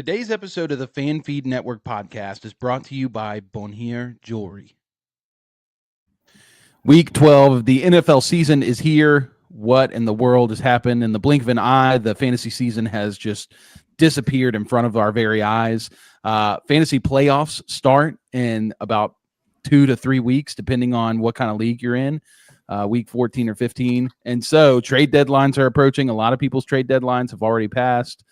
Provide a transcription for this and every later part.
Today's episode of the Fan Feed Network podcast is brought to you by Bonnier Jewelry. Week 12 of the NFL season is here. What in the world has happened? In the blink of an eye, the fantasy season has just disappeared in front of our very eyes. Fantasy playoffs start in about 2 to 3 weeks, depending on what kind of league you're in, week 14 or 15. And so trade deadlines are approaching. A lot of people's trade deadlines have already passed.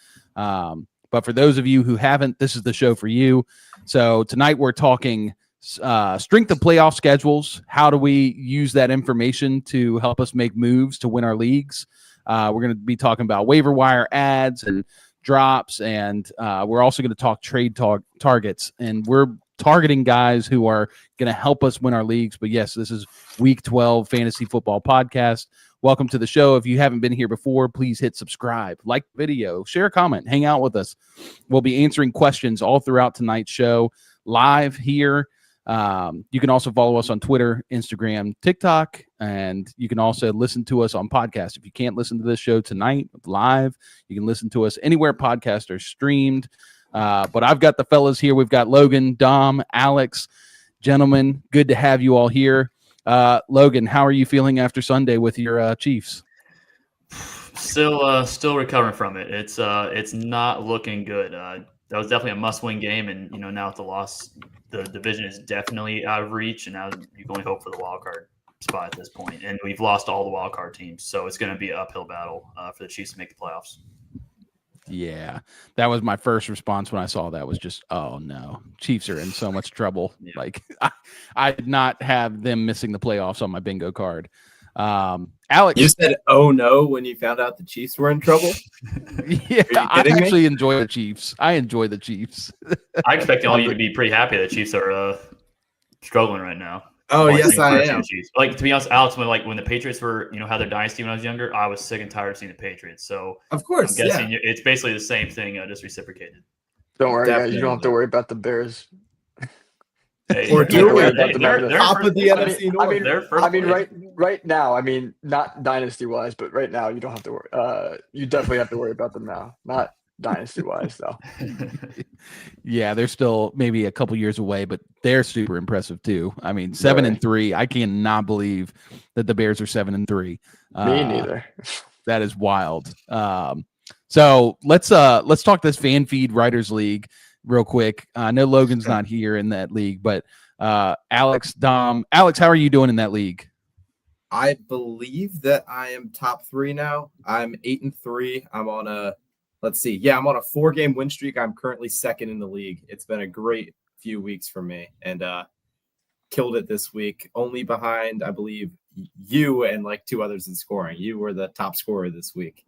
But for those of you who haven't, this is the show for you. So tonight we're talking strength of playoff schedules. How do we use that information to help us make moves to win our leagues? We're going to be talking about waiver wire ads and drops, and we're also going to talk trade targets. And we're targeting guys who are going to help us win our leagues. But yes, this is Week 12 Fantasy Football Podcast. Welcome to the show. If you haven't been here before, please hit subscribe, like the video, share a comment, hang out with us. We'll be answering questions all throughout tonight's show live here. You can also follow us on Twitter, Instagram, TikTok, and you can also listen to us on podcasts. If you can't listen to this show tonight live, you can listen to us anywhere podcasts are streamed. But I've got the fellas here. We've got Logan, Dom, Alex. Gentlemen, good to have you all here. Logan, how are you feeling after Sunday with your Chiefs? Still recovering from it. It's not looking good. That was definitely a must-win game, and now with the loss, the division is definitely out of reach, and now you can only hope for the wild card spot at this point. And we've lost all the wild card teams, so it's going to be an uphill battle for the Chiefs to make the playoffs. Yeah, that was my first response when I saw that. Was just, oh no, Chiefs are in so much trouble. Yeah. Like I did not have them missing the playoffs on my bingo card. Alex, you said, "Oh no," when you found out the Chiefs were in trouble. Yeah, I actually enjoy the Chiefs. I enjoy the Chiefs. I expect all you to be pretty happy that Chiefs are struggling right now. Oh, yes, I am. Like, to be honest, Alex, when the Patriots were, had their dynasty when I was younger, I was sick and tired of seeing the Patriots. So, of course, I'm guessing it's basically the same thing, just reciprocated. Don't worry, guys. You don't have to worry about the Bears. Hey, or do we? They're top of the NFC North. Right now, not dynasty-wise, but right now, you don't have to worry. You definitely have to worry about them now. Not dynasty-wise, though. Yeah, they're still maybe a couple years away, but they're super impressive too. 7-3. I cannot believe that the Bears are 7-3. Me neither. That is wild. So let's talk this Fan Feed Writers League real quick. I know Logan's not here in that league, but Alex, Dom, Alex, how are you doing in that league? I believe that I am top 3 now. I'm 8-3. I'm on a. Let's see. Yeah, I'm on a 4-game win streak. I'm currently second in the league. It's been a great few weeks for me, and killed it this week. Only behind, I believe, you and like 2 others in scoring. You were the top scorer this week.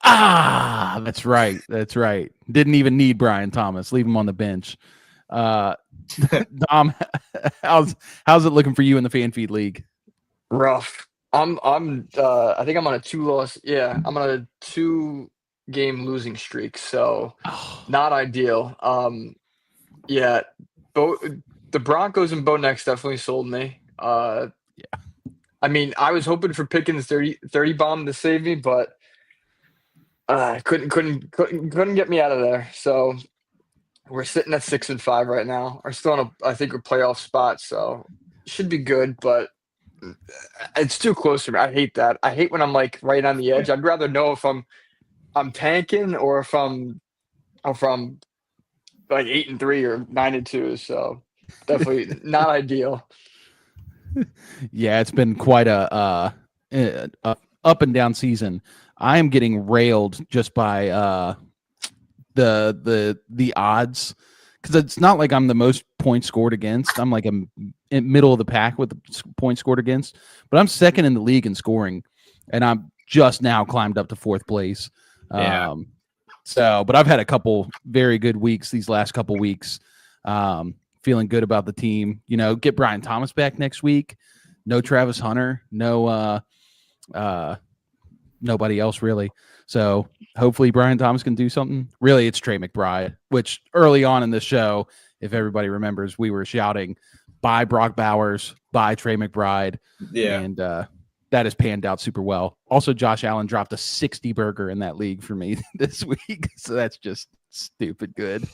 That's right. That's right. Didn't even need Brian Thomas. Leave him on the bench. Dom, how's it looking for you in the Fan Feed League? Rough. I think I'm on a 2-loss. Yeah, I'm on a 2-game losing streak, so not ideal. Yeah, the Broncos and Bo Nix definitely sold me. Yeah, I was hoping for Pickens 30 bomb to save me, but couldn't get me out of there. So we're sitting at 6-5 right now. We're still on a playoff spot, so should be good, but it's too close for me. I hate that. I hate when I'm like right on the edge. I'd rather know if I'm tanking or if I'm like 8-3 or 9-2. So definitely not ideal. Yeah, it's been quite a up and down season. I am getting railed just by the odds, because it's not like I'm the most points scored against. I'm like I'm in middle of the pack with the points scored against, but I'm second in the league in scoring, and I'm just now climbed up to 4th place. Yeah. But I've had a couple very good weeks these last couple weeks. Feeling good about the team. Get Brian Thomas back next week. No Travis Hunter. No nobody else really. So hopefully Brian Thomas can do something. Really, it's Trey McBride, which early on in the show, if everybody remembers, we were shouting, buy Brock Bowers, buy Trey McBride. Yeah. And that has panned out super well. Also, Josh Allen dropped a 60 burger in that league for me this week. So that's just stupid good.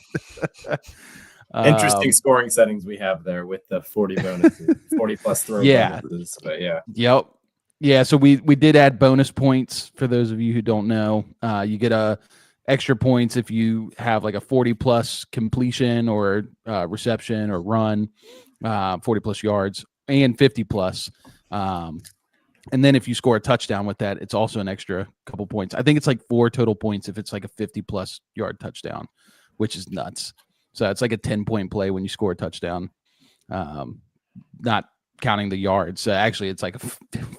Interesting scoring settings we have there with the 40 bonuses, 40 plus throw bonuses. But yeah. Yep. Yeah. So we did add bonus points for those of you who don't know. You get extra points if you have like a 40 plus completion or reception or run, 40 plus yards and 50 plus. And then if you score a touchdown with that, it's also an extra couple points. I think it's like 4 total points if it's like a 50 plus yard touchdown, which is nuts. So it's like a 10-point play when you score a touchdown, not counting the yards. So actually, it's like a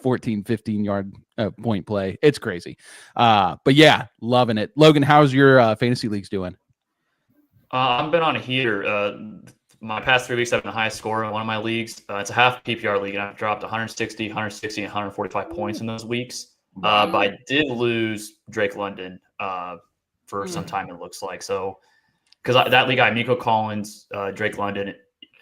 14, 15-yard point play. It's crazy. But yeah, loving it. Logan, how's your fantasy leagues doing? I've been on a heater. My past 3 weeks, I've been the highest scorer in one of my leagues. It's a half PPR league, and I've dropped 160, 160, and 145 points in those weeks. But I did lose Drake London for some time, it looks like. So, because that league, I have Nico Collins, Drake London,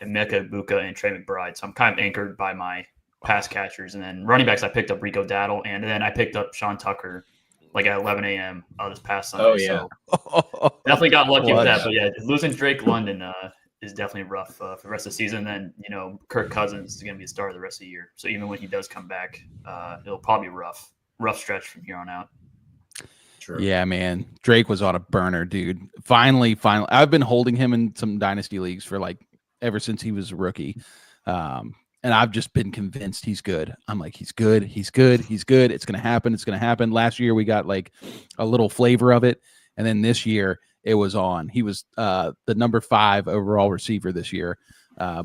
Emeka Buka, and Trey McBride. So I'm kind of anchored by my pass catchers. And then running backs, I picked up Rico Daddle, and then I picked up Sean Tucker like at 11 a.m. This past Sunday. Oh, yeah. So definitely got lucky with that. But yeah, losing Drake London is definitely rough for the rest of the season. Then, Kirk Cousins is going to be the star of the rest of the year. So even when he does come back, it'll probably be rough stretch from here on out. True. Yeah, man. Drake was on a burner, dude. Finally. I've been holding him in some dynasty leagues for like ever since he was a rookie. And I've just been convinced he's good. I'm like, he's good. It's going to happen. Last year we got like a little flavor of it. And then this year it was on. He was the number 5 overall receiver this year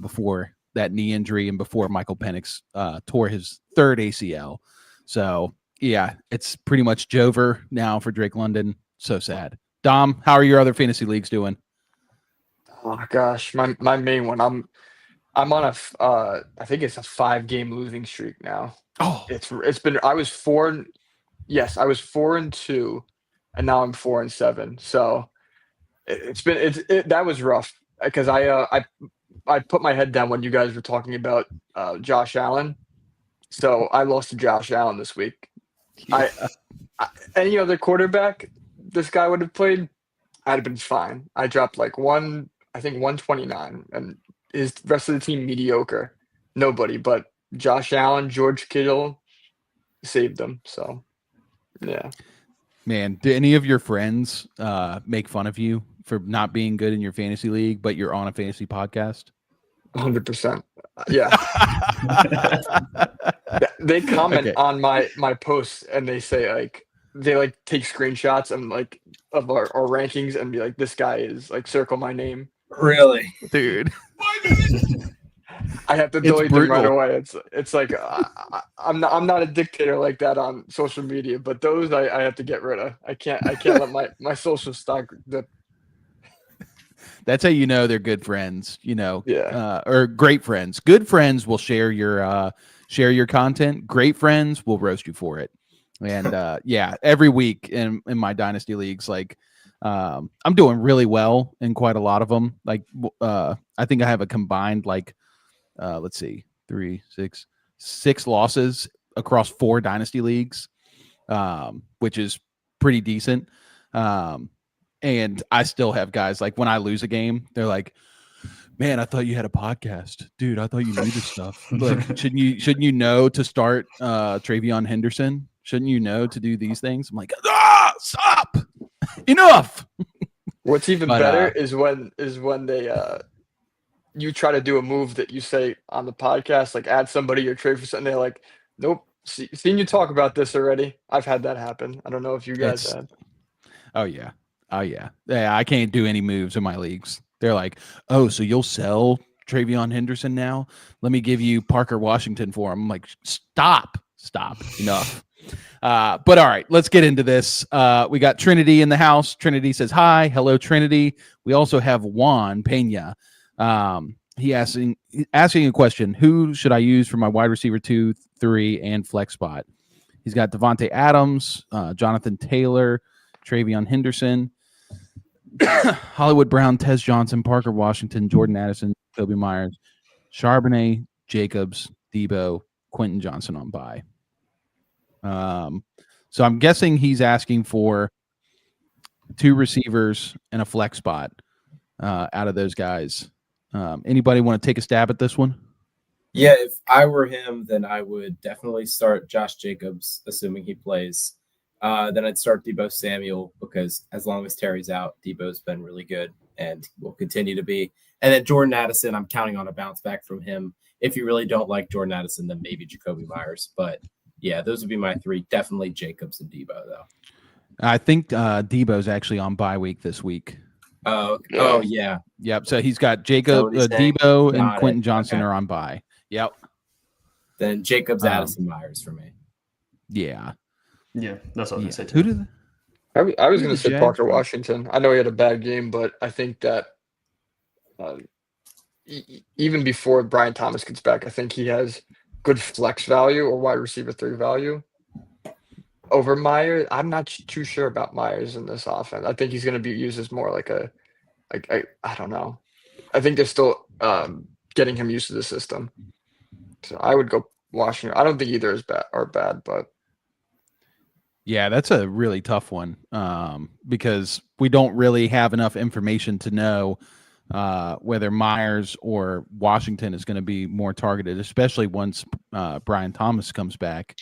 before that knee injury and before Michael Penix tore his 3rd ACL. So yeah, it's pretty much Jover now for Drake London. So sad. Dom, how are your other fantasy leagues doing? Oh gosh, my main one. I'm on I think it's a 5-game losing streak now. Oh, It's been I was 4-2, and now I'm 4-7. So that was rough because I put my head down when you guys were talking about Josh Allen. So I lost to Josh Allen this week. yeah. Any other quarterback this guy would have played, I'd have been fine. I dropped like 129, and his rest of the team mediocre. Nobody but Josh Allen, George Kittle saved them. So yeah. Man, do any of your friends make fun of you for not being good in your fantasy league, but you're on a fantasy podcast? 100%. Yeah. They comment on my posts, and they say they take screenshots and of our rankings and be like, this guy is circle my name. Really? Dude. I have to delete them right away. It's like I'm not a dictator like that on social media, but those I have to get rid of. I can't let my social stock dip. That's how you know they're good friends, Yeah. Or great friends. Good friends will share your content. Great friends will roast you for it. And yeah, every week in my dynasty leagues, I'm doing really well in quite a lot of them. I think I have a combined let's see, 6 losses across 4 dynasty leagues, which is pretty decent. And I still have guys when I lose a game, they're like, man, I thought you had a podcast, dude. I thought you knew this stuff. Shouldn't you know to start Travion Henderson? Shouldn't you know to do these things? I'm like, stop, enough. What's even better is when they you try to do a move that you say on the podcast, add somebody or trade for something. They're like, nope. Seen you talk about this already. I've had that happen. I don't know if you guys have. Oh yeah. Yeah, I can't do any moves in my leagues. They're like, oh, so you'll sell Travion Henderson now? Let me give you Parker Washington for him. I'm like, stop, enough. But all right, let's get into this. We got Trinity in the house. Trinity says hi. Hello, Trinity. We also have Juan Pena. He asking a question. Who should I use for my wide receiver 2, 3, and flex spot? He's got Devontae Adams, Jonathan Taylor, Travion Henderson, Hollywood Brown, Tez Johnson, Parker Washington, Jordan Addison, Kobe Myers, Charbonnet, Jacobs, Debo, Quentin Johnson on bye. So I'm guessing he's asking for 2 receivers and a flex spot out of those guys. Anybody want to take a stab at this one? Yeah, if I were him, then I would definitely start Josh Jacobs, assuming he plays. Then I'd start Debo Samuel because as long as Terry's out, Debo's been really good and will continue to be. And then Jordan Addison, I'm counting on a bounce back from him. If you really don't like Jordan Addison, then maybe Jacoby Myers. But yeah, those would be my 3. Definitely Jacobs and Debo, though. I think Debo's actually on bye week this week. Oh, yeah. Yep. So he's got Jacob, what he's saying? Debo, and Got Quentin it. Johnson Okay. are on bye. Yep. Then Jacobs, Addison, Myers for me. Yeah. Yeah, that's what I was Yeah. going to say, Who too. did? I was Who going the to say Jags Parker run? Washington. I know he had a bad game, but I think that even before Brian Thomas gets back, I think he has good flex value or wide receiver 3 value over Myers. I'm not too sure about Myers in this offense. I think he's going to be used as more like I don't know. I think they're still getting him used to the system. So I would go Washington. I don't think either is bad, but Yeah, that's a really tough one because we don't really have enough information to know whether Myers or Washington is going to be more targeted, especially once Brian Thomas comes back.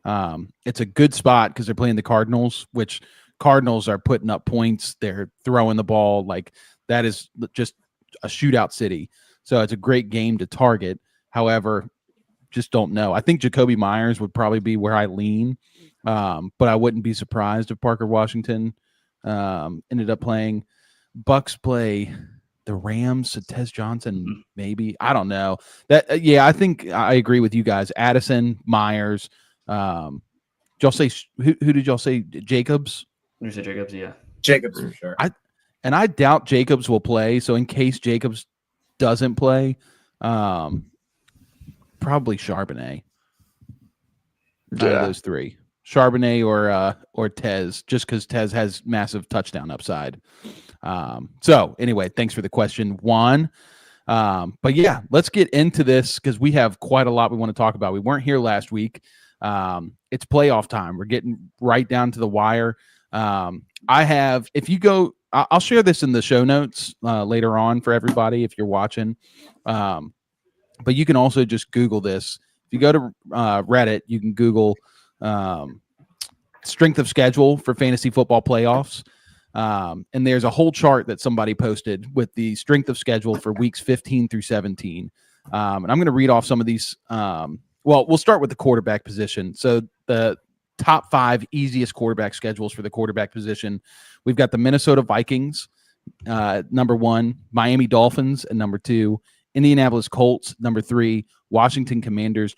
It's a good spot because they're playing the Cardinals, which Cardinals are putting up points. They're throwing the ball. Like, that is just a shootout city. So it's a great game to target. However, just don't know. I think Jacoby Myers would probably be where I lean, but I wouldn't be surprised if Parker Washington ended up playing. Bucks play the Rams, so Tez Johnson, maybe. I don't know. That yeah, I think I agree with you guys. Addison, Myers. Did y'all say who did y'all say? Jacobs? You said Jacobs, yeah. Jacobs for sure. I doubt Jacobs will play. So in case Jacobs doesn't play, probably Charbonnet. Out of those 3, Charbonnet or Tez, just because Tez has massive touchdown upside. So anyway, thanks for the question, Juan. But yeah, let's get into this because we have quite a lot we want to talk about. We weren't here last week. It's playoff time. We're getting right down to the wire. If you go, I'll share this in the show notes later on for everybody if you're watching. But you can also just Google this. If you go to Reddit, you can Google strength of schedule for fantasy football playoffs. And there's a whole chart that somebody posted with the strength of schedule for weeks 15 through 17. And I'm going to read off some of these. Well, we'll start with the quarterback position. So the top 5 easiest quarterback schedules for the quarterback position. We've got the Minnesota Vikings, number 1, Miami Dolphins, and number 2, Indianapolis Colts, number 3, Washington Commanders,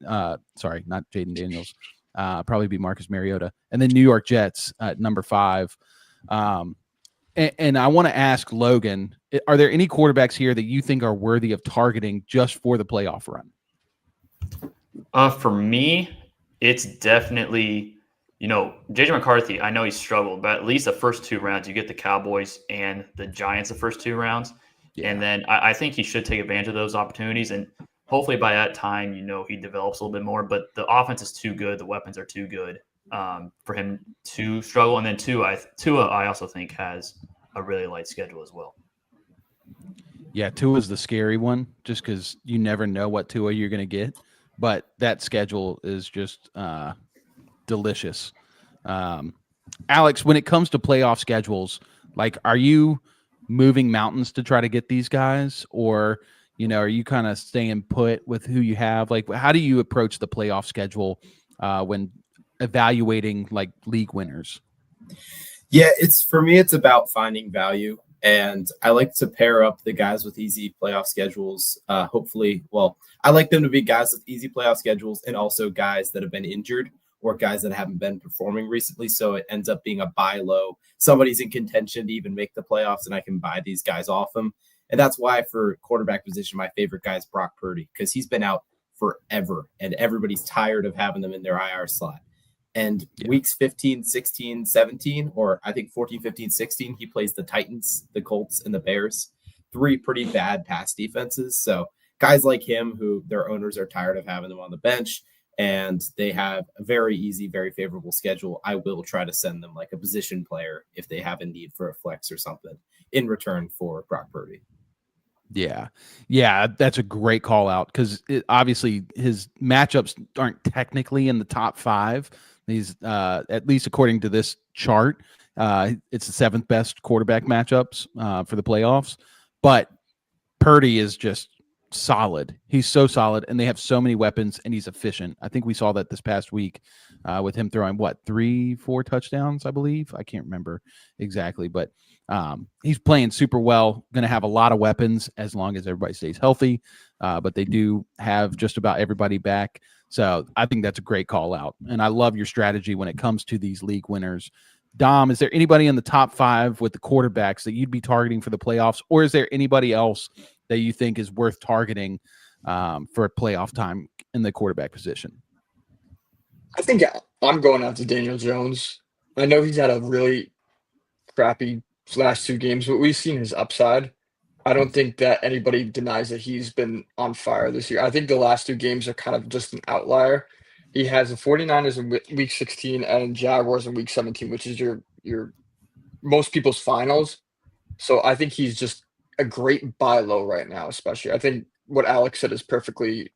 not Jaden Daniels, probably be Marcus Mariota, and then New York Jets at number 5. And I want to ask Logan, are there any quarterbacks here that you think are worthy of targeting just for the playoff run? For me, it's definitely, JJ McCarthy. I know he struggled, but at least the first 2 rounds, you get the Cowboys and the Giants the first 2 rounds. Yeah. And then I think he should take advantage of those opportunities. And hopefully by that time, he develops a little bit more. But the offense is too good. The weapons are too good for him to struggle. And then Tua, I also think, has a really light schedule as well. Yeah, Tua's the scary one just because you never know what Tua you're going to get. But that schedule is just delicious. Alex, when it comes to playoff schedules, like, are you moving mountains to try to get these guys, or are you kind of staying put with who you have? Like, how do you approach the playoff schedule when evaluating like league winners? Yeah, for me, it's about finding value, and I like to pair up the guys with easy playoff schedules. I like them to be guys with easy playoff schedules and also guys that have been injured or guys that haven't been performing recently. So it ends up being a buy low. Somebody's in contention to even make the playoffs, and I can buy these guys off them. And that's why for quarterback position, my favorite guy is Brock Purdy, because he's been out forever and everybody's tired of having them in their IR slot. And weeks 15, 16, 17, or I think 14, 15, 16, he plays the Titans, the Colts, and the Bears. 3 pretty bad pass defenses. So guys like him who their owners are tired of having them on the bench, and they have a very easy, very favorable schedule, I will try to send them like a position player if they have a need for a flex or something in return for Brock Purdy. Yeah. Yeah, that's a great call out because obviously his matchups aren't technically in the top 5. He's at least according to this chart, it's the 7th best quarterback matchups for the playoffs. But Purdy is just solid. He's so solid, and they have so many weapons, and he's efficient. I think we saw that this past week with him throwing 3-4 touchdowns, I believe. I can't remember exactly, but he's playing super well. Going to have a lot of weapons as long as everybody stays healthy. But they do have just about everybody back. So I think that's a great call out. And I love your strategy when it comes to these league winners. Dom, is there anybody in the top 5 with the quarterbacks that you'd be targeting for the playoffs? Or is there anybody else that you think is worth targeting for playoff time in the quarterback position? I think I'm going out to Daniel Jones. I know he's had a really crappy last 2 games, but we've seen his upside. I don't think that anybody denies that he's been on fire this year. I think the last 2 games are kind of just an outlier. He has the 49ers in week 16 and Jaguars in week 17, which is your most people's finals. So I think he's just a great buy low right now, especially. I think what Alex said is perfectly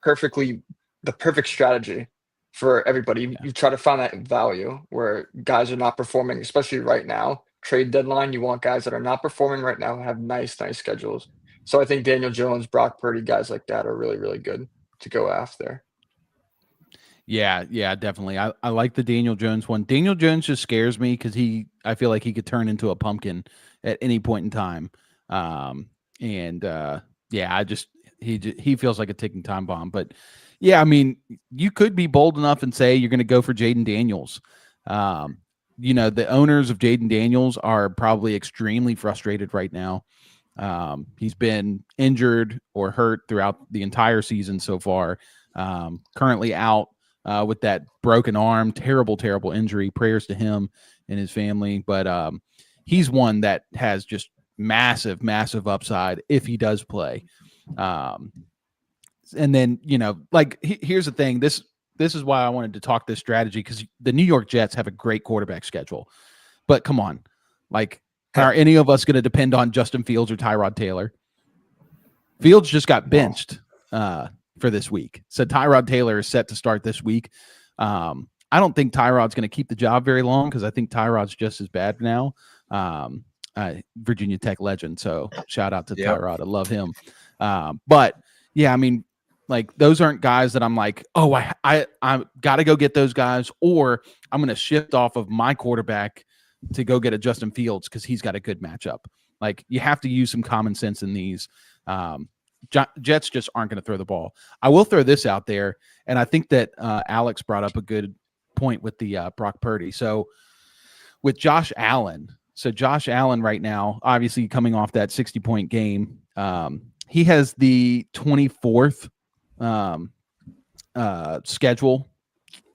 the perfect strategy for everybody. You try to find that value where guys are not performing, especially right now. Trade deadline, you want guys that are not performing right now and have nice schedules. So I think Daniel Jones, Brock Purdy, guys like that are really, really good to go after. Yeah, definitely. I like the Daniel Jones one. Daniel Jones just scares me because I feel like he could turn into a pumpkin at any point in time. He feels like a ticking time bomb. But yeah, I mean, you could be bold enough and say you're going to go for Jaden Daniels. The owners of Jaden Daniels are probably extremely frustrated right now. He's been injured or hurt throughout the entire season so far. Currently out with that broken arm, terrible injury. Prayers to him and his family. But he's one that has just massive upside if he does play. And then, here's the thing. This is why I wanted to talk this strategy, because the New York Jets have a great quarterback schedule. But come on, are any of us going to depend on Justin Fields or Tyrod Taylor? Fields just got benched for this week. So Tyrod Taylor is set to start this week. I don't think Tyrod's going to keep the job very long because I think Tyrod's just as bad now. Virginia Tech legend. So shout out to Tyrod. I love him. But yeah, I mean, those aren't guys that I'm like, oh, I got to go get those guys, or I'm going to shift off of my quarterback to go get a Justin Fields because he's got a good matchup. You have to use some common sense in these. Jets just aren't going to throw the ball. I will throw this out there, and I think that Alex brought up a good point with the Brock Purdy. So with Josh Allen right now, obviously coming off that 60-point game, he has the 24th schedule.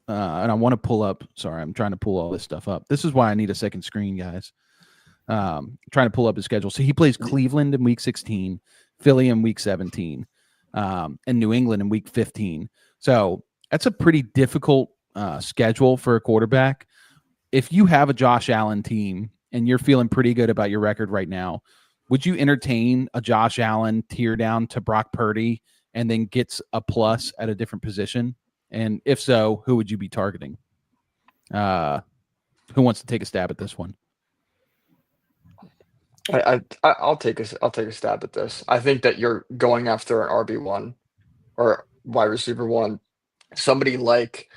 And I want to pull up. Sorry, I'm trying to pull all this stuff up. This is why I need a second screen, guys. Trying to pull up his schedule. So he plays Cleveland in week 16, Philly in week 17, and New England in week 15. So that's a pretty difficult schedule for a quarterback. If you have a Josh Allen team and you're feeling pretty good about your record right now, would you entertain a Josh Allen tear down to Brock Purdy and then gets a plus at a different position? And if so, who would you be targeting? Who wants to take a stab at this one? I'll take a stab at this. I think that you're going after an RB1 or wide receiver 1. Somebody like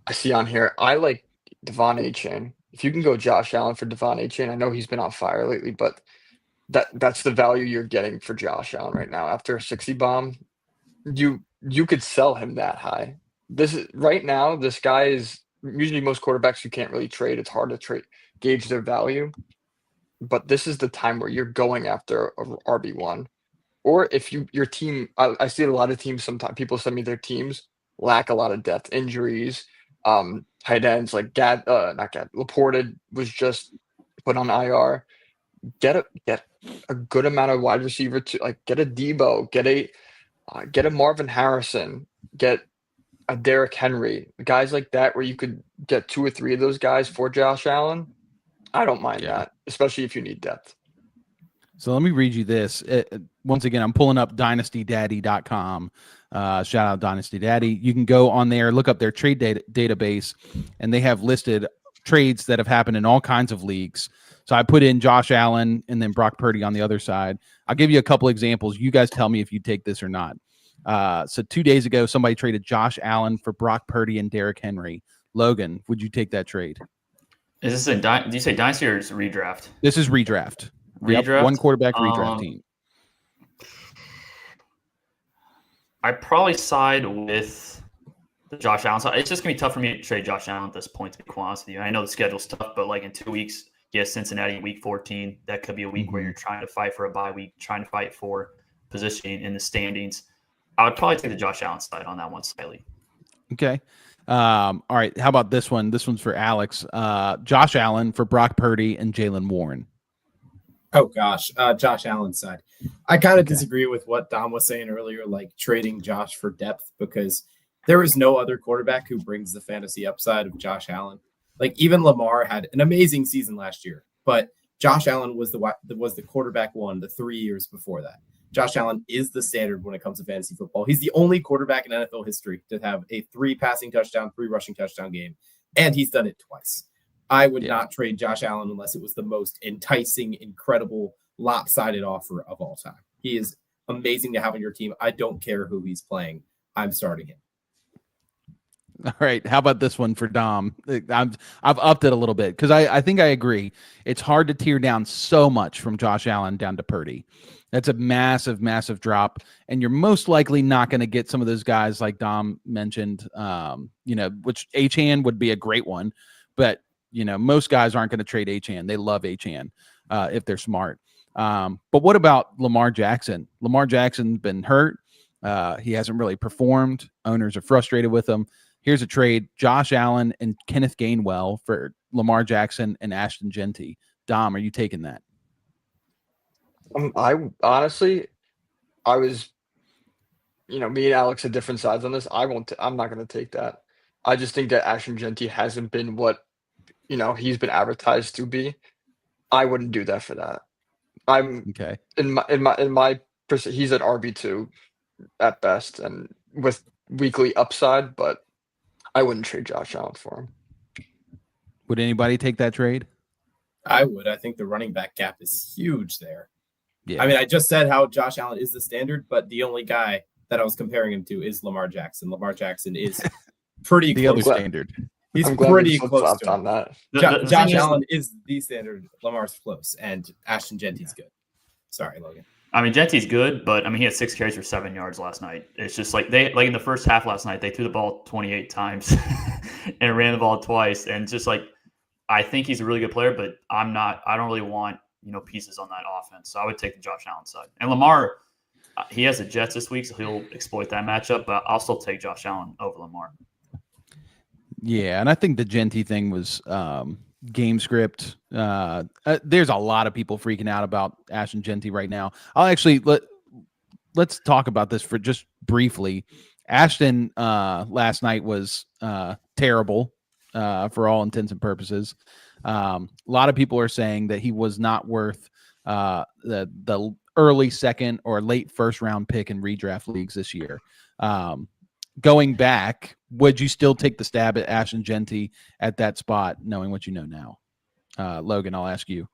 I see on here. I like Devon Achane. If you can go Josh Allen for Devon Achane, I know he's been on fire lately, but that's the value you're getting for Josh Allen right now. After a 60 bomb, you could sell him that high. This is right now. This guy is usually most quarterbacks you can't really trade. It's hard to gauge their value. But this is the time where you're going after a RB1. Or if your team, I see a lot of teams, sometimes people send me their teams lack a lot of depth, injuries, tight ends like Laporta was just put on IR. Get a good amount of wide receiver to get a Debo, get a Get a Marvin Harrison, get a Derrick Henry, guys like that where you could get 2 or 3 of those guys for Josh Allen. I don't mind that, especially if you need depth. So let me read you this. Once again, I'm pulling up dynastydaddy.com. Shout out Dynasty Daddy. You can go on there, look up their trade database, and they have listed trades that have happened in all kinds of leagues. So I put in Josh Allen and then Brock Purdy on the other side. I'll give you a couple examples. You guys tell me if you take this or not. So 2 days ago, somebody traded Josh Allen for Brock Purdy and Derrick Henry. Logan, would you take that trade? Is this do you say dynasty or is it redraft? This is redraft. Redraft? Yep, one quarterback redraft team. I probably side with the Josh Allen side. It's just gonna be tough for me to trade Josh Allen at this point, to be quite honest with you. I know the schedule's tough, but like in 2 weeks, yes, Cincinnati week 14. That could be a week where you're trying to fight for a bye week, trying to fight for positioning in the standings. I would probably take the Josh Allen side on that one slightly. Okay. All right. How about this one? This one's for Alex. Josh Allen for Brock Purdy and Jalen Warren. Oh gosh, Josh Allen's side. I kind of disagree with what Dom was saying earlier, like trading Josh for depth, because there is no other quarterback who brings the fantasy upside of Josh Allen. Like even Lamar had an amazing season last year, but Josh Allen was the quarterback one the 3 years before that. Josh Allen is the standard when it comes to fantasy football. He's the only quarterback in NFL history to have a 3 passing touchdown, 3 rushing touchdown game, and he's done it twice. I would not trade Josh Allen unless it was the most enticing, incredible, lopsided offer of all time. He is amazing to have on your team. I don't care who he's playing. I'm starting him. All right. How about this one for Dom? I've upped it a little bit because I think I agree. It's hard to tear down so much from Josh Allen down to Purdy. That's a massive, massive drop. And you're most likely not going to get some of those guys like Dom mentioned, which Achane would be a great one. But, most guys aren't going to trade Achane. They love Achane if they're smart. But what about Lamar Jackson? Lamar Jackson's been hurt. He hasn't really performed. Owners are frustrated with him. Here's a trade: Josh Allen and Kenneth Gainwell for Lamar Jackson and Ashton Genty. Dom, are you taking that? I honestly, I was, me and Alex had different sides on this. I'm not going to take that. I just think that Ashton Genty hasn't been what, he's been advertised to be. I wouldn't do that for that. I'm okay. He's at RB2 at best and with weekly upside, but I wouldn't trade Josh Allen for him. Would anybody take that trade? I would. I think the running back gap is huge there. Yeah. I mean, I just said how Josh Allen is the standard, but the only guy that I was comparing him to is Lamar Jackson. Lamar Jackson is pretty the close. other standard. He's I'm pretty close to on that. Josh Allen is the standard. Lamar's close, and Ashton Genty's good. Sorry, Logan. I mean, Genty's good, but he had 6 carries for 7 yards last night. It's just like in the first half last night, they threw the ball 28 times and ran the ball twice. And just like, I think he's a really good player, but I don't really want, pieces on that offense. So I would take the Josh Allen side. And Lamar, he has the Jets this week, so he'll exploit that matchup, but I'll still take Josh Allen over Lamar. Yeah. And I think the Genty thing was, game script. There's a lot of people freaking out about Ashton Genty right now. I'll actually let's talk about this for just briefly. Ashton last night was terrible for all intents and purposes. A lot of people are saying that he was not worth the early second or late first round pick in redraft leagues this year. Going back, would you still take the stab at Ashton Genty at that spot, knowing what you know now? Logan, I'll ask you.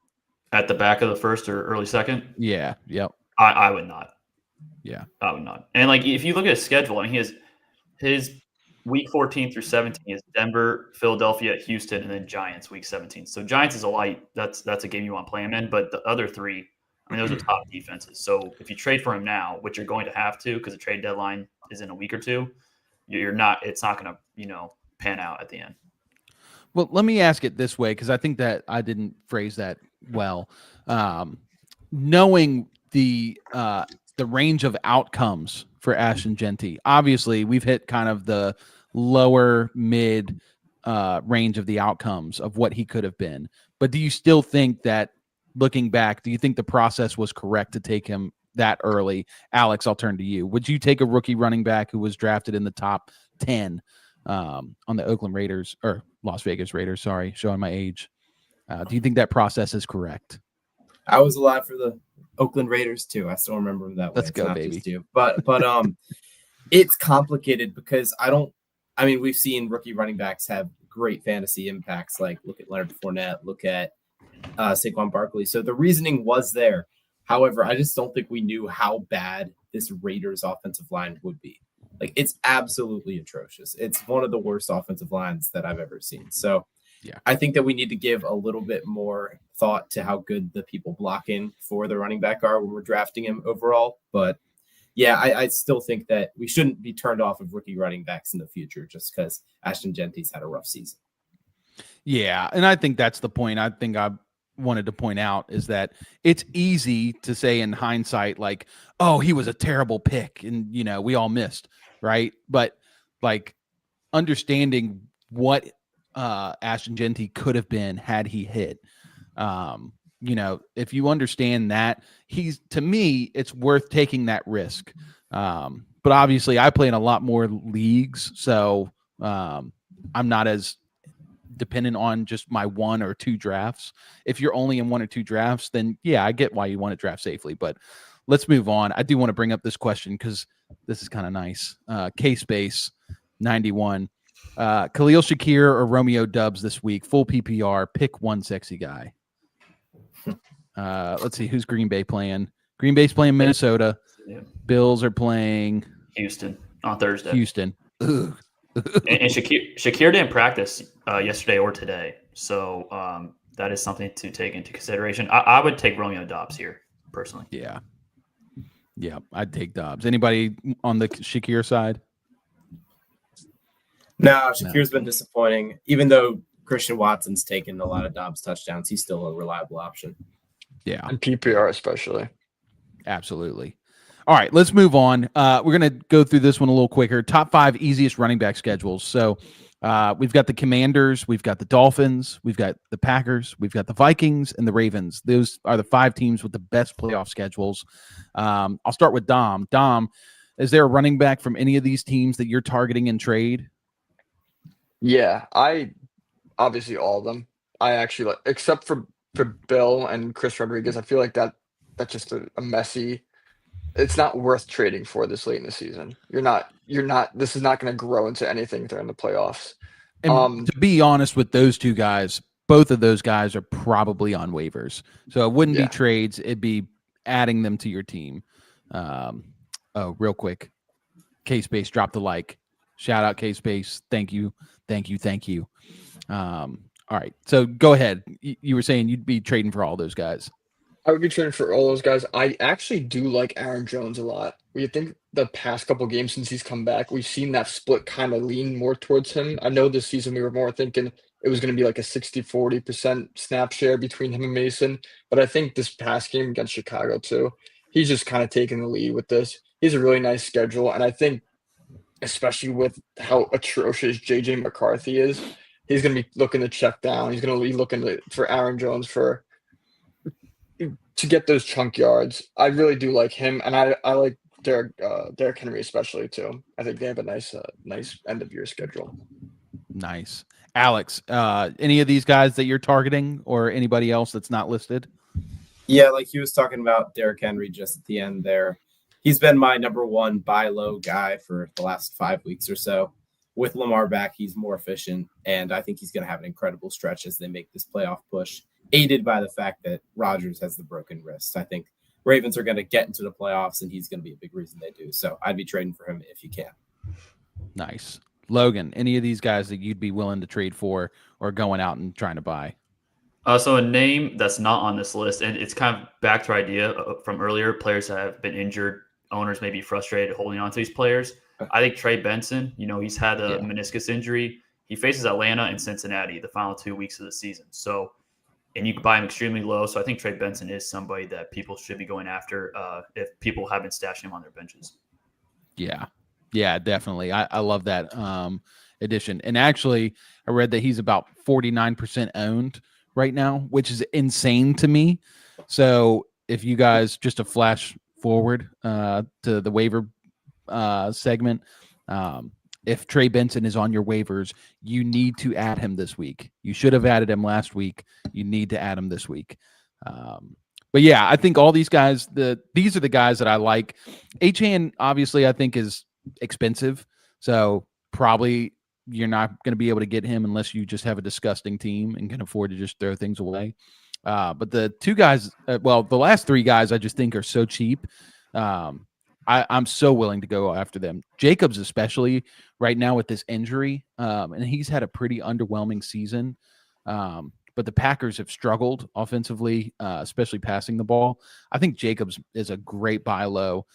At the back of the first or early second? Yeah. Yep. I would not. Yeah. I would not. And if you look at his schedule, he has his week 14 through 17 is Denver, Philadelphia, Houston, and then Giants week 17. So Giants is a light. That's a game you want to play him in. But the other 3, those are top defenses. So if you trade for him now, which you're going to have to because the trade deadline is in a week or 2, it's not going to, pan out at the end. Well, let me ask it this way, because I think that I didn't phrase that well. Knowing the range of outcomes for Ashton Genty, obviously we've hit kind of the lower mid range of the outcomes of what he could have been. But do you still think that, looking back, do you think the process was correct to take him that early. Alex, I'll turn to you. Would you take a rookie running back who was drafted in the top 10 on the Oakland Raiders or Las Vegas Raiders? Sorry, showing my age. Do you think that process is correct? I was alive for the Oakland Raiders too. I still remember them that way. Let's It's go, not baby. just you. But it's complicated because we've seen rookie running backs have great fantasy impacts. Like look at Leonard Fournette, look at Saquon Barkley. So the reasoning was there. However, I just don't think we knew how bad this Raiders offensive line would be. Like it's absolutely atrocious. It's one of the worst offensive lines that I've ever seen. So yeah, I think that we need to give a little bit more thought to how good the people blocking for the running back are when we're drafting him overall. But yeah, I still think that we shouldn't be turned off of rookie running backs in the future just because Ashton Genty's had a rough season. Yeah, and I think that's the point I think I wanted to point out is that it's easy to say in hindsight, like, oh, he was a terrible pick and, we all missed, right? But, like, understanding what Ashton Genty could have been had he hit, if you understand that, to me, it's worth taking that risk. But obviously, I play in a lot more leagues, so I'm not as dependent on just my 1 or 2 drafts. If you're only in 1 or 2 drafts, then yeah, I get why you want to draft safely. But let's move on. I do want to bring up this question because this is kind of nice. K-Space 91. Khalil Shakir or Romeo Dubs this week, full PPR, pick one sexy guy. Let's see, who's Green Bay playing? Green Bay's playing Minnesota. Yeah. Bills are playing Houston on Thursday. Houston. Ugh. And Shakir didn't practice yesterday or today, so that is something to take into consideration. I would take Romeo Dobbs here personally. Yeah, I'd take Dobbs. Anybody on the Shakir side? No, Shakir's been disappointing. Even though Christian Watson's taken a lot of Dobbs touchdowns, he's still a reliable option. Yeah, And PPR especially. Absolutely. All right, let's move on. We're going to go through this one a little quicker. Top 5 easiest running back schedules. So we've got the Commanders, we've got the Dolphins, we've got the Packers, we've got the Vikings, and the Ravens. Those are the 5 teams with the best playoff schedules. I'll start with Dom. Dom, is there a running back from any of these teams that you're targeting in trade? Yeah, obviously all of them. I actually except for Bill and Chris Rodriguez. I feel like that's just a messy. It's not worth trading for this late in the season. You're not. This is not going to grow into anything during the playoffs. And to be honest with those 2 guys, both of those guys are probably on waivers. So it wouldn't be trades. It'd be adding them to your team. Real quick. K-Space dropped the like. Shout out K-Space. Thank you. All right. So go ahead. You were saying you'd be trading for all those guys. I would be trading for all those guys. I actually do like Aaron Jones a lot. We think the past couple games since he's come back, we've seen that split kind of lean more towards him. I know this season we were more thinking it was going to be like a 60-40% snap share between him and Mason. But I think this past game against Chicago too, he's just kind of taking the lead with this. He's a really nice schedule. And I think especially with how atrocious JJ McCarthy is, he's going to be looking to check down. He's going to be looking for Aaron Jones to get those chunk yards. I really do like him, and I like Derrick Henry especially too. I think they have a nice end of year schedule. Nice. Alex, any of these guys that you're targeting or anybody else that's not listed? Yeah, like he was talking about Derrick Henry just at the end there. He's been my number 1 buy low guy for the last 5 weeks or so. With Lamar back, he's more efficient, and I think he's going to have an incredible stretch as they make this playoff push, aided by the fact that Rodgers has the broken wrist. I think Ravens are going to get into the playoffs, and he's going to be a big reason they do. So I'd be trading for him if you can. Nice. Logan, any of these guys that you'd be willing to trade for or going out and trying to buy? So a name that's not on this list, and it's kind of back to our idea from earlier, players that have been injured, owners may be frustrated holding on to these players. I think Trey Benson, he's had a meniscus injury. He faces Atlanta and Cincinnati the final 2 weeks of the season. So, and you can buy him extremely low. So I think Trey Benson is somebody that people should be going after if people have been stashing him on their benches. Yeah, definitely. I love that addition. And actually, I read that he's about 49% owned right now, which is insane to me. So if you guys, just a flash forward to the waiver segment. If Trey Benson is on your waivers, you need to add him this week. You should have added him last week. You need to add him this week. But yeah, I think all these guys, these are the guys that I like. Achane, obviously, I think is expensive. So probably you're not going to be able to get him unless you just have a disgusting team and can afford to just throw things away. But the two guys, the last three guys I just think are so cheap. I'm so willing to go after them. Jacobs, especially right now with this injury, and he's had a pretty underwhelming season. But the Packers have struggled offensively, especially passing the ball. I think Jacobs is a great buy low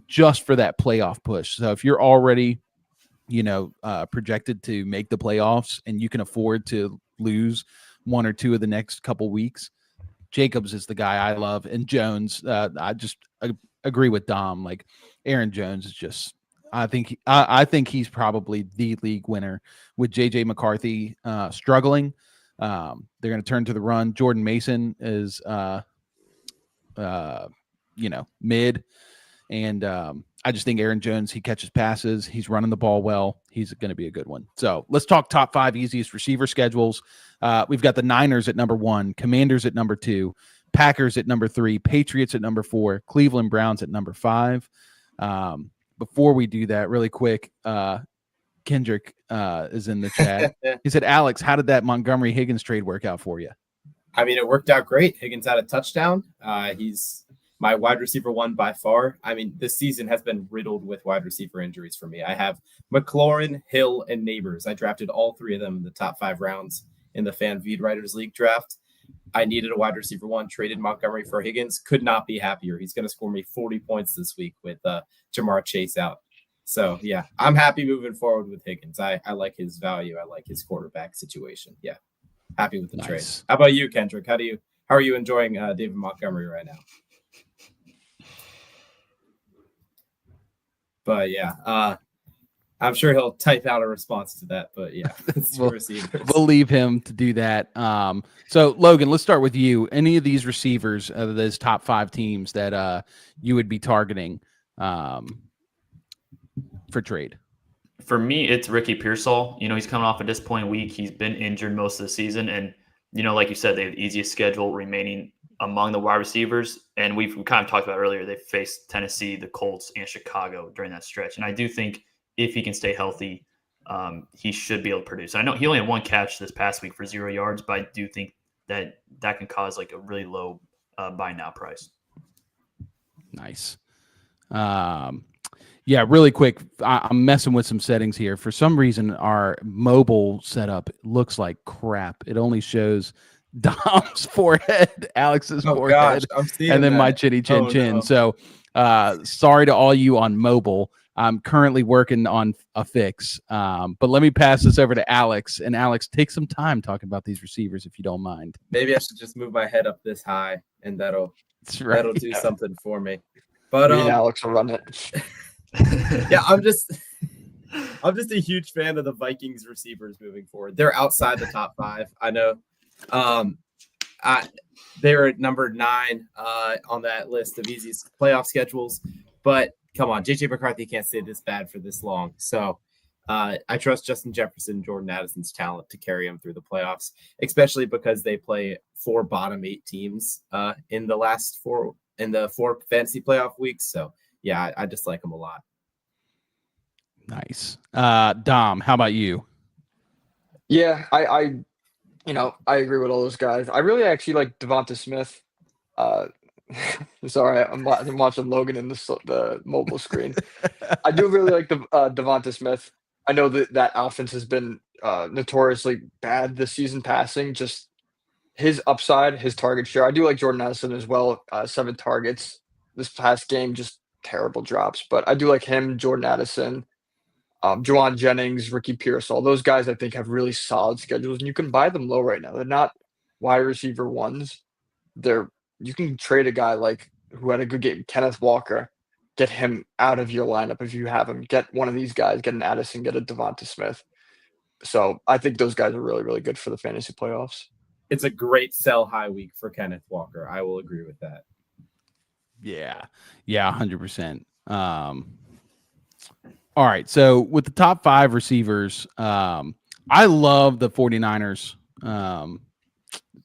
just for that playoff push. So if you're already, projected to make the playoffs and you can afford to lose one or two of the next couple weeks, Jacobs is the guy I love. And Jones, I just agree with Dom. Like Aaron Jones is just, I think he's probably the league winner with JJ McCarthy struggling. They're going to turn to the run. Jordan Mason is, mid. And I just think Aaron Jones, he catches passes. He's running the ball well. He's going to be a good one. So let's talk top 5 easiest receiver schedules. We've got the Niners at number 1, Commanders at number 2, Packers at number 3, Patriots at number 4, Cleveland Browns at number 5. Before we do that, really quick, Kendrick is in the chat. He said, Alex, how did that Montgomery Higgins trade work out for you? I mean, it worked out great. Higgins had a touchdown. He's my wide receiver 1 by far. I mean, this season has been riddled with wide receiver injuries for me. I have McLaurin, Hill, and Neighbors. I drafted all 3 of them in the top 5 rounds in the Fan Feed Writers League draft. I needed a wide receiver 1, traded Montgomery for Higgins. Could not be happier. He's going to score me 40 points this week with Jamar Chase out. So, yeah, I'm happy moving forward with Higgins. I like his value. I like his quarterback situation. Yeah, happy with the trade. How about you, Kendrick? How are you enjoying David Montgomery right now? But yeah, I'm sure he'll type out a response to that. But yeah, we'll leave him to do that. So Logan, let's start with you. Any of these receivers, those top 5 teams that you would be targeting for trade? For me, it's Ricky Pearsall. He's coming off a disappointing week. He's been injured most of the season, and like you said, they have the easiest schedule remaining among the wide receivers. And we kind of talked about earlier, they faced Tennessee, the Colts, and Chicago during that stretch. And I do think if he can stay healthy, he should be able to produce. I know he only had 1 catch this past week for 0 yards, but I do think that can cause like a really low buy now price. Nice. Yeah, really quick. I'm messing with some settings here. For some reason, our mobile setup looks like crap. It only shows Dom's forehead, Alex's forehead, and then my chinny chin chin. No. So sorry to all you on mobile. I'm currently working on a fix. But let me pass this over to Alex. And Alex, take some time talking about these receivers if you don't mind. Maybe I should just move my head up this high, and that'll do something for me. But Alex will run it. Yeah, I'm just a huge fan of the Vikings receivers moving forward. They're outside the top 5. I know. They're at number 9 on that list of easiest playoff schedules. But come on, JJ McCarthy can't stay this bad for this long. So I trust Justin Jefferson and Jordan Addison's talent to carry him through the playoffs, especially because they play 4 bottom 8 teams in the 4 fantasy playoff weeks. So yeah, I just like them a lot. Nice. Dom, how about you? Yeah, I agree with all those guys. I really actually like Devonta Smith. Sorry, I'm watching Logan in the mobile screen. I do really like the Devonta Smith. I know that offense has been notoriously bad this season passing. Just his upside, his target share. I do like Jordan Addison as well. 7 targets this past game, just terrible drops. But I do like him, Jordan Addison, Juwan Jennings, Ricky Pearsall. Those guys I think have really solid schedules, and you can buy them low right now. They're not wide receiver 1s. You can trade a guy like who had a good game, Kenneth Walker, get him out of your lineup if you have him. Get one of these guys, get an Addison, get a Devonta Smith. So I think those guys are really, really good for the fantasy playoffs. It's a great sell high week for Kenneth Walker. I will agree with that. Yeah. Yeah, 100%. All right. So with the top 5 receivers, I love the 49ers,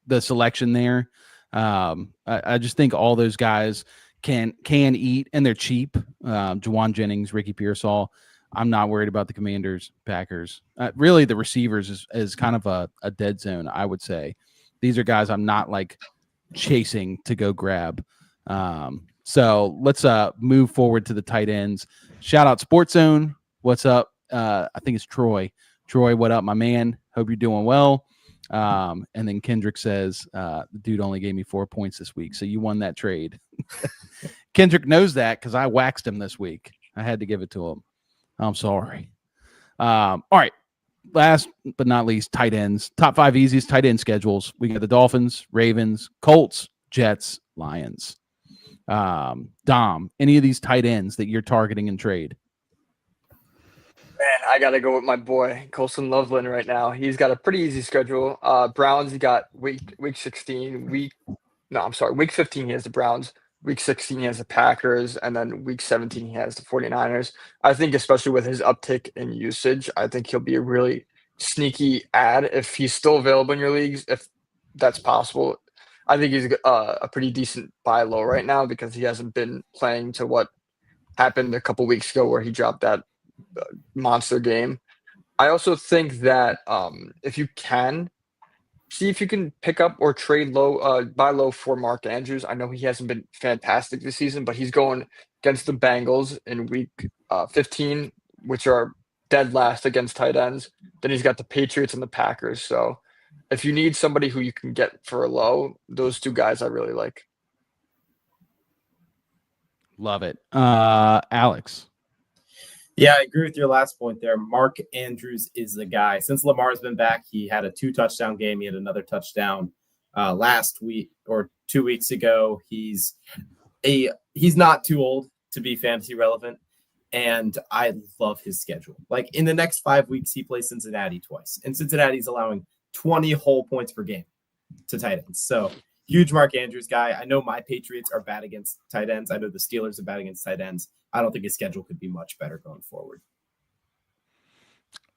the selection there. I just think all those guys can eat, and they're cheap. Jawan Jennings, Ricky Pearsall. I'm not worried about the Commanders, Packers. Really, the receivers is kind of a dead zone, I would say. These are guys I'm not like chasing to go grab. So let's move forward to the tight ends. Shout out Sports Zone. What's up? I think it's Troy. Troy, what up, my man? Hope you're doing well. And then Kendrick says, the dude only gave me 4 points this week. So you won that trade. Kendrick knows that because I waxed him this week. I had to give it to him. I'm sorry. All right. Last but not least, tight ends. Top 5 easiest tight end schedules. We got the Dolphins, Ravens, Colts, Jets, Lions. Dom, any of these tight ends that you're targeting in trade? Man, I got to go with my boy, Colson Loveland right now. He's got a pretty easy schedule. Browns, he got week 16. Week 15, he has the Browns. Week 16, he has the Packers. And then week 17, he has the 49ers. I think especially with his uptick in usage, I think he'll be a really sneaky add if he's still available in your leagues, if that's possible. I think he's a pretty decent buy low right now because he hasn't been playing to what happened a couple weeks ago where he dropped that monster game. I also think that if you can see if you can pick up or trade low, buy low for Mark Andrews. I know he hasn't been fantastic this season, but he's going against the Bengals in week 15, which are dead last against tight ends. Then he's got the Patriots and the Packers. So if you need somebody who you can get for a low, those 2 guys I really like. Love it. Alex. Yeah, I agree with your last point there. Mark Andrews is the guy. Since Lamar's been back, he had a 2-touchdown game. He had another touchdown last week or 2 weeks ago. He's not too old to be fantasy relevant, and I love his schedule. Like in the next 5 weeks, he plays Cincinnati twice, and Cincinnati's allowing 20 whole points per game to tight ends. So huge Mark Andrews guy. I know my Patriots are bad against tight ends. I know the Steelers are bad against tight ends. I don't think his schedule could be much better going forward.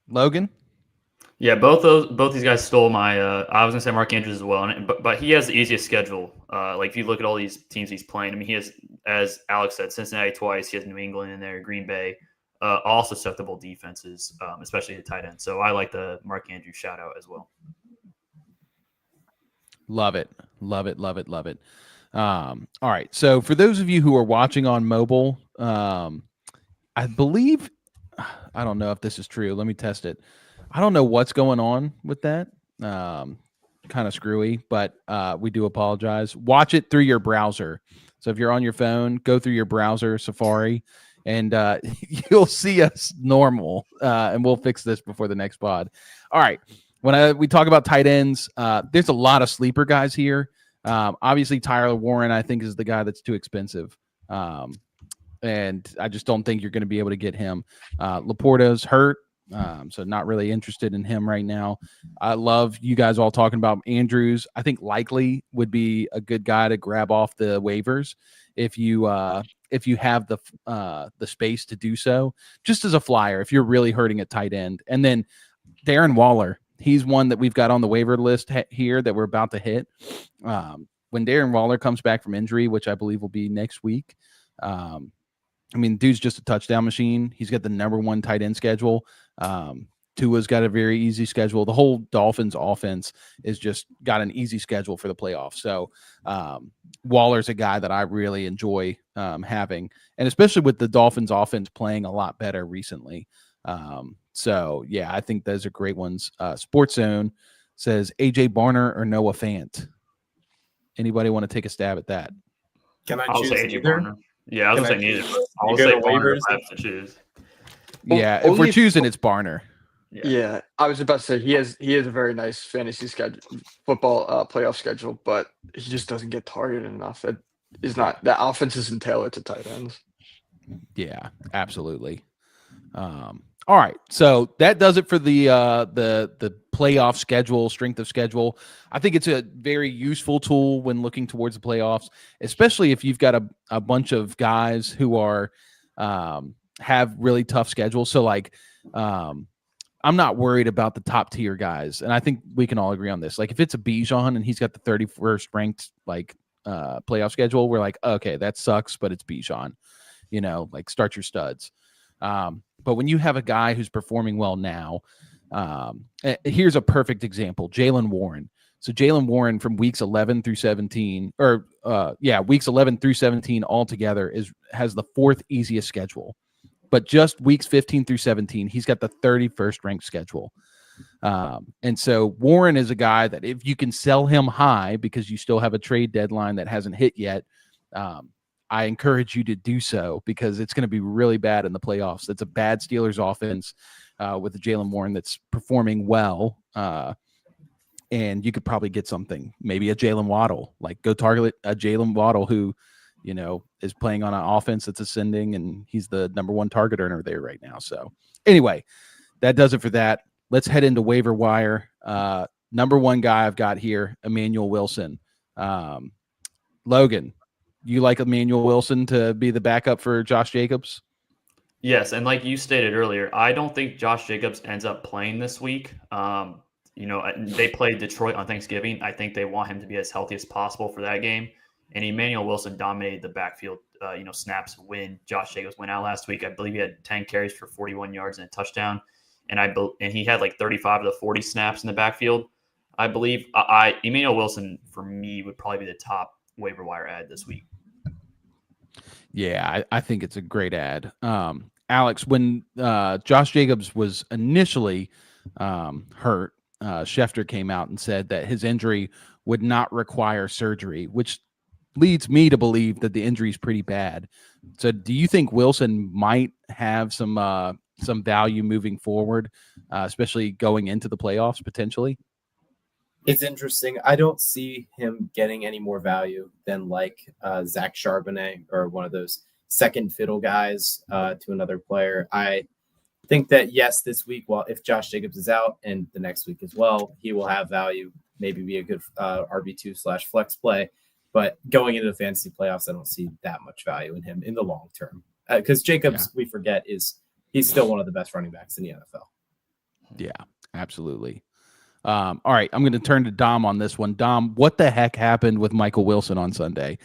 Logan? Yeah, both these guys stole my. I was gonna say Mark Andrews as well, but he has the easiest schedule. Like if you look at all these teams he's playing, I mean, he has, as Alex said, Cincinnati twice. He has New England in there, Green Bay, all susceptible defenses, especially the tight end. So I like the Mark Andrews shout out as well. Love it. Love it. Love it. Love it. All right. So for those of you who are watching on mobile, I believe, I don't know if this is true. Let me test it. I don't know what's going on with that. Kind of screwy, but we do apologize. Watch it through your browser. So if you're on your phone, go through your browser, Safari, and you'll see us normal, and we'll fix this before the next pod. All right. When we talk about tight ends, there's a lot of sleeper guys here. Obviously, Tyler Warren, I think, is the guy that's too expensive. And I just don't think you're going to be able to get him. Laporta's hurt, so not really interested in him right now. I love you guys all talking about Andrews. I think likely would be a good guy to grab off the waivers if you have the space to do so, just as a flyer if you're really hurting at tight end. And then Darren Waller. He's one that we've got on the waiver list here that we're about to hit. When Darren Waller comes back from injury, which I believe will be next week, I mean, dude's just a touchdown machine. He's got the number 1 tight end schedule. Tua's got a very easy schedule. The whole Dolphins offense is just got an easy schedule for the playoffs. So Waller's a guy that I really enjoy having, and especially with the Dolphins offense playing a lot better recently. So yeah, I think those are great ones. Sports Zone says AJ Barner or Noah Fant. Anybody want to take a stab at that? Can I I'll choose say AJ either? Barner. Yeah, I was gonna say neither. I'll go say to Barner waivers? if I have to choose. Yeah, if Only we're choosing, it's Barner. Yeah, I was about to say he has a very nice fantasy schedule, football playoff schedule, but he just doesn't get targeted enough. It is not that offense isn't tailored to tight ends. Yeah, absolutely. All right, so that does it for the playoff schedule, strength of schedule. I think it's a very useful tool when looking towards the playoffs, especially if you've got a bunch of guys who are have really tough schedules. So like, I'm not worried about the top tier guys, and I think we can all agree on this. Like, if it's a Bijan and he's got the 31st ranked playoff schedule, we're like, okay, that sucks, but it's Bijan. Like, start your studs. But when you have a guy who's performing well now, here's a perfect example: Jaylen Warren. So Jaylen Warren from weeks 11 through 17, weeks 11 through 17 altogether has the 4th easiest schedule. But just weeks 15 through 17, he's got the 31st ranked schedule. And so Warren is a guy that if you can sell him high because you still have a trade deadline that hasn't hit yet, I encourage you to do so because it's going to be really bad in the playoffs. It's a bad Steelers offense with the Jaylen Warren that's performing well. And you could probably get something, maybe a Jalen Waddle, like go target a Jalen Waddle who, is playing on an offense that's ascending, and he's the number 1 target earner there right now. So anyway, that does it for that. Let's head into waiver wire. Number 1 guy I've got here, Emmanuel Wilson. Logan, you like Emmanuel Wilson to be the backup for Josh Jacobs? Yes, and like you stated earlier, I don't think Josh Jacobs ends up playing this week. They played Detroit on Thanksgiving. I think they want him to be as healthy as possible for that game. And Emmanuel Wilson dominated the backfield, snaps when Josh Jacobs went out last week. I believe he had 10 carries for 41 yards and a touchdown. And he had like 35 of the 40 snaps in the backfield. I believe Emmanuel Wilson, for me, would probably be the top waiver wire ad this week. Yeah, I think it's a great ad. Alex, when Josh Jacobs was initially hurt, Schefter came out and said that his injury would not require surgery, which leads me to believe that the injury is pretty bad. So do you think Wilson might have some value moving forward, especially going into the playoffs potentially? It's interesting. I don't see him getting any more value than like Zach Charbonnet or one of those second fiddle guys to another player. I think that, yes, this week, if Josh Jacobs is out and the next week as well, he will have value, maybe be a good RB2/flex play. But going into the fantasy playoffs, I don't see that much value in him in the long term. Because Jacobs, we forget, he's still one of the best running backs in the NFL. Yeah, absolutely. All right, I'm going to turn to Dom on this one. Dom, what the heck happened with Michael Wilson on Sunday?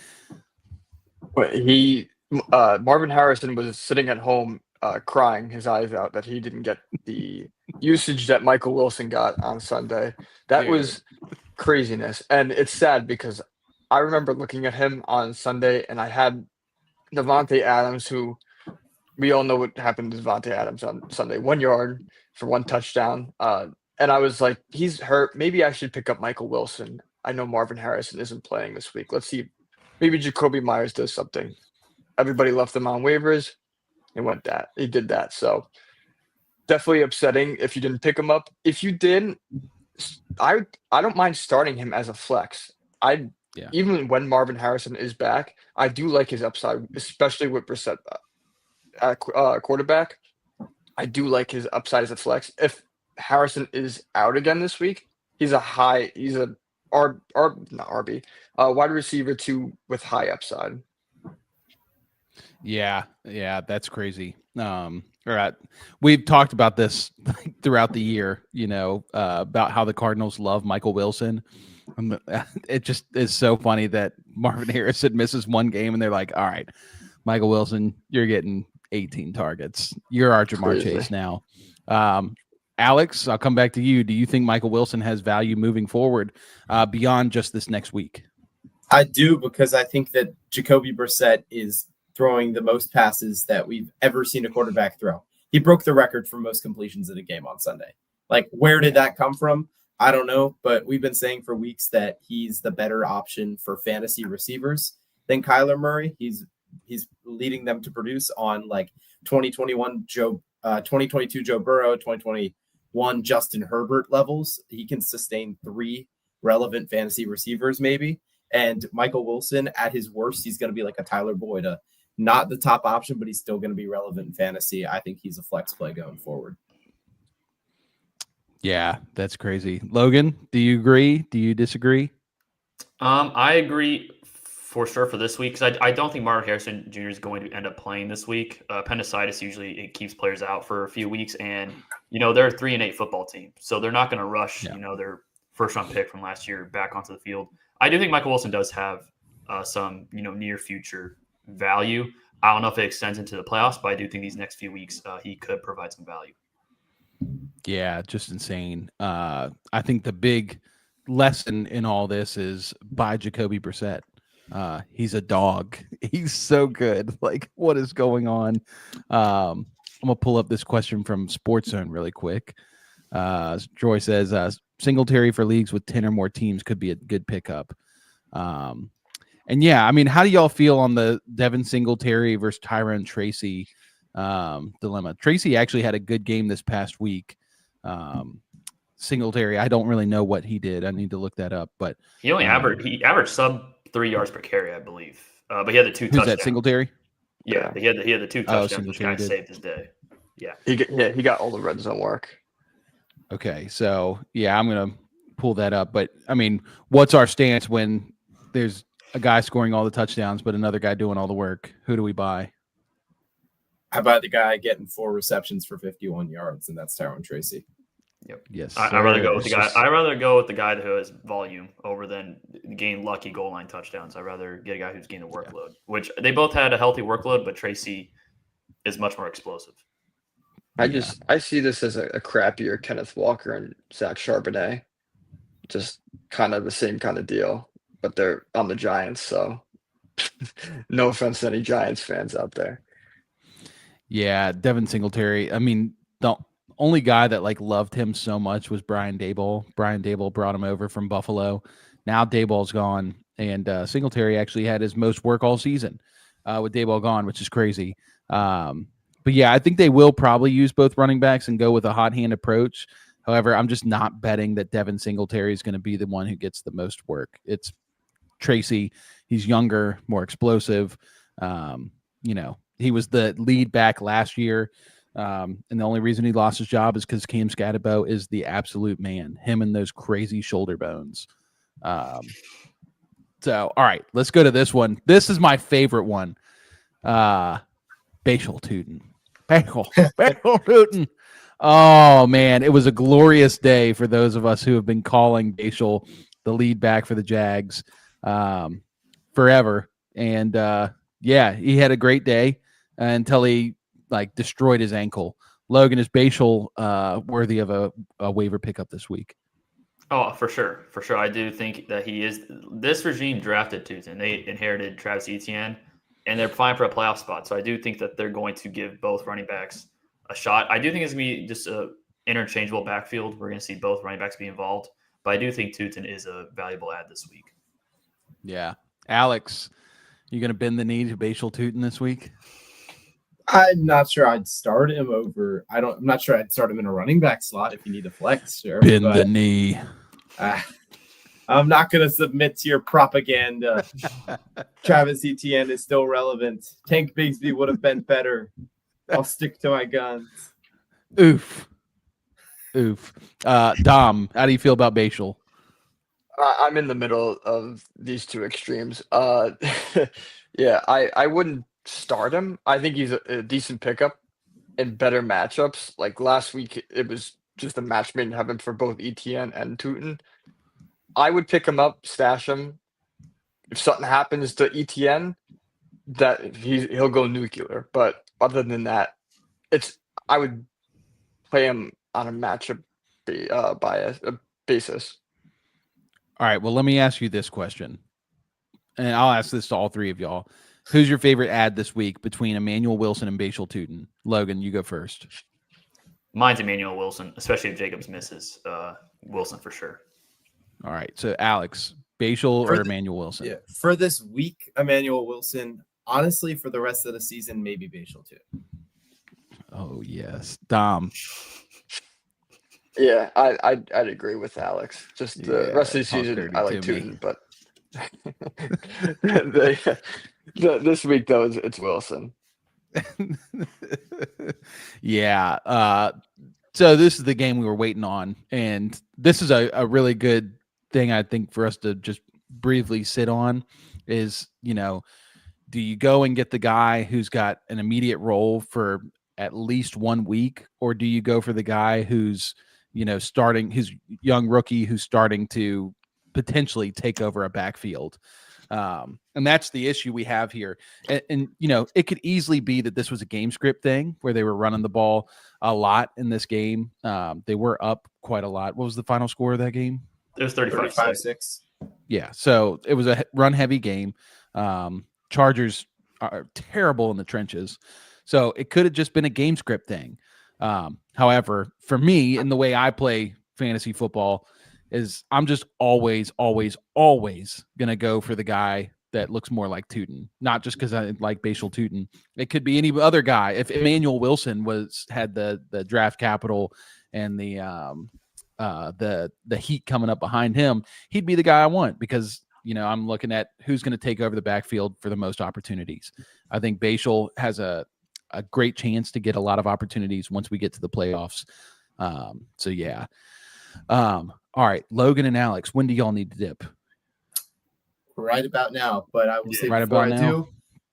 Marvin Harrison was sitting at home crying his eyes out that he didn't get the usage that Michael Wilson got on Sunday. That was craziness. And it's sad because I remember looking at him on Sunday, and I had Devontae Adams, who we all know what happened to Devontae Adams on Sunday, 1 yard for 1 touchdown. And I was like, he's hurt. Maybe I should pick up Michael Wilson. I know Marvin Harrison isn't playing this week. Let's see. Maybe Jacoby Myers does something. Everybody left him on waivers. He did that. So definitely upsetting if you didn't pick him up. If you did, I don't mind starting him as a flex. Even when Marvin Harrison is back, I do like his upside, especially with Brissett at quarterback. I do like his upside as a flex. If Harrison is out again this week, he's a wide receiver too with high upside. Yeah, that's crazy. We've talked about this throughout the year, about how the Cardinals love Michael Wilson. It just is so funny that Marvin Harrison misses 1 game and they're like, all right, Michael Wilson, you're getting 18 targets. You're our Jamar Chase now. Alex, I'll come back to you. Do you think Michael Wilson has value moving forward beyond just this next week? I do, because I think that Jacoby Brissett is throwing the most passes that we've ever seen a quarterback throw. He broke the record for most completions in a game on Sunday. Like, where did that come from? I don't know, but we've been saying for weeks that he's the better option for fantasy receivers than Kyler Murray. He's leading them to produce on like 2022 Joe Burrow, 2021 Justin Herbert levels. He can sustain 3 relevant fantasy receivers maybe. And Michael Wilson, at his worst, he's going to be like a Tyler Boyd, a not the top option, but he's still going to be relevant in fantasy. I think he's a flex play going forward. Yeah, that's crazy. Logan, do you agree? Do you disagree? I agree for sure for this week because I don't think Marvin Harrison Jr. is going to end up playing this week. Appendicitis usually it keeps players out for a few weeks, and they're a 3-8 football team, so they're not going to rush their first round pick from last year back onto the field. I do think Michael Wilson does have some near future value. I don't know if it extends into the playoffs, but I do think these next few weeks he could provide some value. Yeah, just insane. I think the big lesson in all this is buy Jacoby Brissett. He's a dog. He's so good. Like, what is going on? I'm gonna pull up this question from Sports Zone really quick. Troy says Singletary for leagues with 10 or more teams could be a good pickup. And yeah, I mean, how do y'all feel on the Devin Singletary versus Tyrone Tracy dilemma? Tracy actually had a good game this past week. Singletary, I don't really know what he did. I need to look that up. But he only averaged sub 3 yards per carry, I believe. But he had the 2 touchdowns. Who's that, Singletary? Yeah, he had the 2 touchdowns, which kind of saved his day. Yeah, he got all the red zone work. Okay, so yeah, I'm gonna pull that up. But I mean, what's our stance when there's a guy scoring all the touchdowns, but another guy doing all the work? Who do we buy? I buy the guy getting 4 receptions for 51 yards, and that's Tyrone Tracy. Yep. Yes. I'd rather go with the guy. I'd rather go with the guy who has volume over than gain lucky goal line touchdowns. I'd rather get a guy who's gained a workload, which they both had a healthy workload, but Tracy is much more explosive. I see this as a crappier Kenneth Walker and Zach Charbonnet, just kind of the same kind of deal, but they're on the Giants. So no offense to any Giants fans out there. Yeah, Devin Singletary. I mean, the only guy that loved him so much was Brian Daboll. Brian Daboll brought him over from Buffalo. Now Daboll's gone, and Singletary actually had his most work all season with Daboll gone, which is crazy. But yeah, I think they will probably use both running backs and go with a hot hand approach. However, I'm just not betting that Devin Singletary is going to be the one who gets the most work. It's Tracy. He's younger, more explosive. He was the lead back last year. And the only reason he lost his job is because Cam Scatterbo is the absolute man. Him and those crazy shoulder bones. So, all right, let's go to this one. This is my favorite one. Bashal Tootin. Bashal Tootin. Oh, man, it was a glorious day for those of us who have been calling Bashal the lead back for the Jags forever. And, yeah, he had a great day until he destroyed his ankle. Logan, is Bashal worthy of a waiver pickup this week? Oh, for sure. For sure. I do think that he is. This regime drafted Tootin. They inherited Travis Etienne, and they're fine for a playoff spot. So I do think that they're going to give both running backs a shot. I do think it's going to be just a interchangeable backfield. We're going to see both running backs be involved. But I do think Tootin is a valuable add this week. Yeah. Alex, you going to bend the knee to Bashal Tootin this week? I'm not sure I'd start him over. I'm not sure I'd start him in a running back slot if you need a flex. Sure, bend the knee. I'm not going to submit to your propaganda. Travis Etienne is still relevant. Tank Bigsby would have been better. I'll stick to my guns. Oof. Dom, how do you feel about Bashal? I'm in the middle of these two extremes. Yeah, I wouldn't start him. I think he's a decent pickup in better matchups. Like last week, it was just a match made in heaven for both Etienne and Tootin. I would pick him up, stash him. If something happens to Etienne, that he'll go nuclear. But other than that, I would play him on a matchup basis. All right. Well, let me ask you this question, and I'll ask this to all three of y'all. Who's your favorite ad this week between Emmanuel Wilson and Bashal Tootin? Logan, you go first. Mine's Emmanuel Wilson, especially if Jacobs misses. Wilson for sure. All right. So, Alex, Bashal or Emmanuel Wilson? Yeah. For this week, Emmanuel Wilson. Honestly, for the rest of the season, maybe Bashal too. Oh, yes. Dom. Yeah, I'd agree with Alex. Just the rest of the season, I like Tootin, but This week though, it's Wilson. Yeah. So this is the game we were waiting on, and this is a really good thing I think for us to just briefly sit on is, do you go and get the guy who's got an immediate role for at least 1 week, or do you go for the guy who's, starting, his young rookie who's starting to potentially take over a backfield? And that's the issue we have here. And it could easily be that this was a game script thing where they were running the ball a lot in this game. They were up quite a lot. What was the final score of that game? It was 35-6. Yeah. So it was a run heavy game. Chargers are terrible in the trenches. So it could have just been a game script thing. However, for me, in the way I play fantasy football, is I'm just always going to go for the guy that looks more like Tootin, not just because I like Bashal Tootin. It could be any other guy. If Emmanuel Wilson had the draft capital and the heat coming up behind him, he'd be the guy I want because I'm looking at who's going to take over the backfield for the most opportunities. I think Bashal has a great chance to get a lot of opportunities once we get to the playoffs. So yeah. All right, Logan and Alex, when do y'all need to dip? Right about now, but I will say Right before about I now? do,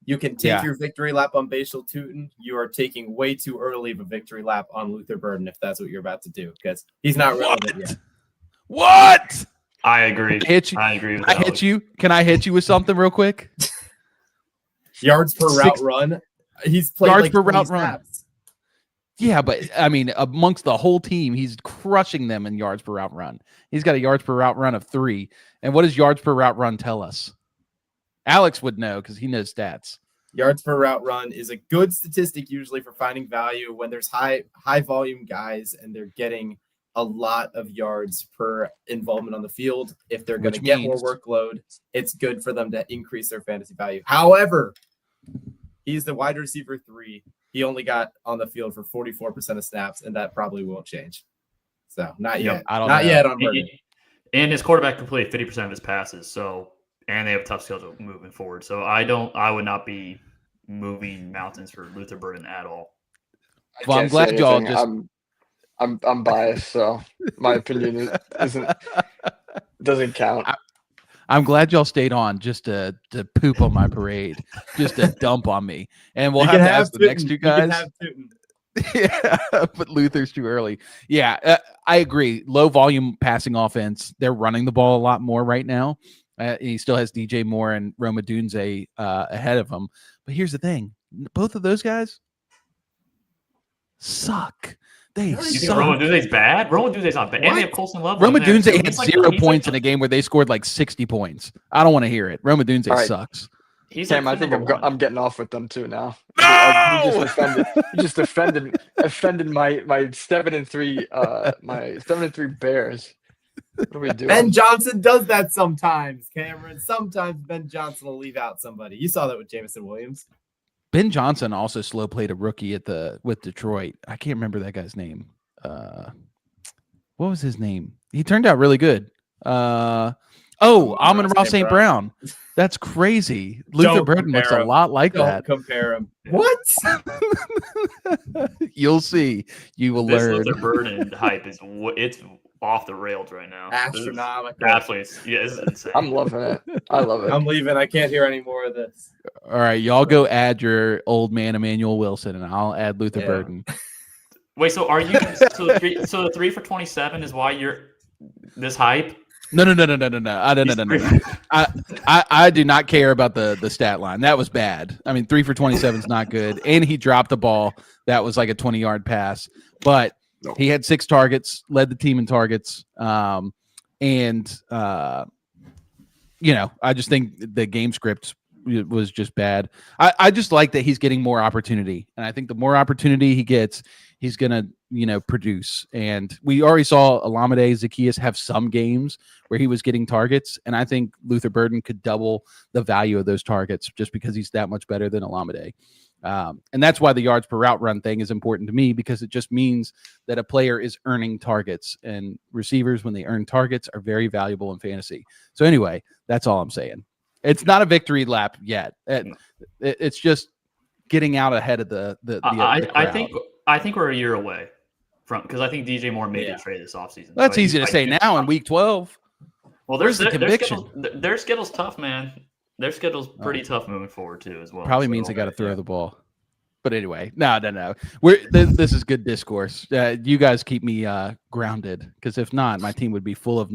you can take your victory lap on Bashal Tootin. You are taking way too early of a victory lap on Luther Burden if that's what you're about to do, because he's not relevant yet. What? I agree. Hit you. I agree with I that. hit you. Can I hit you with something real quick? Yards per route run. He's played Yards like per 20 route run. snaps. Yeah, but I mean, amongst the whole team, he's crushing them in yards per route run. He's got a yards per route run of 3. And what does yards per route run tell us? Alex would know because he knows stats. Yards per route run is a good statistic usually for finding value when there's high volume guys and they're getting a lot of yards per involvement on the field. If they're going to get more workload, it's good for them to increase their fantasy value. However, he's the wide receiver 3. He only got on the field for 44% of snaps, and that probably won't change. So not yet. I don't not know. yet on Burden. And his quarterback completed 50% of his passes. So, and they have a tough schedule moving forward. So I would not be moving mountains for Luther Burden at all. Well, I'm glad y'all just. I'm biased, so my opinion doesn't count. I'm glad y'all stayed on just to poop on my parade, just to dump on me. And we'll have to ask the next two guys. Yeah, but Luther's too early. Yeah, I agree. Low volume passing offense. They're running the ball a lot more right now. He still has DJ Moore and Roma Dunze ahead of him. But here's the thing. Both of those guys suck. They suck. Roma Dunze's bad? Roma Dunze's not bad. And they have Colson Love. Roma Dunze had 0 points in a game where they scored like 60 points. I don't want to hear it. Roma Dunze sucks. Sam, I think I'm getting off with them too now. No! You just offended my 7-3 my 7-3 Bears. What are we doing? Ben Johnson does that sometimes, Cameron. Sometimes Ben Johnson will leave out somebody. You saw that with Jameson Williams. Ben Johnson also slow played a rookie with Detroit. I can't remember that guy's name. What was his name? He turned out really good. Amon-Ra St. Brown. That's crazy. Luther Burden looks a lot like that. Don't compare him. What? You'll see. You will learn. Luther Burden hype it's off the rails right now. Astronomical. Absolutely. Yeah, it's insane. I'm loving it. I love it. I'm leaving. I can't hear any more of this. All right, y'all go add your old man Emmanuel Wilson, and I'll add Luther Burden. Wait, so are you so the 3 for 27 is why you're this hype? No. I do not care about the stat line. That was bad. I mean, 3 for 27 is not good. And he dropped the ball. That was like a 20-yard pass. But he had 6 targets, led the team in targets. I just think the game script was just bad. I just like that he's getting more opportunity. And I think the more opportunity he gets, he's going to, produce. And we already saw Olamide Zaccheaus have some games where he was getting targets. And I think Luther Burden could double the value of those targets just because he's that much better than Olamide. And that's why the yards per route run thing is important to me, because it just means that a player is earning targets, and receivers, when they earn targets, are very valuable in fantasy. So anyway, that's all I'm saying. It's not a victory lap yet. It's just getting out ahead of the crowd. I think we're a year away from, because I think DJ Moore made the trade this offseason. That's easy to say now in week 12. Well, Where's the conviction? Their schedule's tough, man. Their schedule's pretty tough moving forward too, as well. Probably means they got to throw the ball. But anyway, no. This is good discourse. You guys keep me grounded, because if not, my team would be full of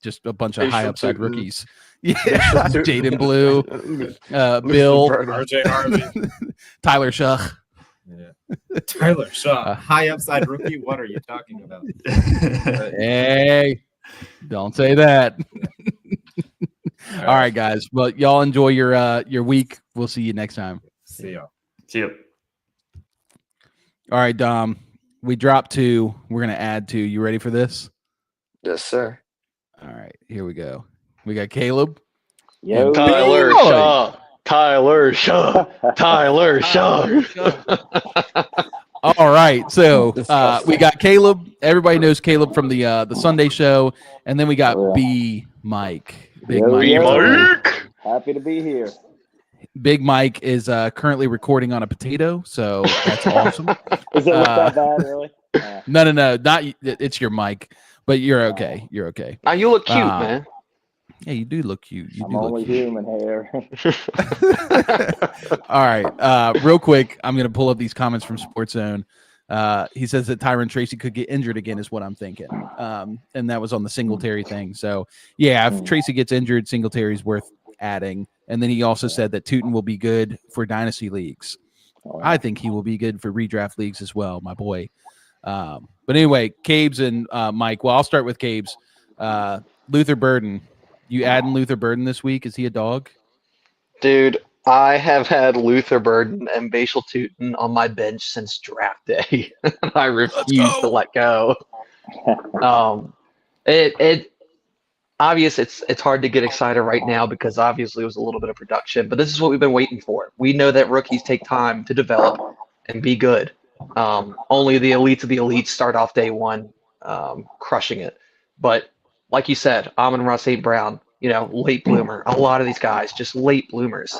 just a bunch of high upside rookies. Yeah, Jaden Blue, Bill, RJ Harvey, Tyler Shuck. Yeah. Tyler Shaw, high upside rookie. What are you talking about? Hey, don't say that. All right, guys. Well, y'all enjoy your week. We'll see you next time. See y'all. See you. All right, Dom. We dropped 2. We're gonna add 2. You ready for this? Yes, sir. All right, here we go. We got Caleb. Yo. Tyler Shaw. Tyler Shaw. Tyler Shaw. All right, so we got Caleb. Everybody knows Caleb from the Sunday show, and then we got B Mike. Big Mike. B Mike. Happy to be here. Big Mike is currently recording on a potato, so that's awesome. Is it that bad, really? No, not it's your mic, but you're okay. You're okay. Now you look cute, man. Yeah, you do look cute. I'm only human hair. All right, real quick, I'm gonna pull up these comments from Sports Zone. He says that Tyron Tracy could get injured again, is what I'm thinking, and that was on the Singletary thing. So yeah, if Tracy gets injured, Singletary's worth adding. And then he also said that Tootin will be good for dynasty leagues. I think he will be good for redraft leagues as well, my boy. But anyway, Cabes and Mike. Well, I'll start with Cabes. Luther Burden. You adding Luther Burden this week? Is he a dog? Dude, I have had Luther Burden and Bashal Tootin on my bench since draft day. I refuse to let go. It's hard to get excited right now because obviously it was a little bit of production, but this is what we've been waiting for. We know that rookies take time to develop and be good. Only the elites of the elites start off day one crushing it. But like you said, Amon-Ra St. Brown, late bloomer. A lot of these guys, just late bloomers.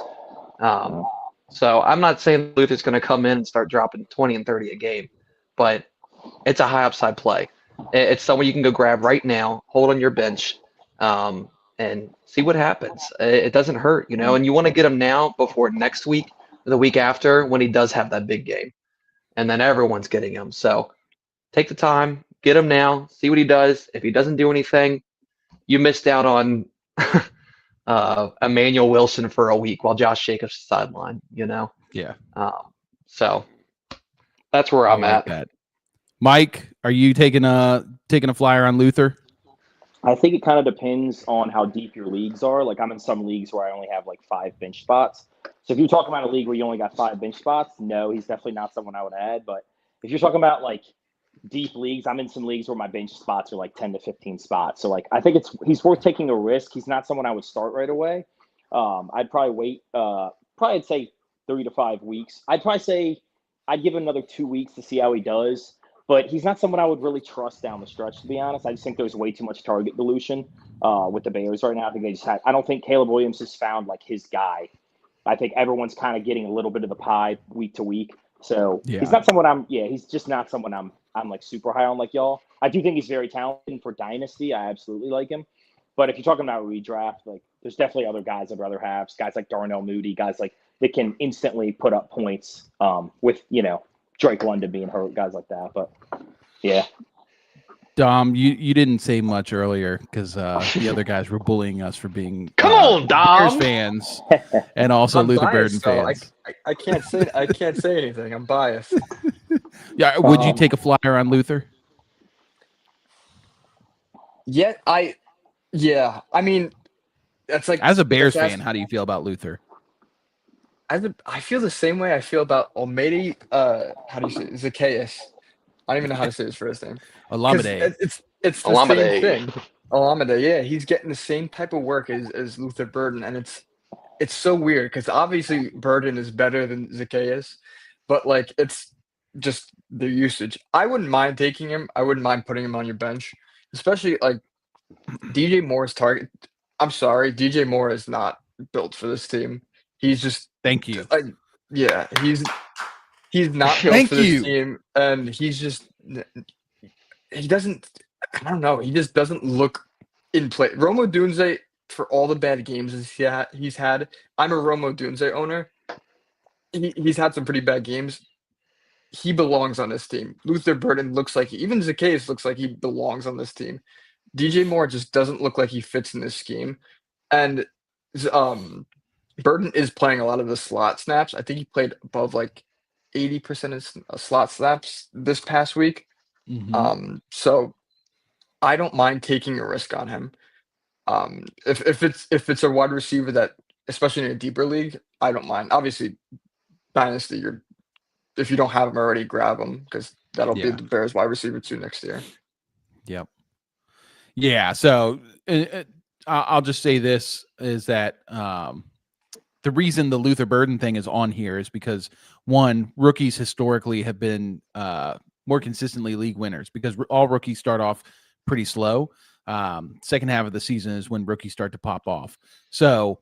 So I'm not saying Luther's going to come in and start dropping 20 and 30 a game, but it's a high upside play. It's someone you can go grab right now, hold on your bench, and see what happens. It doesn't hurt, and you want to get him now before next week, or the week after, when he does have that big game. And then everyone's getting him. So take the time, get him now, see what he does. If he doesn't do anything, you missed out on Emmanuel Wilson for a week while Josh Jacobs sideline, Yeah. So that's where I'm at. That. Mike, are you taking a flyer on Luther? I think it kind of depends on how deep your leagues are. Like I'm in some leagues where I only have like 5 bench spots. So if you're talking about a league where you only got 5 bench spots, no, he's definitely not someone I would add. But if you're talking about like deep leagues, I'm in some leagues where my bench spots are like 10 to 15 spots. So like I think he's worth taking a risk. He's not someone I would start right away. I'd probably wait. I'd say 3 to 5 weeks. I'd probably say I'd give him another 2 weeks to see how he does. But he's not someone I would really trust down the stretch, to be honest. I just think there's way too much target dilution with the Bears right now. I think I don't think Caleb Williams has found like his guy. I think everyone's kind of getting a little bit of the pie week to week. So he's not someone he's just not someone I'm like super high on like y'all. I do think he's very talented for dynasty. I absolutely like him. But if you're talking about redraft, like there's definitely other guys I'd rather have. Guys like Darnell Mooney, guys like that can instantly put up points with, Drake London being hurt, guys like that. But yeah. Dom, you didn't say much earlier because the other guys were bullying us for being Come on, Dom! Bears fans and also I'm Luther biased, Burden though. fans. I can't say anything. I'm biased. Yeah, would you take a flyer on Luther? I mean, that's like As a Bears fan, how do you feel about Luther? I feel the same way I feel about Almeida. How do you say it? Zacchaeus? I don't even know how to say his first name. Olamide. It's the same thing. Olamide, yeah, he's getting the same type of work as Luther Burden, and it's so weird because obviously Burden is better than Zacchaeus, but like it's just the usage. I wouldn't mind taking him. I wouldn't mind putting him on your bench, especially like DJ Moore's target. I'm sorry, DJ Moore is not built for this team. He's just Thank you. yeah, he's not built Thank for this you. team, and he doesn't. I don't know. He just doesn't look in play. Romo Dunze, for all the bad games he's had. I'm a Romo Dunze owner. He's had some pretty bad games. He belongs on this team. Luther Burden looks like even Zacchaeus looks like he belongs on this team. DJ Moore just doesn't look like he fits in this scheme, and Burden is playing a lot of the slot snaps. I think he played above like 80% of slot snaps this past week. So I don't mind taking a risk on him. If it's a wide receiver that, especially in a deeper league, I don't mind. Obviously, Dynasty, if you don't have him already, grab him because that'll be the Bears wide receiver 2 next year. Yep. Yeah. So I'll just say this is that the reason the Luther Burden thing is on here is because, one, rookies historically have been more consistently league winners because all rookies start off pretty slow. Second half of the season is when rookies start to pop off. So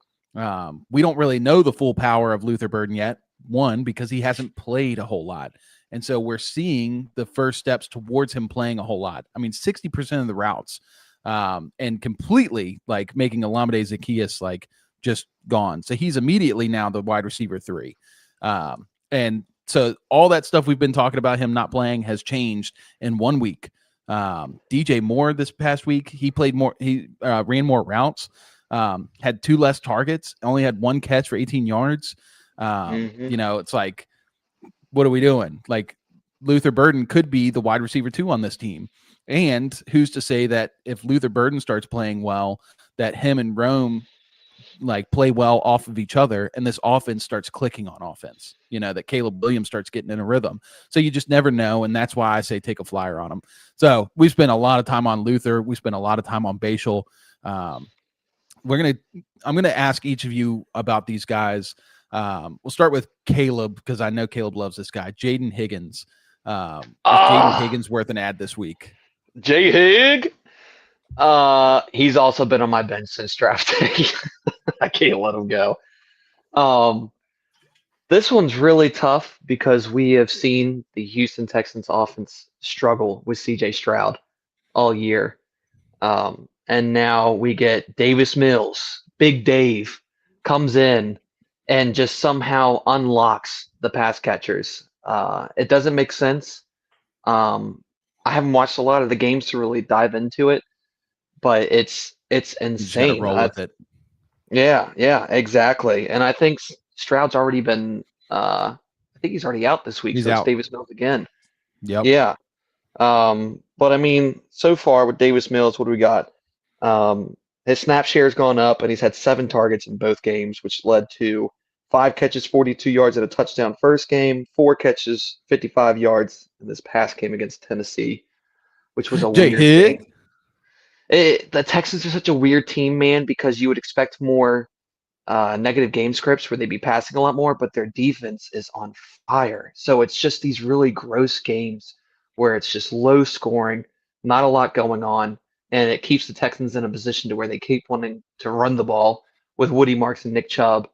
we don't really know the full power of Luther Burden yet. One, because he hasn't played a whole lot. And so we're seeing the first steps towards him playing a whole lot. I mean, 60% of the routes and completely like making Olamide Zacchaeus like just gone. So he's immediately now the wide receiver 3. And so all that stuff we've been talking about him not playing has changed in 1 week. DJ Moore this past week, he played more. He ran more routes, had 2 less targets, only had 1 catch for 18 yards. You know, it's like, what are we doing? Like Luther Burden could be the wide receiver 2 on this team. And who's to say that if Luther Burden starts playing well, that him and Rome like play well off of each other and this offense starts clicking on offense, you know, that Caleb Williams starts getting in a rhythm. So you just never know. And that's why I say take a flyer on him. So we spent a lot of time on Luther. We spent a lot of time on Bashal. I'm going to ask each of you about these guys. We'll start with Caleb because I know Caleb loves this guy. Jaden Higgins. Is Jaden Higgins worth an ad this week? J Hig. He's also been on my bench since draft day. I can't let him go. This one's really tough because we have seen the Houston Texans offense struggle with CJ Stroud all year. And now we get Davis Mills, Big Dave, comes in and just somehow unlocks the pass catchers. It doesn't make sense. I haven't watched a lot of the games to really dive into it, but it's insane. Roll with it. Yeah, exactly. And I think Stroud's already been. I think he's already out this week, He's so out. it's Davis Mills again. Yep. Yeah. But I mean, so far with Davis Mills, what do we got? His snap share's gone up, and he's had 7 targets in both games, which led to 5 catches, 42 yards, and a touchdown first game, 4 catches, 55 yards in this past game against Tennessee, which was a Jay weird Hig. game. The Texans are such a weird team, man, because you would expect more negative game scripts where they'd be passing a lot more, but their defense is on fire. So it's just these really gross games where it's just low scoring, not a lot going on, and it keeps the Texans in a position to where they keep wanting to run the ball with Woody Marks and Nick Chubb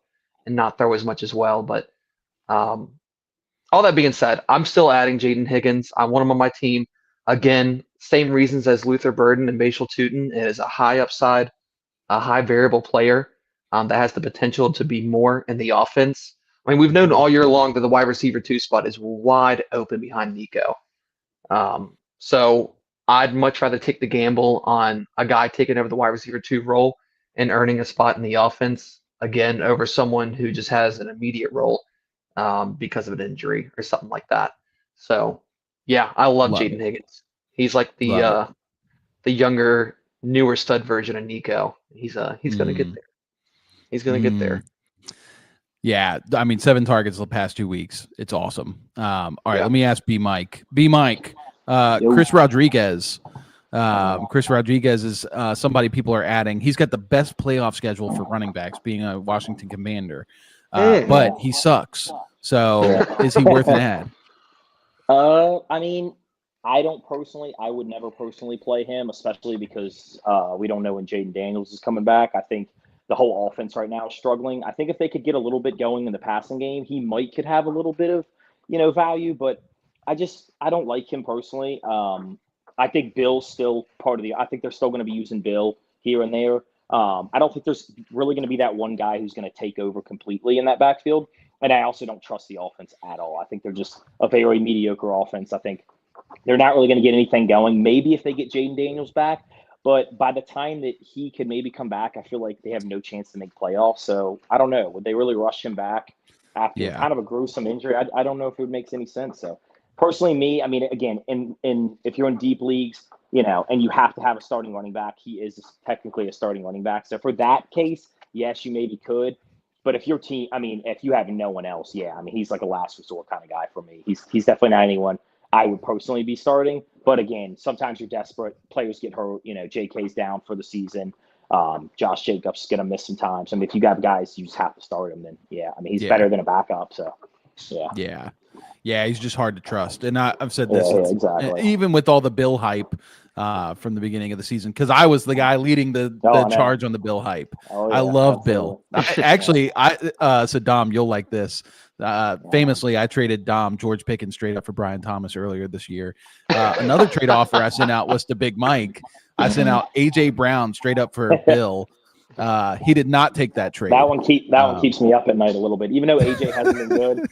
and not throw as much as well. But all that being said, I'm still adding Jaden Higgins. I want him on my team. Again, same reasons as Luther Burden and Bashal Tutin is a high upside, a high variable player that has the potential to be more in the offense. I mean, we've known all year long that the wide receiver 2 spot is wide open behind Nico. So I'd much rather take the gamble on a guy taking over the wide receiver 2 role and earning a spot in the offense, again, over someone who just has an immediate role because of an injury or something like that. So, yeah, I love Jaden Higgins. He's like the younger, newer stud version of Nico. He's going to get there. He's going to get there. Yeah, I mean, 7 targets the past 2 weeks. It's awesome. All right, let me ask B Mike. B Mike, Chris Rodriguez. Chris Rodriguez is somebody people are adding. He's got the best playoff schedule for running backs, being a Washington Commander, but he sucks. So is he worth an ad? I mean, I would never personally play him, especially because we don't know when Jaden Daniels is coming back. I think the whole offense right now is struggling. I think if they could get a little bit going in the passing game, he could have a little bit of, value, but I don't like him personally. I think Bill's still part of I think they're still going to be using Bill here and there. I don't think there's really going to be that one guy who's going to take over completely in that backfield. And I also don't trust the offense at all. I think they're just a very mediocre offense. I think they're not really going to get anything going. Maybe if they get Jaden Daniels back, but by the time that he could maybe come back, I feel like they have no chance to make playoffs. So I don't know. Would they really rush him back after kind of a gruesome injury? I don't know if it makes any sense. So personally, me, I mean, again, in if you're in deep leagues, and you have to have a starting running back, he is technically a starting running back. So for that case, yes, you maybe could. But if your team, I mean, if you have no one else, yeah, I mean, he's like a last resort kind of guy for me. He's definitely not anyone I would personally be starting. But again, sometimes you're desperate. Players get hurt. JK's down for the season. Josh Jacobs is going to miss some time. So I mean, if you have guys, you just have to start him. Then yeah, I mean, he's better than a backup. So yeah. Yeah, he's just hard to trust. And I've said this exactly. Even with all the Bill hype from the beginning of the season, because I was the guy leading the charge on the Bill hype. I love Bill. So Dom, you'll like this. Famously, I traded George Pickens straight up for Brian Thomas earlier this year. Another trade offer I sent out was to Big Mike. I sent out A.J. Brown straight up for Bill. He did not take that trade. That one keeps me up at night a little bit, even though AJ hasn't been good.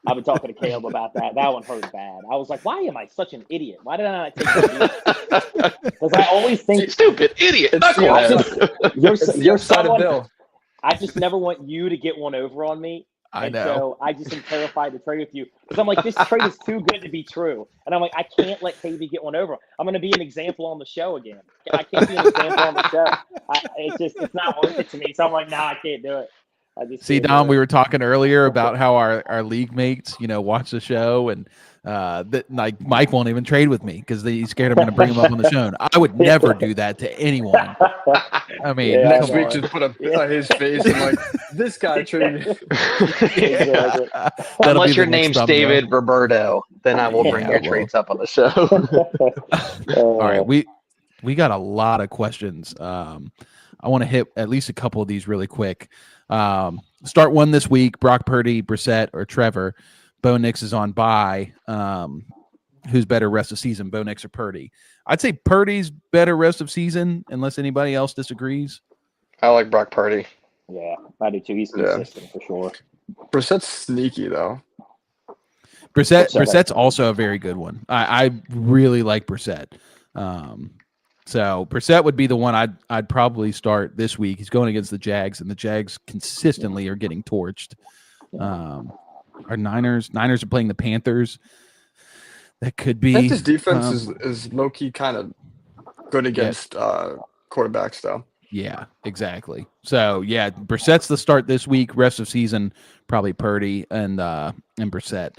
I've been talking to Caleb about that. That one hurt bad. I was like, why am I such an idiot? Why did I not take that? Because I always think stupid idiot. You're someone. I just never want you to get one over on me. I know. So I just am terrified to trade with you because I'm like, this trade is too good to be true. And I'm like, I can't let KB get one over. I'm going to be an example on the show again. I can't be an example on the show. It's not worth it to me. So I'm like, I can't do it. See, Dom, we were talking earlier about how our league mates, watch the show, and that like Mike won't even trade with me because he's scared I'm going to bring him up on the show. And I would never do that to anyone. I mean, next week just put his face and like this guy traded. Unless your name's David Roberto, then I will bring your trades up on the show. All right, we got a lot of questions. I want to hit at least a couple of these really quick. Start one this week: Brock Purdy, Brissett, or Trevor. Bo Nix is on bye. Who's better rest of season, Bo Nix or Purdy? I'd say Purdy's better rest of season, unless anybody else disagrees. I like Brock Purdy. Yeah, I do too. He's consistent for sure. Brissett's sneaky though. Brissett's also a very good one. I really like Brissett. So Brissett would be the one I'd probably start this week. He's going against the Jags, and the Jags consistently are getting torched. Our Niners are playing the Panthers. That could be. Panthers defense is low key kind of good against quarterbacks though. Yeah, exactly. So yeah, Brissett's the start this week. Rest of season, probably Purdy and Brissett.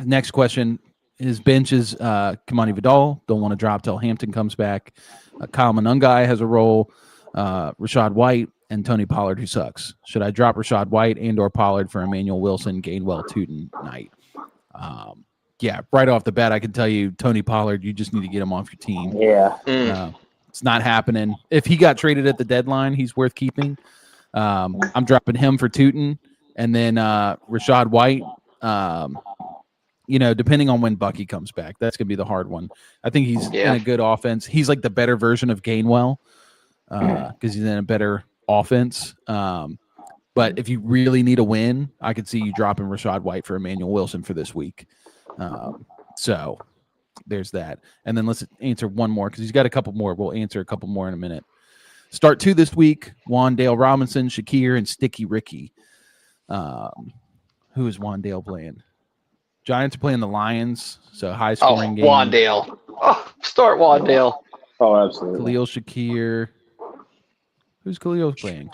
Next question. His bench is Kamani Vidal. Don't want to drop till Hampton comes back. Kyle Monungai has a role. Rashad White and Tony Pollard, who sucks. Should I drop Rashad White and/or Pollard for Emmanuel Wilson, Gainwell, Tootin, Knight? Yeah, right off the bat, I can tell you, Tony Pollard, you just need to get him off your team. Yeah. It's not happening. If he got traded at the deadline, he's worth keeping. I'm dropping him for Tootin, and then Rashad White. Depending on when Bucky comes back, that's going to be the hard one. I think he's in a good offense. He's like the better version of Gainwell because he's in a better offense. But if you really need a win, I could see you dropping Rashad White for Emmanuel Wilson for this week. So there's that. And then let's answer one more because he's got a couple more. We'll answer a couple more in a minute. Start two this week: Wandale Robinson, Shakir, and Sticky Ricky. Who is Wandale playing? Giants are playing the Lions, so high scoring game. Wandale. Start Wandale. Oh, absolutely. Khalil Shakir. Who's Khalil playing?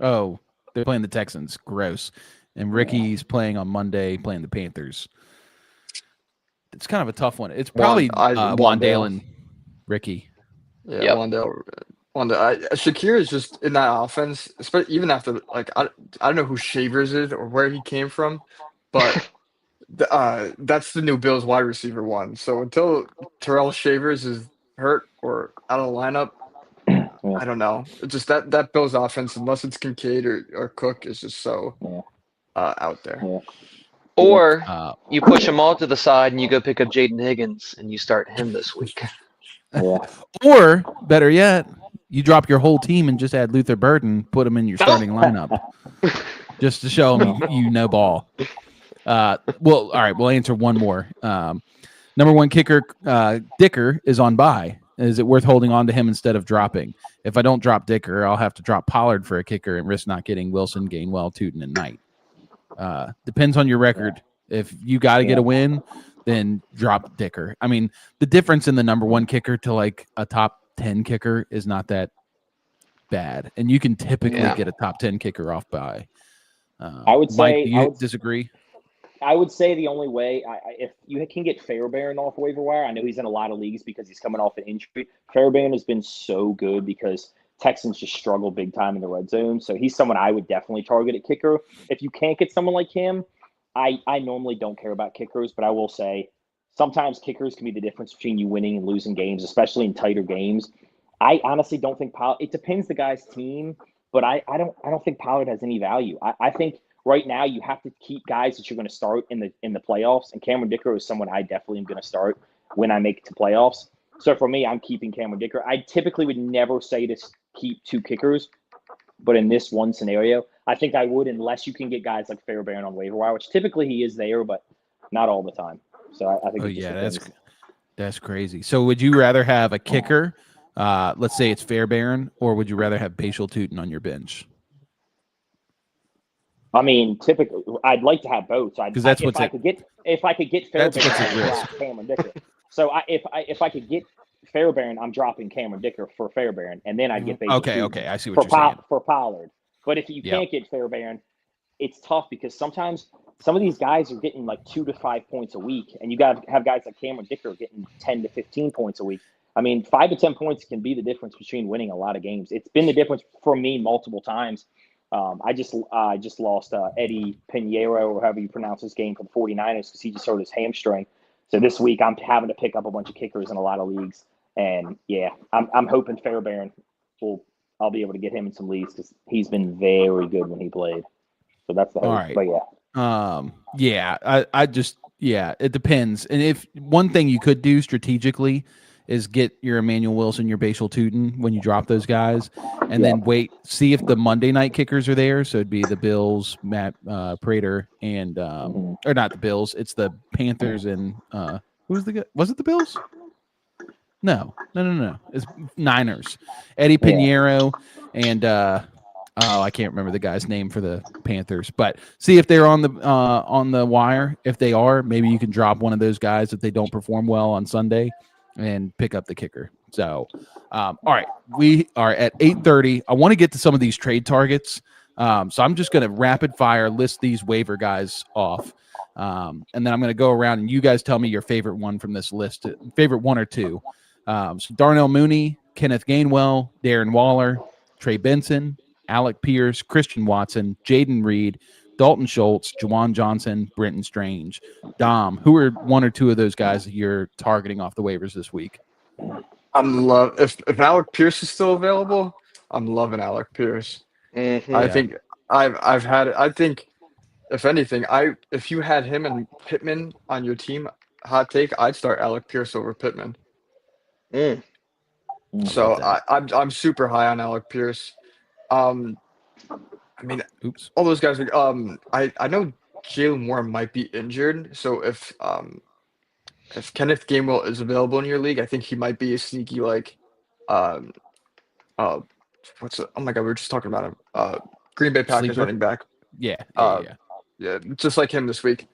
Oh, they're playing the Texans. Gross. And Ricky's playing on Monday, playing the Panthers. It's kind of a tough one. It's probably Wandale and Ricky. Yeah, yep. Wandale. Shakir is just in that offense, especially even after I don't know who Shavers is or where he came from, but that's the new Bills wide receiver one. So until Terrell Shavers is hurt or out of the lineup, I don't know. It's just that Bills offense, unless it's Kincaid or Cook, is just so out there. Yeah. Or Uh, you push them all to the side and you go pick up Jaden Higgins and you start him this week. Yeah. or better yet, you drop your whole team and just add Luther Burden, put him in your starting lineup, just to show him you know ball. Well, all right, we'll answer one more. Number one kicker, Dicker, is on bye. Is it worth holding on to him instead of dropping? If I don't drop Dicker, I'll have to drop Pollard for a kicker and risk not getting Wilson, Gainwell, Tootin, and Knight. Depends on your record. If you got to get a win, then drop Dicker. I mean, the difference in the number one kicker to like a top 10 kicker is not that bad. And you can typically get a top 10 kicker off by. I would say, Mike, do you disagree? I would say the only way, if you can get Fairbairn off waiver wire, I know he's in a lot of leagues because he's coming off an injury. Fairbairn has been so good because Texans just struggle big time in the red zone. So he's someone I would definitely target at kicker. If you can't get someone like him, I normally don't care about kickers, but I will say sometimes kickers can be the difference between you winning and losing games, especially in tighter games. I honestly don't think it depends the guy's team, but I don't think Pollard has any value. I think right now you have to keep guys that you're going to start in the playoffs, and Cameron Dicker is someone I definitely am going to start when I make it to playoffs. So for me, I'm keeping Cameron Dicker. I typically would never say to keep two kickers, but in this one scenario, I think I would, unless you can get guys like Fairbairn on waiver wire, which typically he is there, but not all the time. So I think that's crazy. So would you rather have a kicker, let's say it's Fairbairn, or would you rather have Bashal Tootin on your bench? I mean, typically, I'd like to have both. Because that's if I could get Fairbairn, I'd drop Cameron Dicker. So if I could get Fairbairn, I'm dropping Cameron Dicker for Fairbairn, and then I'd get Bashal Okay, I see what you're saying. For Pollard. But if you can't get Fairbairn, it's tough because sometimes some of these guys are getting like 2 to 5 points a week, and you got to have guys like Cameron Dicker getting 10 to 15 points a week. I mean, 5 to 10 points can be the difference between winning a lot of games. It's been the difference for me multiple times. I just lost Eddie Pinheiro, or however you pronounce his game, for the 49ers because he just hurt his hamstring. So this week I'm having to pick up a bunch of kickers in a lot of leagues. And yeah, I'm hoping Fairbairn I'll be able to get him in some leagues because he's been very good when he played. So that's the hope. All right. But it depends. And if one thing you could do strategically is get your Emmanuel Wilson, your Bashal Tootin when you drop those guys, and then see if the Monday night kickers are there. So it'd be the Bills, Matt Prater, and or not the Bills. It's the Panthers and who's the guy? Was it the Bills? No. It's Niners. Eddie Pinheiro and I can't remember the guy's name for the Panthers, but see if they're on the wire. If they are, maybe you can drop one of those guys if they don't perform well on Sunday and pick up the kicker. So, all right, we are at 8:30. I want to get to some of these trade targets. So I'm just going to rapid fire list these waiver guys off. And then I'm going to go around and you guys tell me your favorite one from this list, favorite one or two. So Darnell Mooney, Kenneth Gainwell, Darren Waller, Trey Benson, Alec Pierce, Christian Watson, Jaden Reed, Dalton Schultz, Juwan Johnson, Brenton Strange. Dom, who are one or two of those guys that you're targeting off the waivers this week? If Alec Pierce is still available, I'm loving Alec Pierce. Mm-hmm. I think I've had it. I think if anything, if you had him and Pittman on your team, hot take, I'd start Alec Pierce over Pittman. So I'm super high on Alec Pierce. I mean, all those guys. I know Jalen Warren might be injured, so if Kenneth Gainwell is available in your league, I think he might be a sneaky oh my god, we were just talking about him. Green Bay Packers running back. Yeah, just like him this week.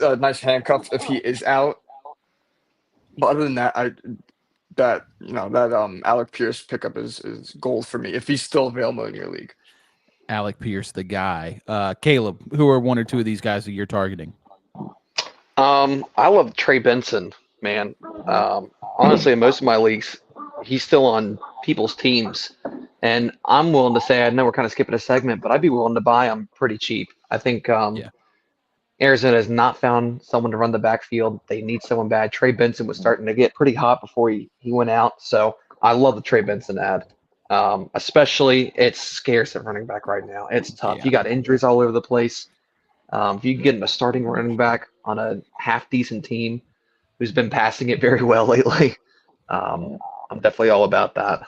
Nice handcuff if he is out. But other than that, Alec Pierce pickup is gold for me if he's still available in your league. Alec Pierce, the guy. Caleb, who are one or two of these guys that you're targeting? I love Trey Benson, man. Honestly, in most of my leagues, he's still on people's teams. And I'm willing to say, I know we're kind of skipping a segment, but I'd be willing to buy him pretty cheap. I think Arizona has not found someone to run the backfield. They need someone bad. Trey Benson was starting to get pretty hot before he went out. So I love the Trey Benson ad. Especially, it's scarce at running back right now. It's tough. Yeah. You got injuries all over the place. If you can get a starting running back on a half decent team who's been passing it very well lately, I'm definitely all about that.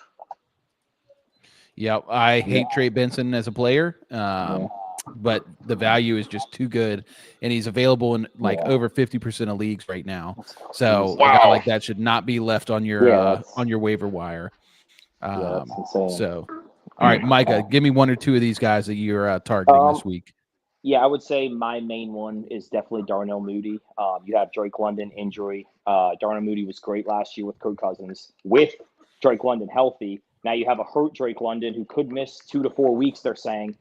Yeah, I hate Trey Benson as a player, but the value is just too good, and he's available in like over 50% of leagues right now. So a guy like that should not be left on your waiver wire. That's insane. So, all right, Micah, give me one or two of these guys that you're targeting this week. Yeah, I would say my main one is definitely Darnell Mooney. You have Drake London injury. Darnell Mooney was great last year with Kirk Cousins. With Drake London healthy, now you have a hurt Drake London who could miss 2 to 4 weeks, they're saying.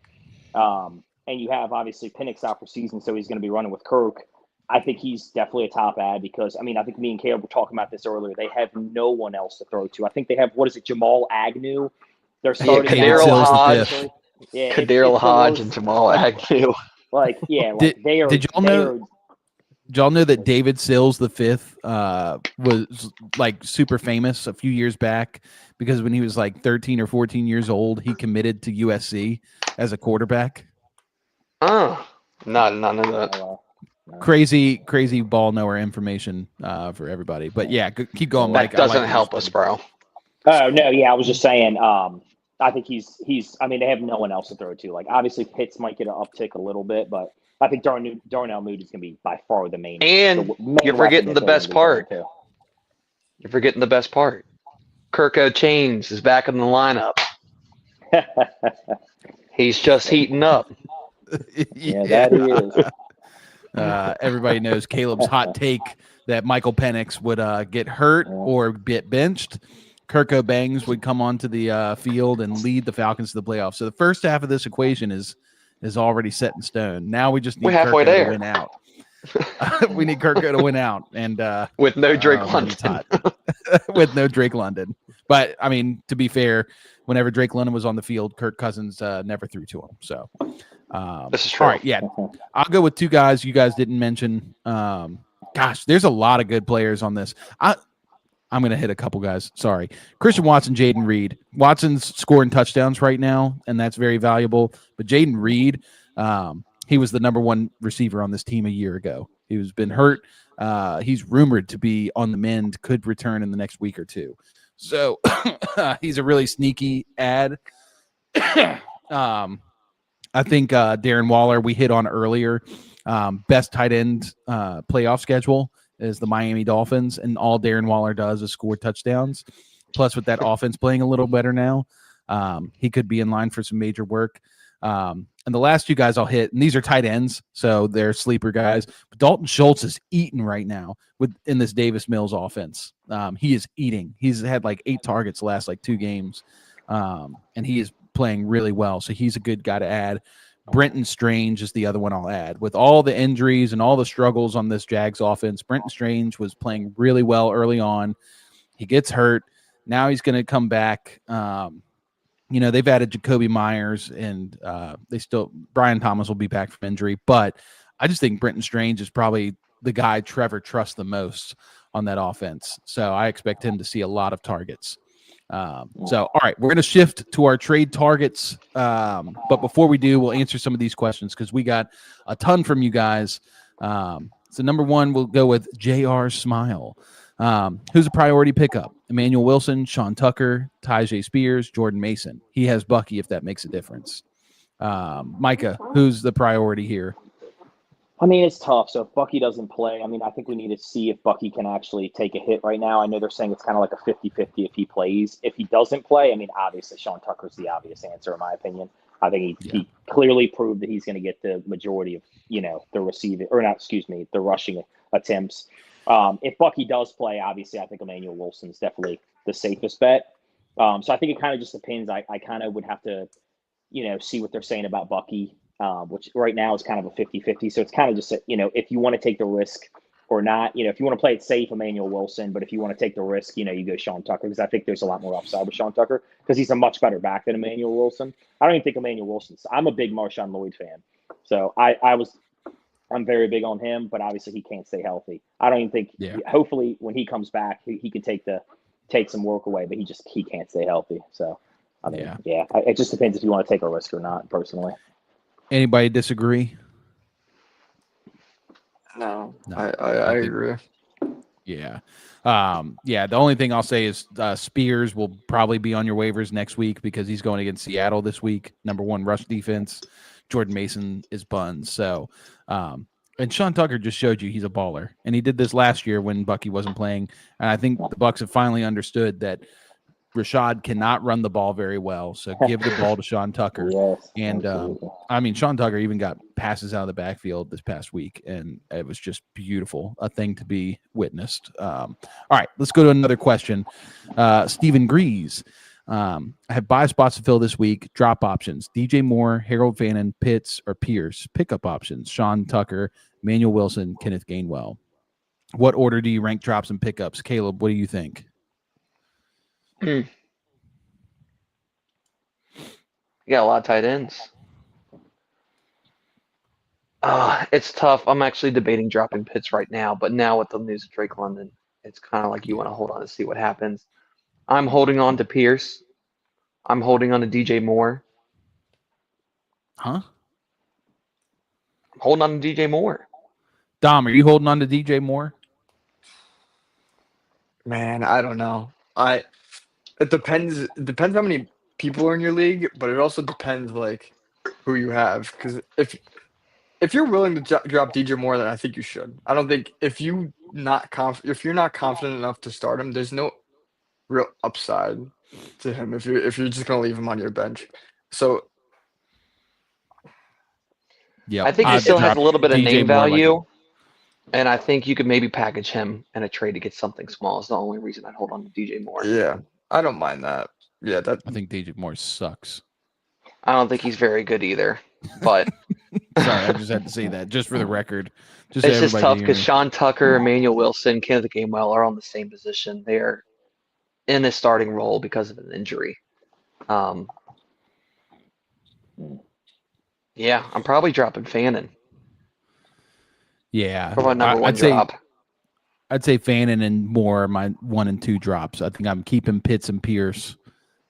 And you have, obviously, Penix out for season, so he's going to be running with Kirk. I think he's definitely a top ad because, I mean, I think me and Caleb were talking about this earlier. They have no one else to throw to. I think they have, Jamal Agnew? They're starting Kadarius Hodge. Yeah, Kadarius Hodge and Jamal Agnew. Did y'all know that David Sills the fifth was like super famous a few years back because when he was like 13 or 14 years old, he committed to USC as a quarterback? Oh, none of that. Crazy ball knower information for everybody. But yeah, keep going, Mike. That doesn't help us, bro. Oh no, yeah, I was just saying. I think he's. I mean, they have no one else to throw to. Like, obviously, Pitts might get an uptick a little bit, but I think Darnell Mooney is going to be by far the main. And you're forgetting the best part. You're forgetting the best part. Kirko Chains is back in the lineup. He's just heating up. Yeah, that he is. Everybody knows Caleb's hot take that Michael Penix would get hurt or get benched. Kirko Bangs would come onto the field and lead the Falcons to the playoffs. So the first half of this equation is already set in stone. Now we just need Kirko to win out. We need Kirko to win out, and with no Drake London. With no Drake London. But I mean, to be fair, whenever Drake London was on the field, Kirk Cousins never threw to him. So this is true. All right, yeah, I'll go with two guys you guys didn't mention. Gosh, there's a lot of good players on this. I'm going to hit a couple guys. Sorry. Christian Watson, Jaden Reed. Watson's scoring touchdowns right now, and that's very valuable. But Jaden Reed, he was the number one receiver on this team a year ago. He's been hurt. He's rumored to be on the mend, could return in the next week or two. So he's a really sneaky ad. I think Darren Waller, we hit on earlier, best tight end playoff schedule is the Miami Dolphins, and all Darren Waller does is score touchdowns. Plus, with that offense playing a little better now, he could be in line for some major work. And the last two guys I'll hit, and these are tight ends, so they're sleeper guys. But Dalton Schultz is eating right now in this Davis Mills offense. He is eating. He's had like 8 targets the last like 2 games, and he is playing really well. So he's a good guy to add. Brenton Strange is the other one I'll add. With all the injuries and all the struggles on this Jags offense, Brenton Strange was playing really well early on. He gets hurt. Now he's going to come back. They've added Jacoby Myers, and Brian Thomas will be back from injury. But I just think Brenton Strange is probably the guy Trevor trusts the most on that offense. So I expect him to see a lot of targets. All right, we're going to shift to our trade targets. But before we do, we'll answer some of these questions because we got a ton from you guys. So number one, we'll go with J.R. Smile. Who's a priority pickup? Emmanuel Wilson, Sean Tucker, Tyjae Spears, Jordan Mason. He has Bucky if that makes a difference. Micah, who's the priority here? I mean, it's tough. So if Bucky doesn't play, I mean, I think we need to see if Bucky can actually take a hit right now. I know they're saying it's kind of like a 50-50 if he plays. If he doesn't play, I mean, obviously Sean Tucker's the obvious answer in my opinion. I think he clearly proved that he's going to get the majority of, the receiving, or not, the rushing attempts. If Bucky does play, obviously I think Emmanuel Wilson's definitely the safest bet. So I think it kind of just depends. I kind of would have to, see what they're saying about Bucky. Which right now is kind of a 50-50. So it's kind of just, if you want to take the risk or not, if you want to play it safe, Emmanuel Wilson, but if you want to take the risk, you go Sean Tucker, because I think there's a lot more upside with Sean Tucker because he's a much better back than Emmanuel Wilson. I don't even think Emmanuel Wilson's, I'm a big Marshawn Lloyd fan. So I'm very big on him, but obviously he can't stay healthy. I don't even think, hopefully when he comes back, he can take some work away, but he can't stay healthy. So I mean, it just depends if you want to take a risk or not, personally. Anybody disagree? No, No, I think- agree. Yeah. The only thing I'll say is Spears will probably be on your waivers next week because he's going against Seattle this week. Number 1 rush defense. Jordan Mason is buns. So, and Sean Tucker just showed you he's a baller. And he did this last year when Bucky wasn't playing. And I think the Bucs have finally understood that Rashad cannot run the ball very well. So give the ball to Sean Tucker. Yes, And I mean, Sean Tucker even got passes out of the backfield this past week, and it was just beautiful, a thing to be witnessed. All right, let's go to another question. Stephen Grease. I have buy spots to fill this week. Drop options: DJ Moore, Harold Fannin, Pitts, or Pierce. Pickup options: Sean Tucker, Manuel Wilson, Kenneth Gainwell. What order do you rank drops and pickups? Caleb, what do you think? You got a lot of tight ends. It's tough. I'm actually debating dropping Pitts right now, but now with the news of Drake London, it's kind of like you want to hold on to see what happens. I'm holding on to Pierce. I'm holding on to DJ Moore. Huh? I'm holding on to DJ Moore. Dom, are you holding on to DJ Moore? Man, I don't know. It depends. It depends how many people are in your league, but it also depends like who you have. Because if you're willing to drop DJ Moore, then I think you should. I don't think if you're not confident enough to start him, there's no real upside to him if you're just gonna leave him on your bench. So Yeah, I think he still has a little bit of DJ name Moore like value, and I think you could maybe package him in a trade to get something small. Is the only reason I'd hold on to DJ Moore. yeah, I don't mind that. Yeah, I think DJ Moore sucks. I don't think he's very good either, but Sorry, I just had to say that just for the record. it's just tough because hearing. Sean Tucker, Emmanuel Wilson, Kenneth Gainwell are on the same position. They are in a starting role because of an injury. Yeah, I'm probably dropping Fannin Yeah, for my number one I'd say drop. I'd say Fannin and Moore are my 1 and 2 drops. I think I'm keeping Pitts and Pierce,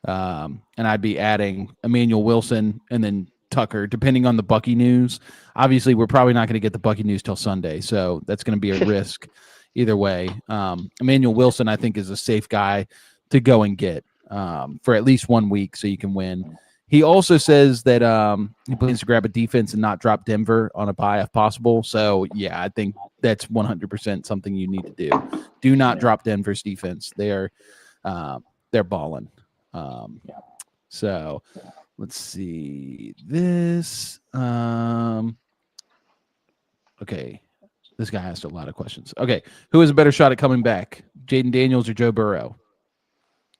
and I'd be adding Emmanuel Wilson and then Tucker, depending on the Bucky news. Obviously, we're probably not going to get the Bucky news till Sunday, so that's going to be a risk either way. Emmanuel Wilson, I think, is a safe guy to go and get for at least 1 week so you can win. He also says that he plans to grab a defense and not drop Denver on a bye if possible. So, yeah, I think that's 100% something you need to do. Do not drop Denver's defense. They're balling. So let's see this. Okay. This guy asked a lot of questions. Okay. Who has a better shot at coming back? Jaden Daniels or Joe Burrow?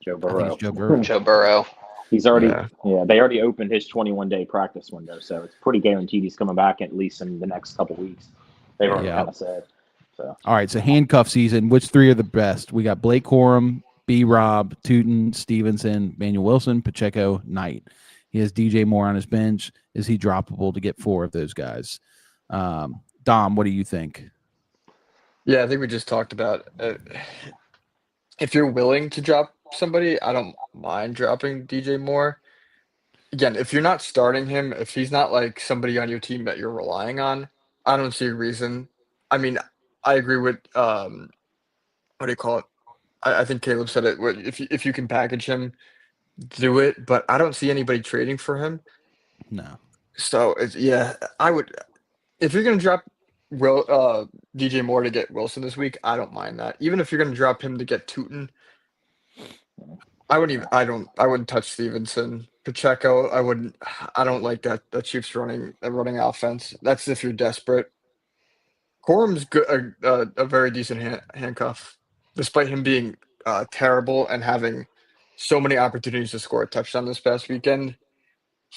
Joe I think Burrow. it's Joe Burrow. Joe Burrow. He's already, they already opened his 21-day practice window, so it's pretty guaranteed he's coming back at least in the next couple weeks. They've already kind of said. So. All right, so handcuff season. Which 3 are the best? We got Blake Corum, B-Rob, Tootin, Stevenson, Manuel Wilson, Pacheco, Knight. He has DJ Moore on his bench. Is he droppable to get 4 of those guys? Dom, what do you think? Yeah, I think we just talked about if you're willing to drop somebody, I don't mind dropping DJ Moore. Again, if you're not starting him, if he's not like somebody on your team that you're relying on, I don't see a reason. I mean, I agree with what do you call it? I think Caleb said it. If you can package him, do it. But I don't see anybody trading for him. No. So I would. If you're gonna drop DJ Moore to get Wilson this week, I don't mind that. Even if you're gonna drop him to get Tootin, I wouldn't touch Stevenson. Pacheco, I don't like that Chiefs running offense. That's if you're desperate. Corum's good, a very decent handcuff, despite him being terrible and having so many opportunities to score a touchdown this past weekend.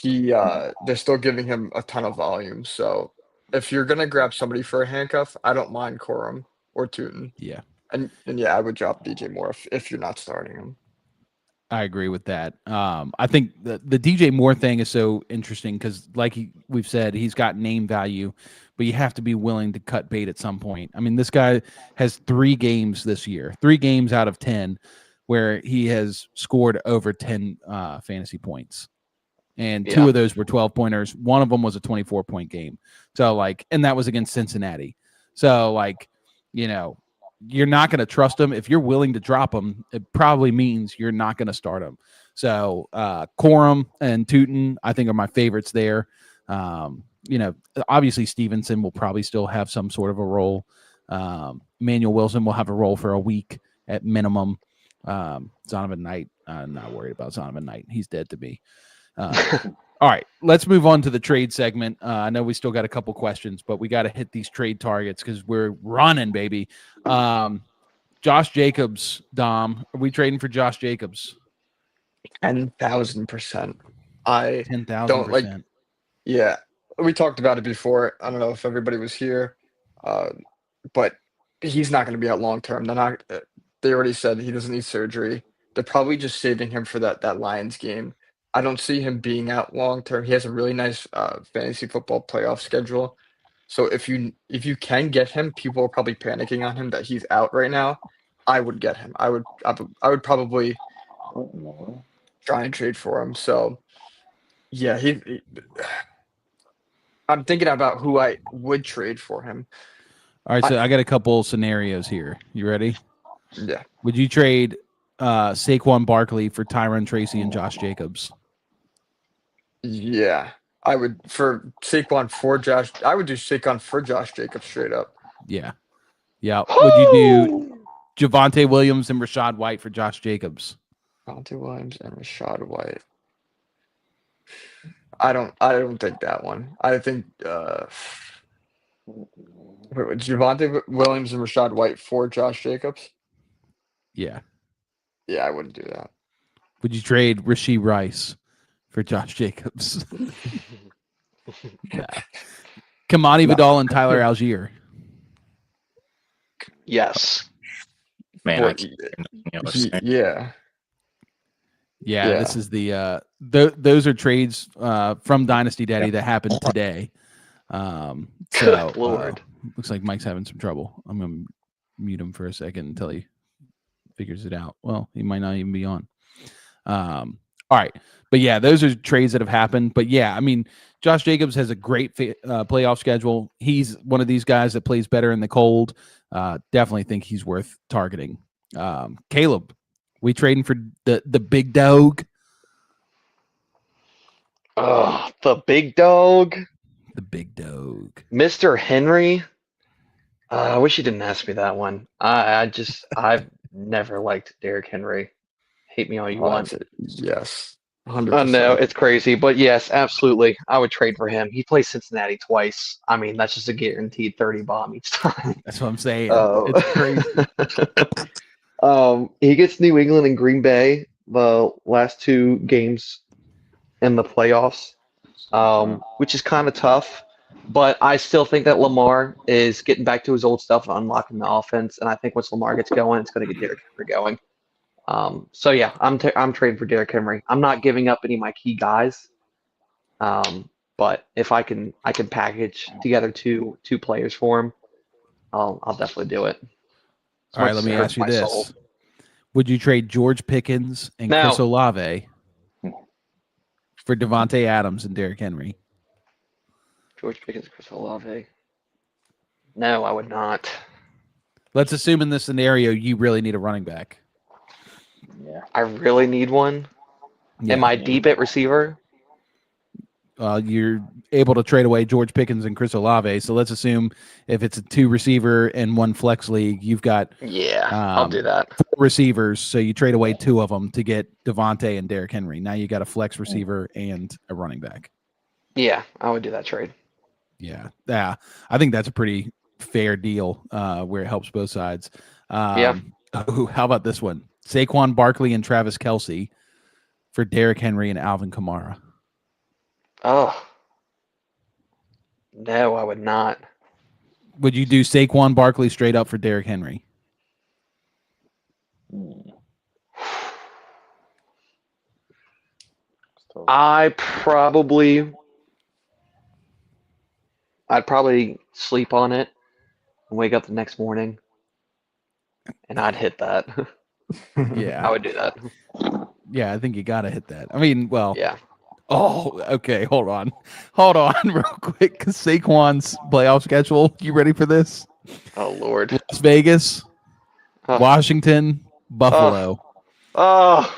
They're still giving him a ton of volume. So if you're gonna grab somebody for a handcuff, I don't mind Corum or Tootin. Yeah. And I would drop DJ Moore if you're not starting him. I agree with that. I think the DJ Moore thing is so interesting because, like we've said, he's got name value, but you have to be willing to cut bait at some point. I mean, this guy has 3 games this year, 3 games out of 10 where he has scored over 10 fantasy points. And Yeah. 2 of those were 12-pointers. One of them was a 24-point game. So, like, and that was against Cincinnati. So, like, you know, you're not going to trust him. If you're willing to drop him, it probably means you're not going to start him. So, Corum and Tootin, I think, are my favorites there. You know, obviously Stevenson will probably still have some sort of a role. Emmanuel Wilson will have a role for a week at minimum. Zonovan Knight, I'm not worried about Zonovan Knight. He's dead to me. All right, let's move on to the trade segment. I know we still got a couple questions, but we got to hit these trade targets because we're running, baby. Josh Jacobs, Dom, are we trading for Josh Jacobs? 10,000%. I 10,000%. Yeah, we talked about it before. I don't know if everybody was here, but he's not going to be out long term. They're not. They already said he doesn't need surgery. They're probably just saving him for that Lions game. I don't see him being out long term. He has a really nice fantasy football playoff schedule. So if you can get him, people are probably panicking on him that he's out right now. I would get him. I would probably try and trade for him. So yeah, I'm thinking about who I would trade for him. All right, so I got a couple scenarios here. You ready? Yeah. Would you trade Saquon Barkley for Tyron Tracy and Josh Jacobs? Yeah. I would for Saquon for Josh. I would do Saquon for Josh Jacobs straight up. Yeah. Yeah. Would you do Javonte Williams and Rashad White for Josh Jacobs? Javonte Williams and Rashad White. I don't think that one. I think Javonte Williams and Rashad White for Josh Jacobs. Yeah. Yeah, I wouldn't do that. Would you trade Rashee Rice for Josh Jacobs? Nah. Kamani Vidal and Tyler Algier. Yes. Man, Boy, I can't hear nothing else. yeah. Yeah, this is the those are trades from Dynasty Daddy that happened today. So Good Lord. Looks like Mike's having some trouble. I'm gonna mute him for a second until he figures it out. Well, he might not even be on. All right, but yeah, those are trades that have happened. But yeah, I mean, Josh Jacobs has a great playoff schedule. He's one of these guys that plays better in the cold. Definitely think he's worth targeting. Caleb, we trading for the big dog? Oh, the big dog, The big dog. Mr. Henry. I wish you didn't ask me that one. I've never liked Derrick Henry. Hate me all you want. Yes. I 100%. know it's crazy, but yes, absolutely. I would trade for him. He plays Cincinnati twice. I mean, that's just a guaranteed 30 bomb each time. That's what I'm saying. Oh. It's crazy. He gets New England and Green Bay the last 2 games in the playoffs, which is kind of tough. But I still think that Lamar is getting back to his old stuff and unlocking the offense. And I think once Lamar gets going, it's going to get Derrick Henry going. So yeah, I'm trading for Derrick Henry. I'm not giving up any of my key guys. But if I can package together two players for him, I'll definitely do it. All right, let me ask you this. Would you trade George Pickens and Chris Olave for Devontae Adams and Derrick Henry? George Pickens, Chris Olave. No, I would not. Let's assume in this scenario you really need a running back. Yeah. I really need one. Yeah. Am I deep at receiver? You're able to trade away George Pickens and Chris Olave. So let's assume if it's a 2 receiver and 1 flex league, you've got I'll do that. 4 receivers. So you trade away 2 of them to get Devontae and Derrick Henry. Now you got a flex receiver and a running back. Yeah, I would do that trade. Yeah. I think that's a pretty fair deal where it helps both sides. Yeah. Oh, how about this one? Saquon Barkley and Travis Kelce for Derrick Henry and Alvin Kamara. Oh. No, I would not. Would you do Saquon Barkley straight up for Derrick Henry? I'd probably sleep on it and wake up the next morning and I'd hit that. Yeah. I would do that. Yeah, I think you got to hit that. I mean, well, Yeah. oh, okay. Hold on real quick. 'Cause Saquon's playoff schedule. You ready for this? Oh Lord. Las Vegas, Oh. Washington, Buffalo. Oh.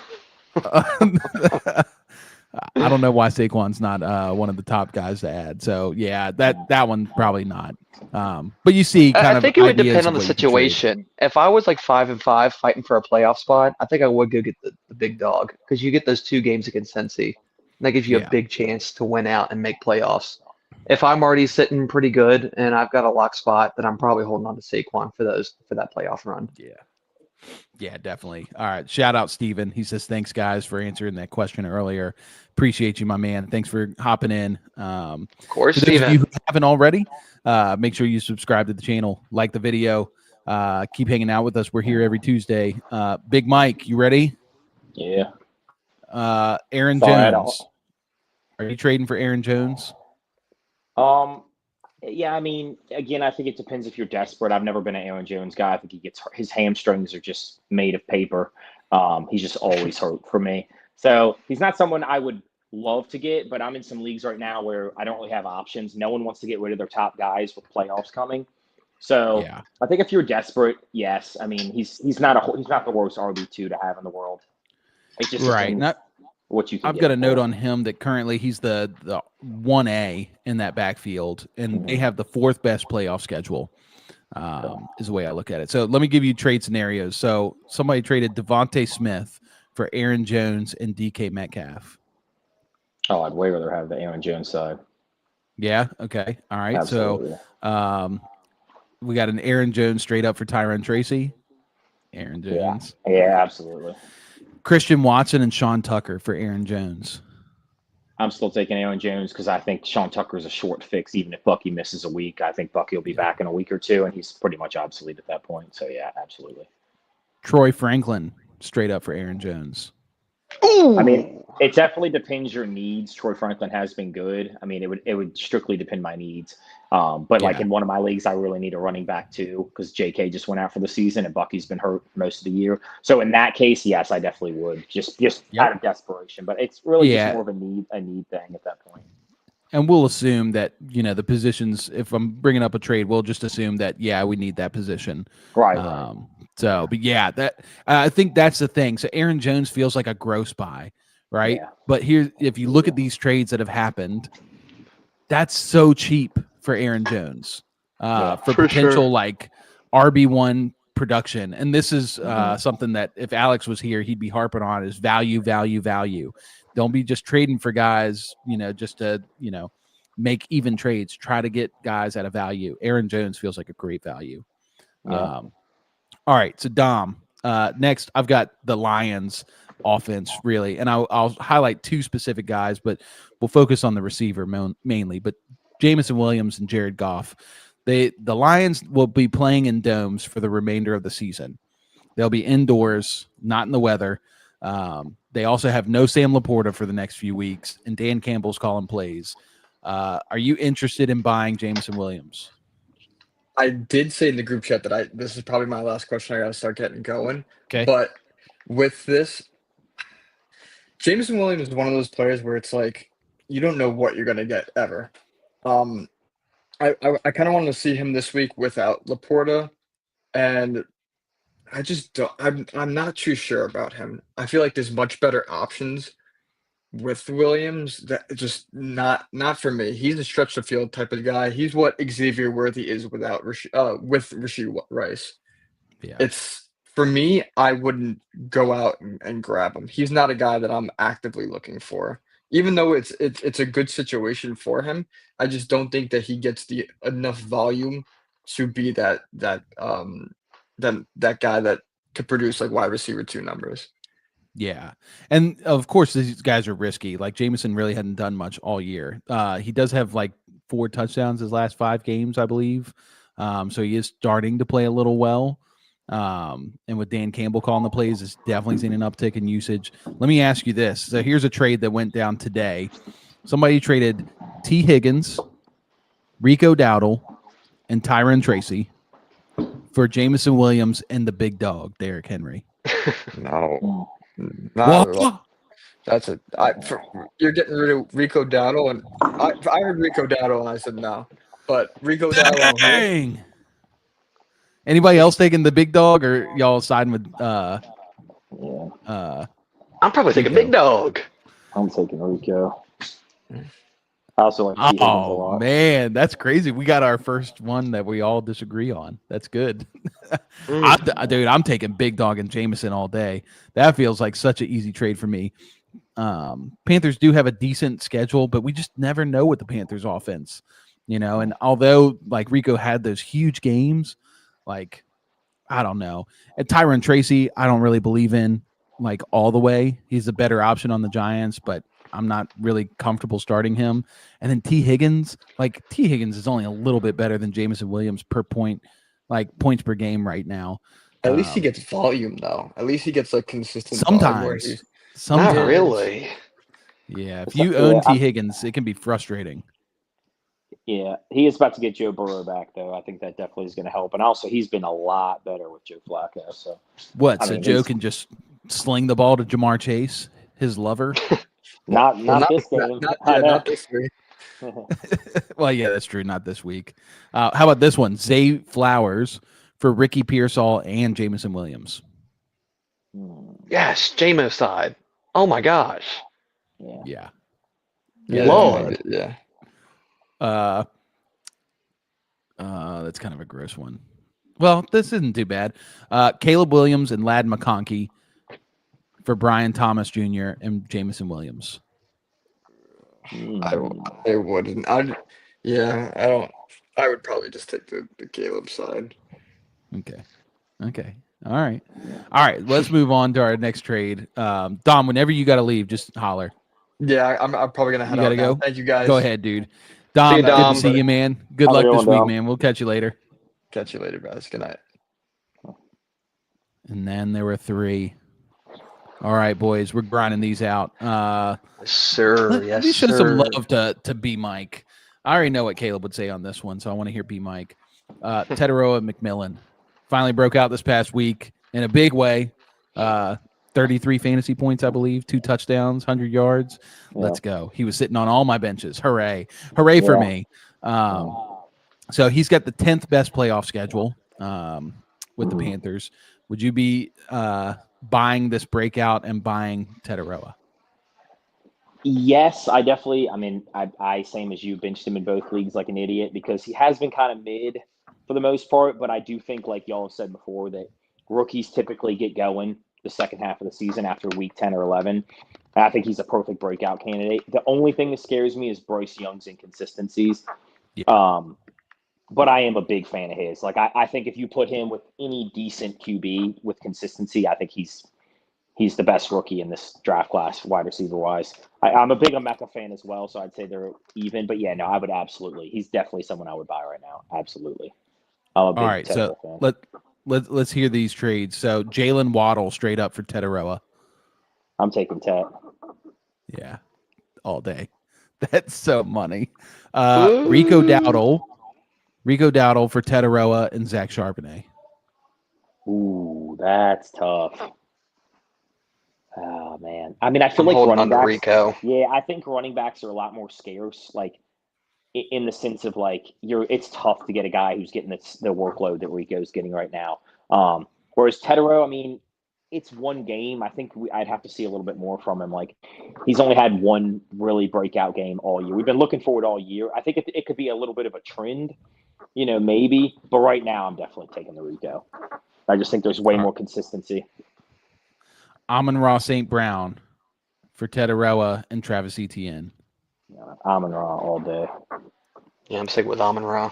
I don't know why Saquon's not one of the top guys to add. So yeah, that one probably not. But you see, kind I of think it would ideas depend of on the what you can trade. situation. If I was like 5-5 fighting for a playoff spot, I think I would go get the big dog because you get those 2 games against Cincy. And that gives you Yeah. a big chance to win out and make playoffs. If I'm already sitting pretty good and I've got a lock spot, then I'm probably holding on to Saquon for that playoff run. Yeah. Yeah, definitely. All right. Shout out Steven. He says, thanks, guys, for answering that question earlier. Appreciate you, my man. Thanks for hopping in. Of course, For those of you Steven. who haven't already, make sure you subscribe to the channel, like the video, keep hanging out with us. We're here every Tuesday. Big Mike, you ready? Yeah. Aaron Sorry, I Jones. Are you trading for Aaron Jones? Yeah, I mean, again, I think it depends if you're desperate. I've never been an Aaron Jones guy. I think he gets hurt. His hamstrings are just made of paper. He's just always hurt for me. So he's not someone I would love to get, but I'm in some leagues right now where I don't really have options. No one wants to get rid of their top guys with playoffs coming. So Yeah. I think if you're desperate, yes. I mean, he's not the worst RB2 to have in the world. It just Right. depends what you can I've get got a for note it. on him that currently he's the 1A in that backfield, and they have the 4th best playoff schedule, is the way I look at it. So let me give you trade scenarios. So somebody traded Devontae Smith for Aaron Jones and DK Metcalf. Oh, I'd way rather have the Aaron Jones side. Yeah. Okay. All right. Absolutely. So we got an Aaron Jones straight up for Tyron Tracy. Aaron Jones. Yeah, absolutely. Christian Watson and Sean Tucker for Aaron Jones. I'm still taking Aaron Jones because I think Sean Tucker is a short fix. Even if Bucky misses a week, I think Bucky will be back in a week or two, and he's pretty much obsolete at that point. So yeah, absolutely. Troy Franklin straight up for Aaron Jones. I mean, it definitely depends your needs. Troy Franklin has been good. I mean, it would strictly depend my needs. But like in one of my leagues, I really need a running back too because JK just went out for the season and Bucky's been hurt most of the year. So in that case, yes, I definitely would just out of desperation. But it's really just more of a need thing at that point. And we'll assume that, the positions, if I'm bringing up a trade, we'll just assume that, we need that position. Right. So, but yeah, that I think that's the thing. So Aaron Jones feels like a gross buy, right? Yeah. But here, if you look at these trades that have happened, that's so cheap for Aaron Jones for potential like RB1 production. And this is something that if Alex was here, he'd be harping on is value, value, value. Don't be just trading for guys, just to, make even trades. Try to get guys at a value. Aaron Jones feels like a great value. Yeah. All right, so Dom. Next, I've got the Lions offense really, and I'll highlight 2 specific guys, but we'll focus on the receiver mainly. But Jameson Williams and Jared Goff. The Lions will be playing in domes for the remainder of the season. They'll be indoors, not in the weather. They also have no Sam Laporta for the next few weeks, and Dan Campbell's calling plays. Are you interested in buying Jameson Williams? I did say in the group chat that this is probably my last question. I got to start getting going. Okay. But with this, Jameson Williams is one of those players where it's like you don't know what you're going to get ever. I kind of want to see him this week without Laporta, and I just don't. I'm not too sure about him. I feel like there's much better options with Williams. That just not for me. He's a stretch the field type of guy. He's what Xavier Worthy is with Rashee Rice. Yeah. It's for me. I wouldn't go out and grab him. He's not a guy that I'm actively looking for. Even though it's a good situation for him, I just don't think that he gets the enough volume to be that guy that could produce like wide receiver 2 numbers. Yeah. And of course, these guys are risky. Like Jameson really hadn't done much all year. He does have like 4 touchdowns his last 5 games, I believe. So he is starting to play a little well. And with Dan Campbell calling the plays, it's definitely seen an uptick in usage. Let me ask you this. So here's a trade that went down today. Somebody traded T. Higgins, Rico Dowdle, and Tyron Tracy for Jameson Williams and the big dog, Derrick Henry. No, not at all. What? That's you're getting rid of Rico Dowdle, and I heard Rico Dowdle, and I said no. But Rico Dowdle, and Dang. Anybody else taking the big dog, or y'all siding with Yeah, I'm probably taking Rico. Big Dog. I'm taking Rico. I also like T. Higgins a Oh lot. man, that's crazy. We got our first one that we all disagree on. That's good. Dude, I'm taking Big Dog and Jameson all day. That feels like such an easy trade for me. Panthers do have a decent schedule, but we just never know with the Panthers offense, and although like Rico had those huge games, like I don't know. And Tyron Tracy, I don't really believe in like all the way. He's a better option on the Giants, but I'm not really comfortable starting him. And then T. Higgins is only a little bit better than Jameson Williams per point, like points per game right now. at least he gets volume though. At least he gets like consistent volume where he's Sometimes. Not really. Yeah, if you own T. Higgins, it can be frustrating. Yeah, he is about to get Joe Burrow back, though. I think that definitely is going to help. And also, he's been a lot better with Joe Flacco. So Joe can just sling the ball to Jamar Chase, his lover? Not this game. Not this week. Well, yeah, that's true. Not this week. How about this one? Zay Flowers for Ricky Pearsall and Jameson Williams. Yes, JMO side. Oh my gosh. Yeah. Lord. Yeah. That's kind of a gross one. Well, this isn't too bad. Caleb Williams and Ladd McConkey for Brian Thomas Jr. and Jameson Williams. I wouldn't. I don't. I would probably just take the Caleb side. Okay. All right. Let's move on to our next trade. Dom, whenever you got to leave, just holler. Yeah, I'm probably gonna head You gotta out now. go? Thank you guys. Go ahead, dude. Dom, See you, good Dom. to see you, man. Good Have a luck good this one, week, Dom. man. We'll catch you later. Catch you later, guys. Good night. And then there were 3. All right, boys, we're grinding these out. Sir, Let yes, me show sir. some love to B Mike. I already know what Caleb would say on this one, so I want to hear B Mike. Teteroa McMillan finally broke out this past week in a big way. 33 fantasy points, I believe, 2 touchdowns, 100 yards. Yeah. Let's go. He was sitting on all my benches. Hooray for me. So he's got the 10th best playoff schedule with the Panthers. Would you be buying this breakout and buying Teteroa? Yes, I definitely. I mean, I same as you, benched him in both leagues like an idiot because he has been kind of mid for the most part. But I do think, like y'all have said before, that rookies typically get going the second half of the season after week 10 or 11. And I think he's a perfect breakout candidate. The only thing that scares me is Bryce Young's inconsistencies. Yeah. But I am a big fan of his. Like I think if you put him with any decent QB with consistency, I think he's the best rookie in this draft class, wide receiver wise. I'm a big Emeka fan as well, so I'd say they're even. But yeah, no, I would absolutely. He's definitely someone I would buy right now. Absolutely. I'm a big All right, so fan. let's hear these trades. So Jalen Waddle straight up for Teteroa. I'm taking Tet. Yeah, all day. That's so money. Rico Dowdle for Teteroa and Zach Charbonnet. Ooh, that's tough. Oh man, I mean, I feel I'm like holding running on to backs. Rico. Yeah, I think running backs are a lot more scarce. Like in the sense of like it's tough to get a guy who's getting the workload that Rico's getting right now. Whereas Tetero, I mean, it's one game. I think I'd have to see a little bit more from him. Like he's only had one really breakout game all year. We've been looking forward all year. I think it could be a little bit of a trend, maybe. But right now, I'm definitely taking the Rico. I just think there's way more consistency. Amon-Ra St. Brown for Teteroa and Travis Etienne. Yeah, Amon-Ra all day. Yeah, I'm sticking with Amon-Ra.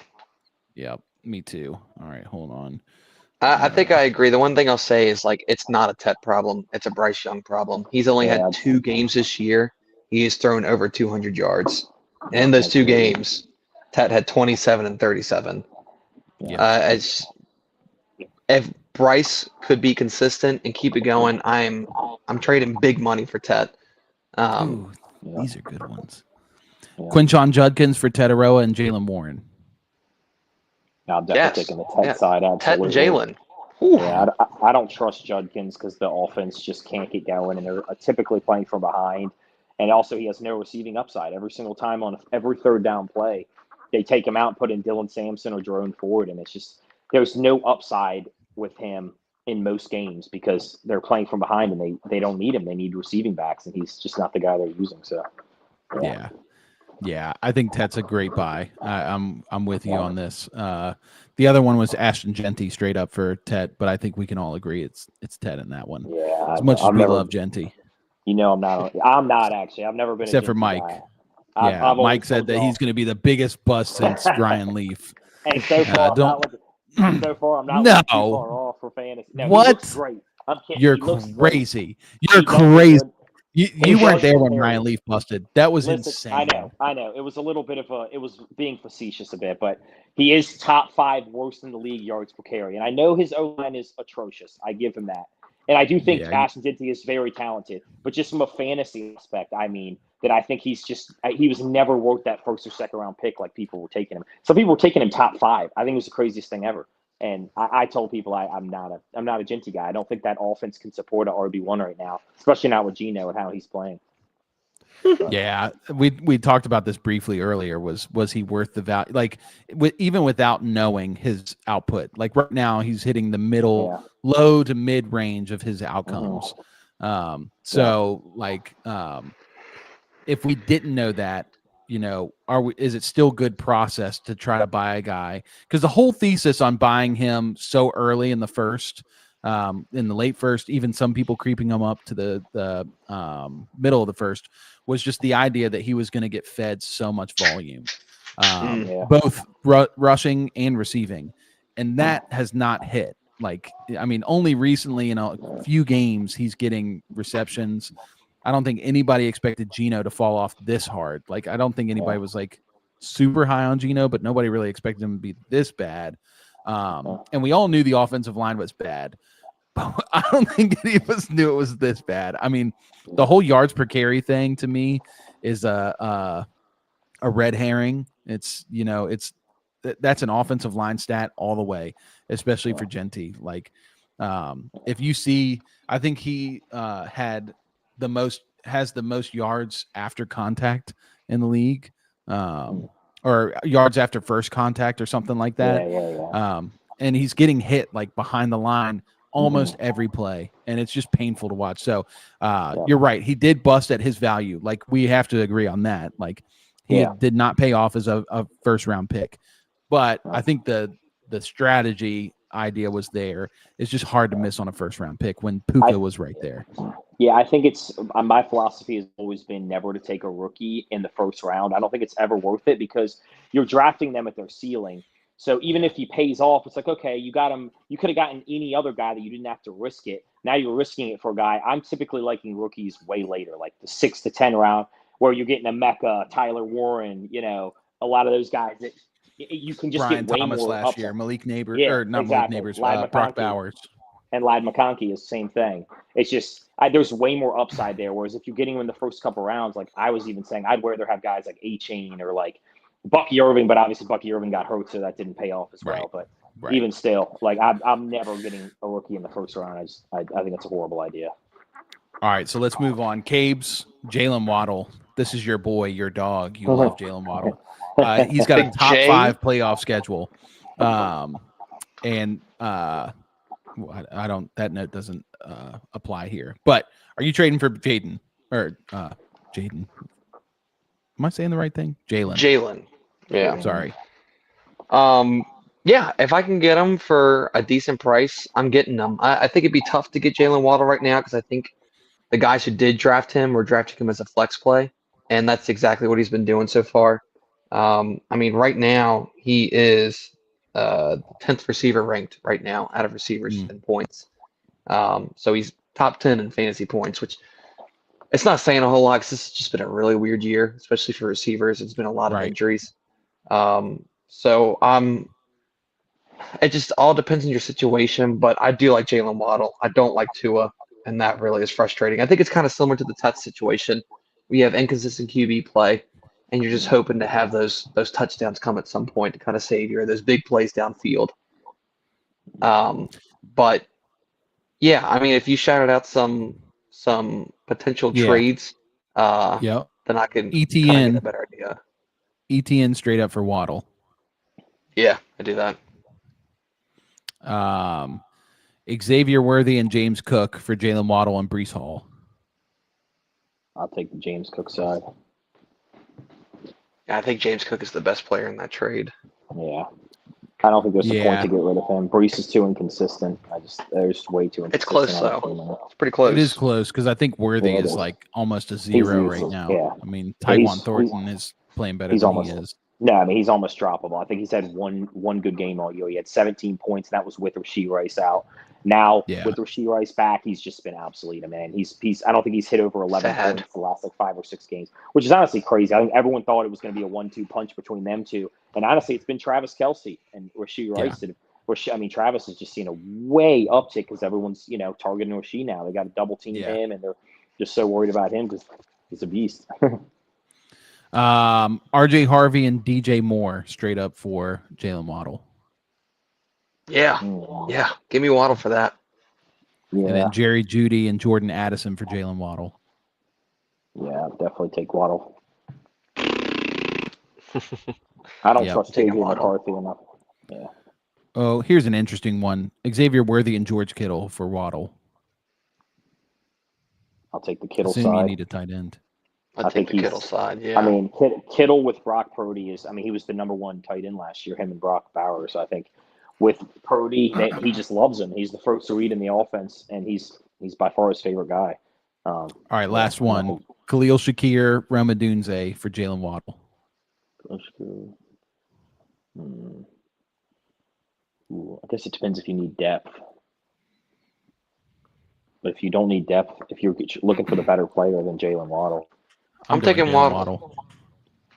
Yep, me too. All right, hold on. I think I agree. The one thing I'll say is it's not a Tet problem. It's a Bryce Young problem. He's only had 2 games this year. He has thrown over 200 yards. And in those 2 games, Tet had 27 and 37. Yeah. If Bryce could be consistent and keep it going, I'm trading big money for Tet. Ooh, these are good ones. Yeah. Quinshon Judkins for Teteroa and Jalen Warren. I'm definitely taking the Tet side. Absolutely. Tet and Jalen. Yeah, I don't trust Judkins because the offense just can't get going, and they're typically playing from behind. And also, he has no receiving upside. Every single time on every third down play, they take him out and put in Dylan Sampson or Jerome Ford, and it's just there's no upside with him in most games because they're playing from behind and they don't need him. They need receiving backs, and he's just not the guy they're using. So, Yeah. Yeah, I think Tet's a great buy. I'm with you on this. The other one was Ashton Genty straight up for Tet, but I think we can all agree it's Tet in that one. yeah, As much as we never love Genty. I'm not. I'm not actually. I've never been Except a for Genty Mike. guy. Yeah, I've Mike always said told that y'all. he's going to be the biggest bust since Ryan Leaf. Hey, so far I'm not looking. So far I'm not No. looking too far off for fantasy. No, What? He looks great. I'm kidding. You're He looks great. crazy. You're He does look crazy. good. You He weren't does there look when hairy. Ryan Leaf busted. That was Listen, insane. I know. It was a little bit of it was being facetious a bit, but he is top 5 worst in the league yards per carry. And I know his O-line is atrocious. I give him that. And I do think Ashton Genty is very talented, but just from a fantasy aspect, I mean, that I think he was never worth that first or second round pick like people were taking him. Some people were taking him top 5. I think it was the craziest thing ever. And I told people I'm not a Genty guy. I don't think that offense can support a RB1 right now, especially not with Geno and how he's playing. Yeah, we talked about this briefly earlier. Was he worth the value? Like, even without knowing his output, like right now he's hitting the low to mid range of his outcomes. If we didn't know that, is it still good process to try to buy a guy? Because the whole thesis on buying him so early in the first, in the late first, even some people creeping him up to the middle of the first, was just the idea that he was going to get fed so much volume, both rushing and receiving, and that has not hit. Like, I mean, only recently in a few games he's getting receptions. I don't think anybody expected Geno to fall off this hard. Like, I don't think anybody was like super high on Geno, but nobody really expected him to be this bad. And we all knew the offensive line was bad, but I don't think any of us knew it was this bad. I mean, the whole yards per carry thing to me is a red herring. It's that's an offensive line stat all the way, especially for Genty. Like, if you see, I think he has the most yards after contact in the league, or yards after first contact or something like that. And he's getting hit like behind the line almost every play, and it's just painful to watch. So you're right. He did bust at his value. Like, we have to agree on that. Like, he did not pay off as a first round pick, but I think the strategy idea was there. It's just hard to miss on a first round pick when Puka was right there. Yeah, I think it's my philosophy has always been never to take a rookie in the first round. I don't think it's ever worth it because you're drafting them at their ceiling. So even if he pays off, it's like, okay, you got him. You could have gotten any other guy that you didn't have to risk it. Now you're risking it for a guy. I'm typically liking rookies way later, like the 6 to 10 round, where you're getting a Mecca, Tyler Warren, a lot of those guys that you can just Brian get way Thomas more last upside. year, Malik Neighbors, Yeah, or not exactly. Malik Neighbors, Ladd Brock McConkey. Bowers. And Ladd McConkey is the same thing. It's just there's way more upside there. Whereas if you're getting him in the first couple rounds, like I was even saying, I'd rather have guys like A-Chain or like Bucky Irving, but obviously Bucky Irving got hurt, so that didn't pay off as well. But even still, like I'm never getting a rookie in the first round. I think it's a horrible idea. All right, so let's move on. Cabes, Jalen Waddle. This is your boy, your dog. You love Jalen Waddle. He's got a top 5 playoff schedule, and I don't. That note doesn't apply here. But are you trading for Jaden or Jaden? Am I saying the right thing? Jalen. Yeah. Sorry. Yeah, if I can get him for a decent price, I'm getting them. I think it'd be tough to get Jalen Waddle right now because I think the guys who did draft him were drafting him as a flex play, and that's exactly what he's been doing so far. I mean, right now he is 10th receiver ranked right now out of receivers in points. So he's top 10 in fantasy points, which it's not saying a whole lot because this has just been a really weird year, especially for receivers. It's been a lot of injuries. So it just all depends on your situation, but I do like Jalen Waddle. I don't like Tua, and that really is frustrating. I think it's kind of similar to the Tuts situation. We have inconsistent QB play, and you're just hoping to have those touchdowns come at some point to kind of save you, or those big plays downfield. But yeah, I mean, if you shouted out some potential Yeah. trades, Yep. then I can kind of get ETN. a better idea. ETN straight up for Waddle. Yeah, I do that. Xavier Worthy and James Cook for Jalen Waddle and Brees Hall. I'll take the James Cook side. I think James Cook is the best player in that trade. Yeah. I don't think there's a Yeah. point to get rid of him. Brees is too inconsistent. There's way too inconsistent. It's close, on the though. team now. It's pretty close. It is close because I think Worthy Yeah, it is is. like almost a zero right useless. now. Yeah. I mean, Yeah, Tyquan Thornton is playing better than he is. No, I mean he's almost droppable. I think he's had one good game all year. He had 17 points, and that was with Rashee Rice out. Now Yeah. with Rashee Rice back, he's just been obsolete, man. He's I don't think he's hit over 11 Sad. points the last like 5 or 6 games, which is honestly crazy. I think everyone thought it was going to be a 1-2 punch between them two, and honestly, it's been Travis Kelce and Rashee Rice. I mean, Travis has just seen a way uptick because everyone's targeting Rashee now. They got to double team him, and they're just so worried about him because he's a beast. RJ Harvey and DJ Moore straight up for Jalen Waddle. Yeah. Yeah. Give me Waddle for that. Yeah. And then Jerry Jeudy and Jordan Addison for Jalen Waddle. Yeah, definitely take Waddle. I don't trust JJ McCarthy enough. Yeah. Oh, here's an interesting one. Xavier Worthy and George Kittle for Waddle. I'll take the Kittle Assume side. you need a tight end. I think the Kittle side, yeah. I mean, Kittle with Brock Purdy he was the number 1 tight end last year, him and Brock Bowers. So I think with Purdy, he just loves him. He's the first to read in the offense, and he's by far his favorite guy. All right, last one. Khalil Shakir, Roma Dunze for Jalen Waddle. I guess it depends if you need depth. But if you don't need depth, if you're looking for the better player than Jalen Waddle. I'm taking Waddle.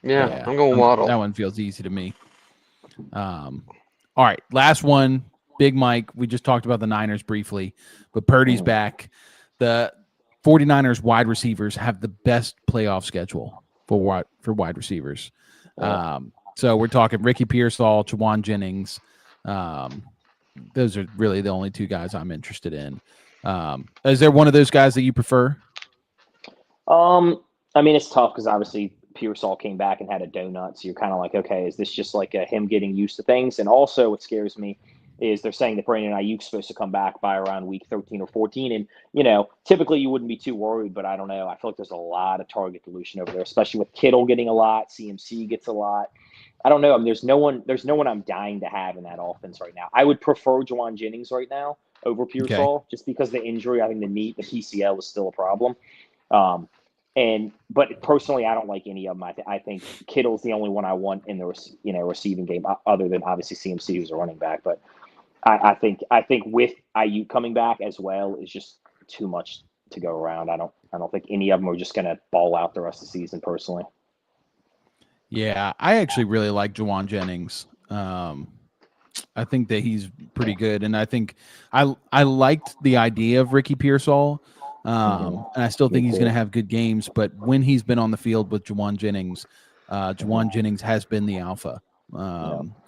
Yeah, I'm going Waddle. That one feels easy to me. All right, last one. Big Mike. We just talked about the Niners briefly, but Purdy's back. The 49ers wide receivers have the best playoff schedule for wide receivers. So we're talking Ricky Pearsall, Jawan Jennings. Those are really the only 2 guys I'm interested in. Is there one of those guys that you prefer? I mean, it's tough because obviously Pearsall came back and had a donut. So you're kind of like, okay, is this just like him getting used to things? And also what scares me is they're saying that Brandon Ayuk's supposed to come back by around week 13 or 14. And, typically you wouldn't be too worried, but I don't know. I feel like there's a lot of target dilution over there, especially with Kittle getting a lot. CMC gets a lot. I don't know. I mean, there's no one I'm dying to have in that offense right now. I would prefer Jawan Jennings right now over Pearsall just because the injury. I think the PCL is still a problem. But personally, I don't like any of them. I think Kittle's the only one I want in the receiving game, other than obviously CMC, who's a running back. But I think with Ayuk coming back as well is just too much to go around. I don't think any of them are just going to ball out the rest of the season. Personally, yeah, I actually really like Jawan Jennings. I think that he's pretty good, and I think I liked the idea of Ricky Pearsall. And I still think he's going to have good games, but when he's been on the field with Jawan Jennings has been the alpha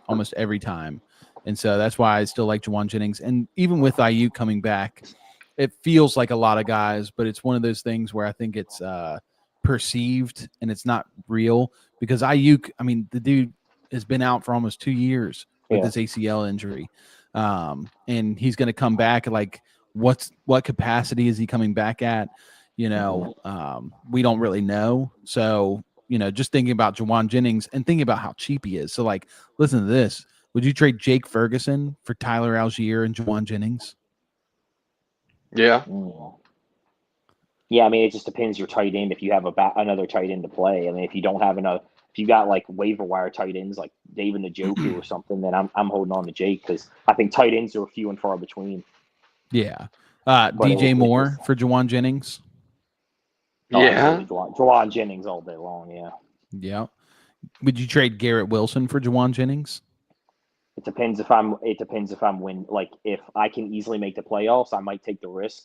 almost every time. And so that's why I still like Jawan Jennings. And even with Ayuk coming back, it feels like a lot of guys, but it's one of those things where I think it's perceived and it's not real because Ayuk, I mean, the dude has been out for almost 2 years with this ACL injury. And he's going to come back like, what capacity is he coming back at? We don't really know. So, just thinking about Jawan Jennings and thinking about how cheap he is. So, like, listen to this. Would you trade Jake Ferguson for Tyler Algier and Jawan Jennings? Yeah. Yeah, I mean, it just depends your tight end. If you have another tight end to play, I mean, if you don't have if you got like waiver wire tight ends like David Njoku or something, then I'm holding on to Jake because I think tight ends are few and far between. Yeah. DJ Moore for Jawan Jennings. Yeah. Jawan Jennings all day long. Yeah. Yeah. Would you trade Garrett Wilson for Jawan Jennings? It depends if I'm if I can easily make the playoffs, I might take the risk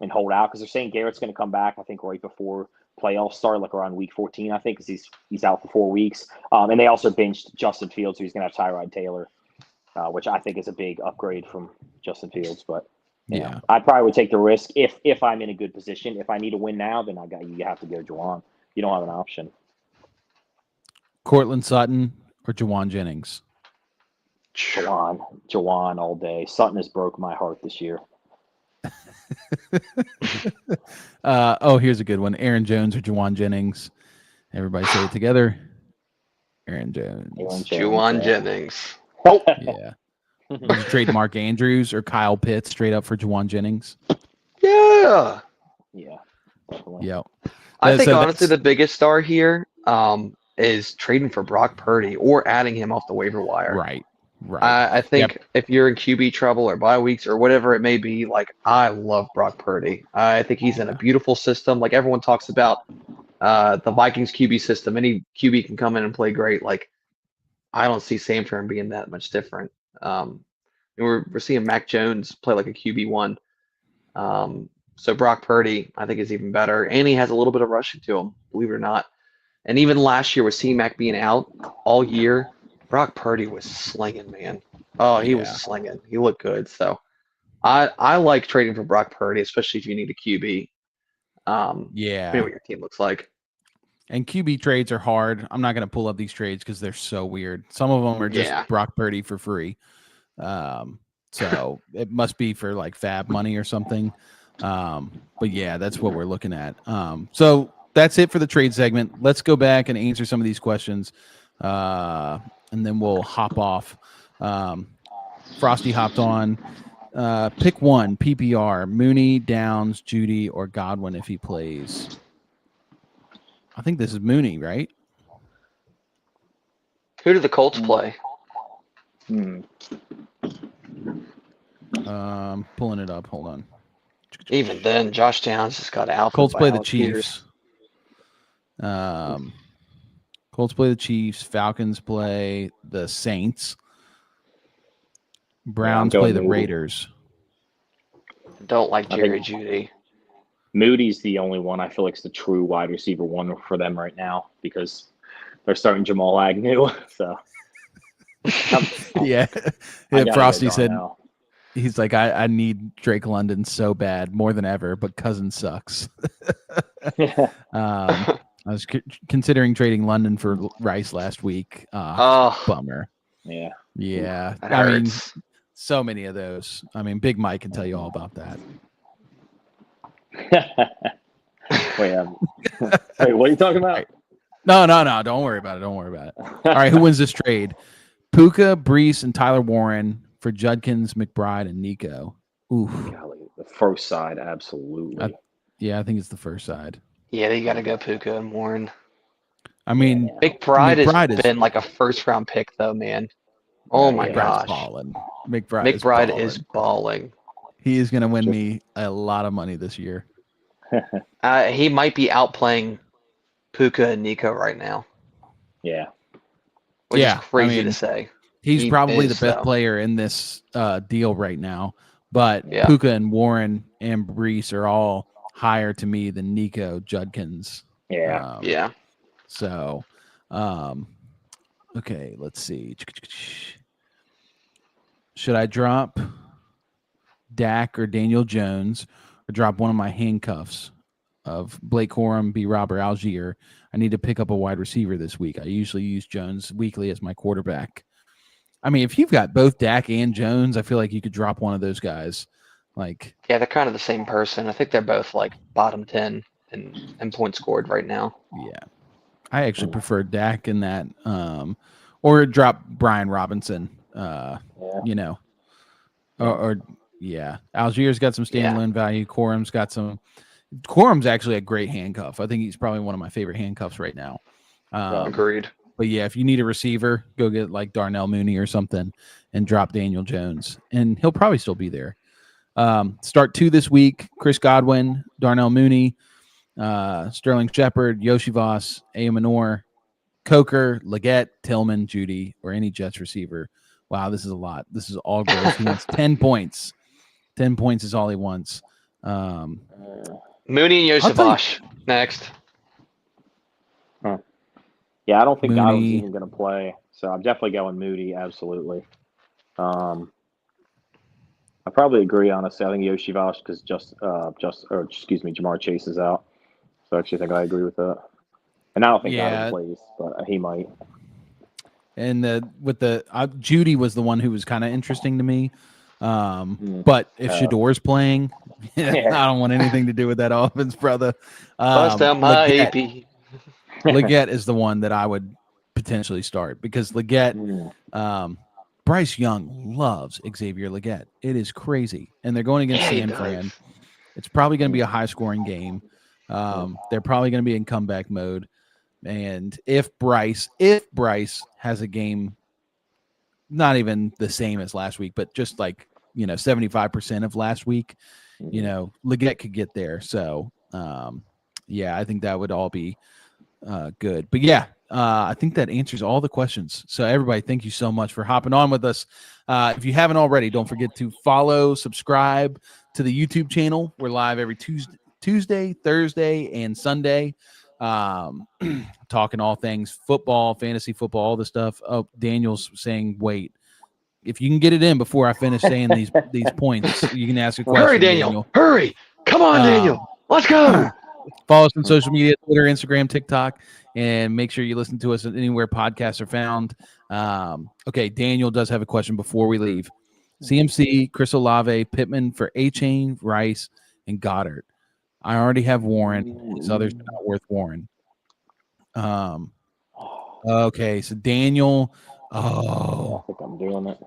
and hold out because they're saying Garrett's going to come back. I think right before playoffs start, like around week 14. I think because he's out for 4 weeks. And they also benched Justin Fields, so he's going to have Tyrod Taylor. which I think is a big upgrade from Justin Fields. But Yeah. I probably would take the risk if I'm in a good position. If I need to win now, then you have to go Juwan. You don't have an option. Cortland Sutton or Jawan Jennings? Juwan all day. Sutton has broke my heart this year. Here's a good one. Aaron Jones or Jawan Jennings? Everybody say it together. Aaron Jones. Juwan Jennings. Yeah. Would you trade Mark Andrews or Kyle Pitts straight up for Jawan Jennings? Yeah. Yeah, definitely. Yep. I think So honestly that's- the biggest star here is trading for Brock Purdy or adding him off the waiver wire. Right. I think if you're in QB trouble or bye weeks or whatever it may be, like I love Brock Purdy. I think he's in a beautiful system. Like everyone talks about the Vikings QB system. Any QB can come in and play great. Like I don't see Sam Turn being that much different. We're seeing Mac Jones play like a QB1. So Brock Purdy, I think, is even better, and he has a little bit of rushing to him, believe it or not. And even last year with C-Mac being out all year, Brock Purdy was slinging, man. Oh, he was slinging. He looked good. So I like trading for Brock Purdy, especially if you need a QB. Depending what your team looks like. And QB trades are hard. I'm not going to pull up these trades because they're so weird. Some of them are just Brock Purdy for free. So it must be for like fab money or something. But yeah, that's what we're looking at. So that's it for the trade segment. Let's go back and answer some of these questions. And then we'll hop off. Frosty hopped on. Pick one, PPR, Mooney, Downs, Judy, or Godwin if he plays. I think this is Mooney, right? Who do the Colts play? Pulling it up. Hold on. Even then, Josh Downs has got alpha. Colts by play the Alex Peters. Chiefs. Colts play the Chiefs. Falcons play the Saints. Browns play the Raiders. Don't like Jerry Judy. Moody's the only one I feel like is the true wide receiver one for them right now because they're starting Jamal Agnew. So Frosty said he's like, I need Drake London so bad, more than ever, but Cousins sucks. I was considering trading London for Rice last week. Bummer. Yeah. I mean, so many of those. I mean, Big Mike can tell you all about that. Wait, what are you talking about? No. Don't worry about it. All right, who wins this trade? Puka, Brees, and Tyler Warren for Judkins, McBride, and Nico. Ooh, the first side, absolutely. I think it's the first side. Yeah, they got to go Puka and Warren. I mean, McBride has been like a first-round pick, though, man. Oh my gosh, McBride is balling. He is going to win me a lot of money this year. He might be outplaying Puka and Nico right now. Yeah. Which is crazy to say. He's probably the best player in this deal right now. But Puka and Warren and Brees are all higher to me than Nico, Judkins. Yeah. So, okay, let's see. Should I drop Dak or Daniel Jones or drop one of my handcuffs of Blake Corum, B. Rob, or Algier? I need to pick up a wide receiver this week. I usually use Jones weekly as my quarterback. I mean, if you've got both Dak and Jones, I feel like you could drop one of those guys. Yeah, they're kind of the same person. I think they're both like bottom 10 in points scored right now. Yeah. I actually prefer Dak in that. Or drop Brian Robinson, Algier's got some standalone value. Corum's got some. Corum's actually a great handcuff. I think he's probably one of my favorite handcuffs right now. Agreed. But yeah, if you need a receiver, go get like Darnell Mooney or something and drop Daniel Jones, and he'll probably still be there. Start 2 this week: Chris Godwin, Darnell Mooney, Sterling Shepard, Yoshi Voss, Ayomanor, Coker, Leggett, Tillman, Judy, or any Jets receiver. Wow, this is a lot. This is all gross. He wants 10 points. 10 points is all he wants. Mooney and Yoshivash next. Yeah, I don't think Mooney. Godwin's even going to play. So I'm definitely going Moody, absolutely. I probably agree, honestly. I think Yoshi Vosh because Jamar Chase is out. So I actually think I agree with that. And I don't think Yeah. Godwin plays, but he might. And Judy was the one who was kind of interesting to me. But if Shador's playing, I don't want anything to do with that offense, brother. Bust out my Leggett, AP. Leggett is the one that I would potentially start because Leggett, Bryce Young loves Xavier Leggett. It is crazy. And they're going against Yeah, he San does. Fran. It's probably going to be a high scoring game. They're probably going to be in comeback mode. And if Bryce has a game, not even the same as last week, but just like, 75% of last week, Leggett could get there. So, I think that would all be good. But I think that answers all the questions. So everybody, thank you so much for hopping on with us. If you haven't already, don't forget to follow, subscribe to the YouTube channel. We're live every Tuesday, Thursday, and Sunday. Talking all things football, fantasy football, all the stuff. Oh, Daniel's saying, wait. If you can get it in before I finish saying these points, you can ask a question. Hurry, Daniel. Hurry. Come on, Daniel. Let's go. Follow us on social media, Twitter, Instagram, TikTok, and make sure you listen to us anywhere podcasts are found. Okay, Daniel does have a question before we leave. CMC, Chris Olave, Pittman for A-Chain, Rice, and Goddard. I already have Warren. His others are not worth Warren. Okay, so Daniel. I think I'm doing it.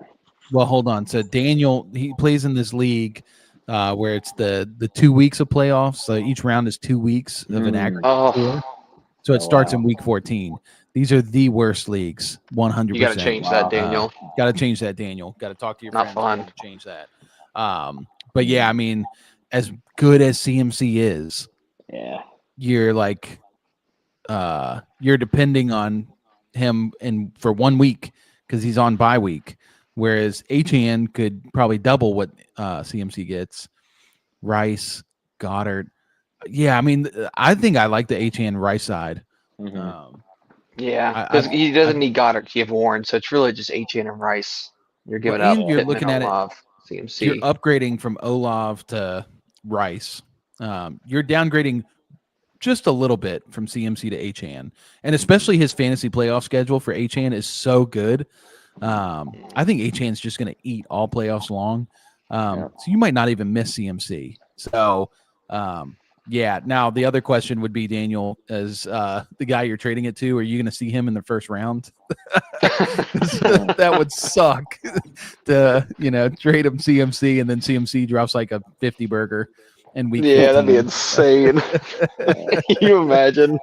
Well, hold on. So Daniel, he plays in this league where it's the 2 weeks of playoffs. So each round is 2 weeks of an aggregate score. So it starts in week 14. These are the worst leagues, 100%. You got to change that, Daniel. Got to change that, Daniel. Got to talk to your Not friends fun. to change that. But I mean, as good as CMC is, you're like, you're depending on him for 1 week because he's on bye week. Whereas HN could probably double what CMC gets. Rice, Goddard. Yeah, I mean, I think I like the HN Rice side. Yeah, because he doesn't need Goddard. You have Warren, so it's really just HN and Rice. You're giving up. You're looking at Olave, CMC. You're upgrading from Olave to Rice. You're downgrading just a little bit from CMC to HN, and especially his fantasy playoff schedule for HN is so good. I think HN's just going to eat all playoffs long. So you might not even miss CMC. So, now the other question would be, Daniel, as the guy you're trading it to, are you going to see him in the first round? That would suck to, trade him CMC and then CMC drops like a 50 burger and week 15. That'd be insane. Can you imagine?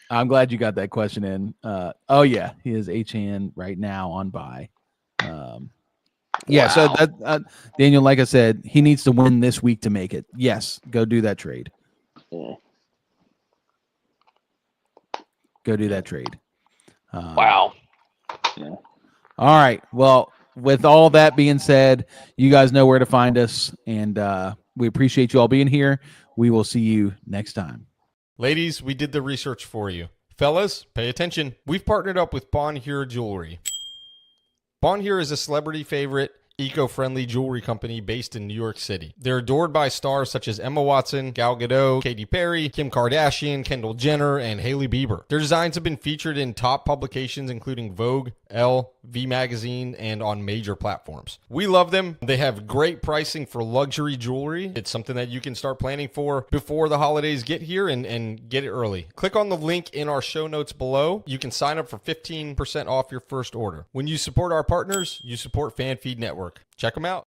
I'm glad you got that question in. He is HN right now on bye. So that Daniel, like I said, he needs to win this week to make it. Yes, go do that trade. Go do that trade. Wow. All right. Well, with all that being said, you guys know where to find us, and we appreciate you all being here. We will see you next time. Ladies, we did the research for you. Fellas, pay attention. We've partnered up with Bonheure Jewelry. Bonheure is a celebrity favorite, eco-friendly jewelry company based in New York City. They're adored by stars such as Emma Watson, Gal Gadot, Katy Perry, Kim Kardashian, Kendall Jenner, and Hailey Bieber. Their designs have been featured in top publications including Vogue, Elle, V Magazine, and on major platforms. We love them. They have great pricing for luxury jewelry. It's something that you can start planning for before the holidays get here and get it early. Click on the link in our show notes below. You can sign up for 15% off your first order. When you support our partners, you support FanFeed Network. Check them out.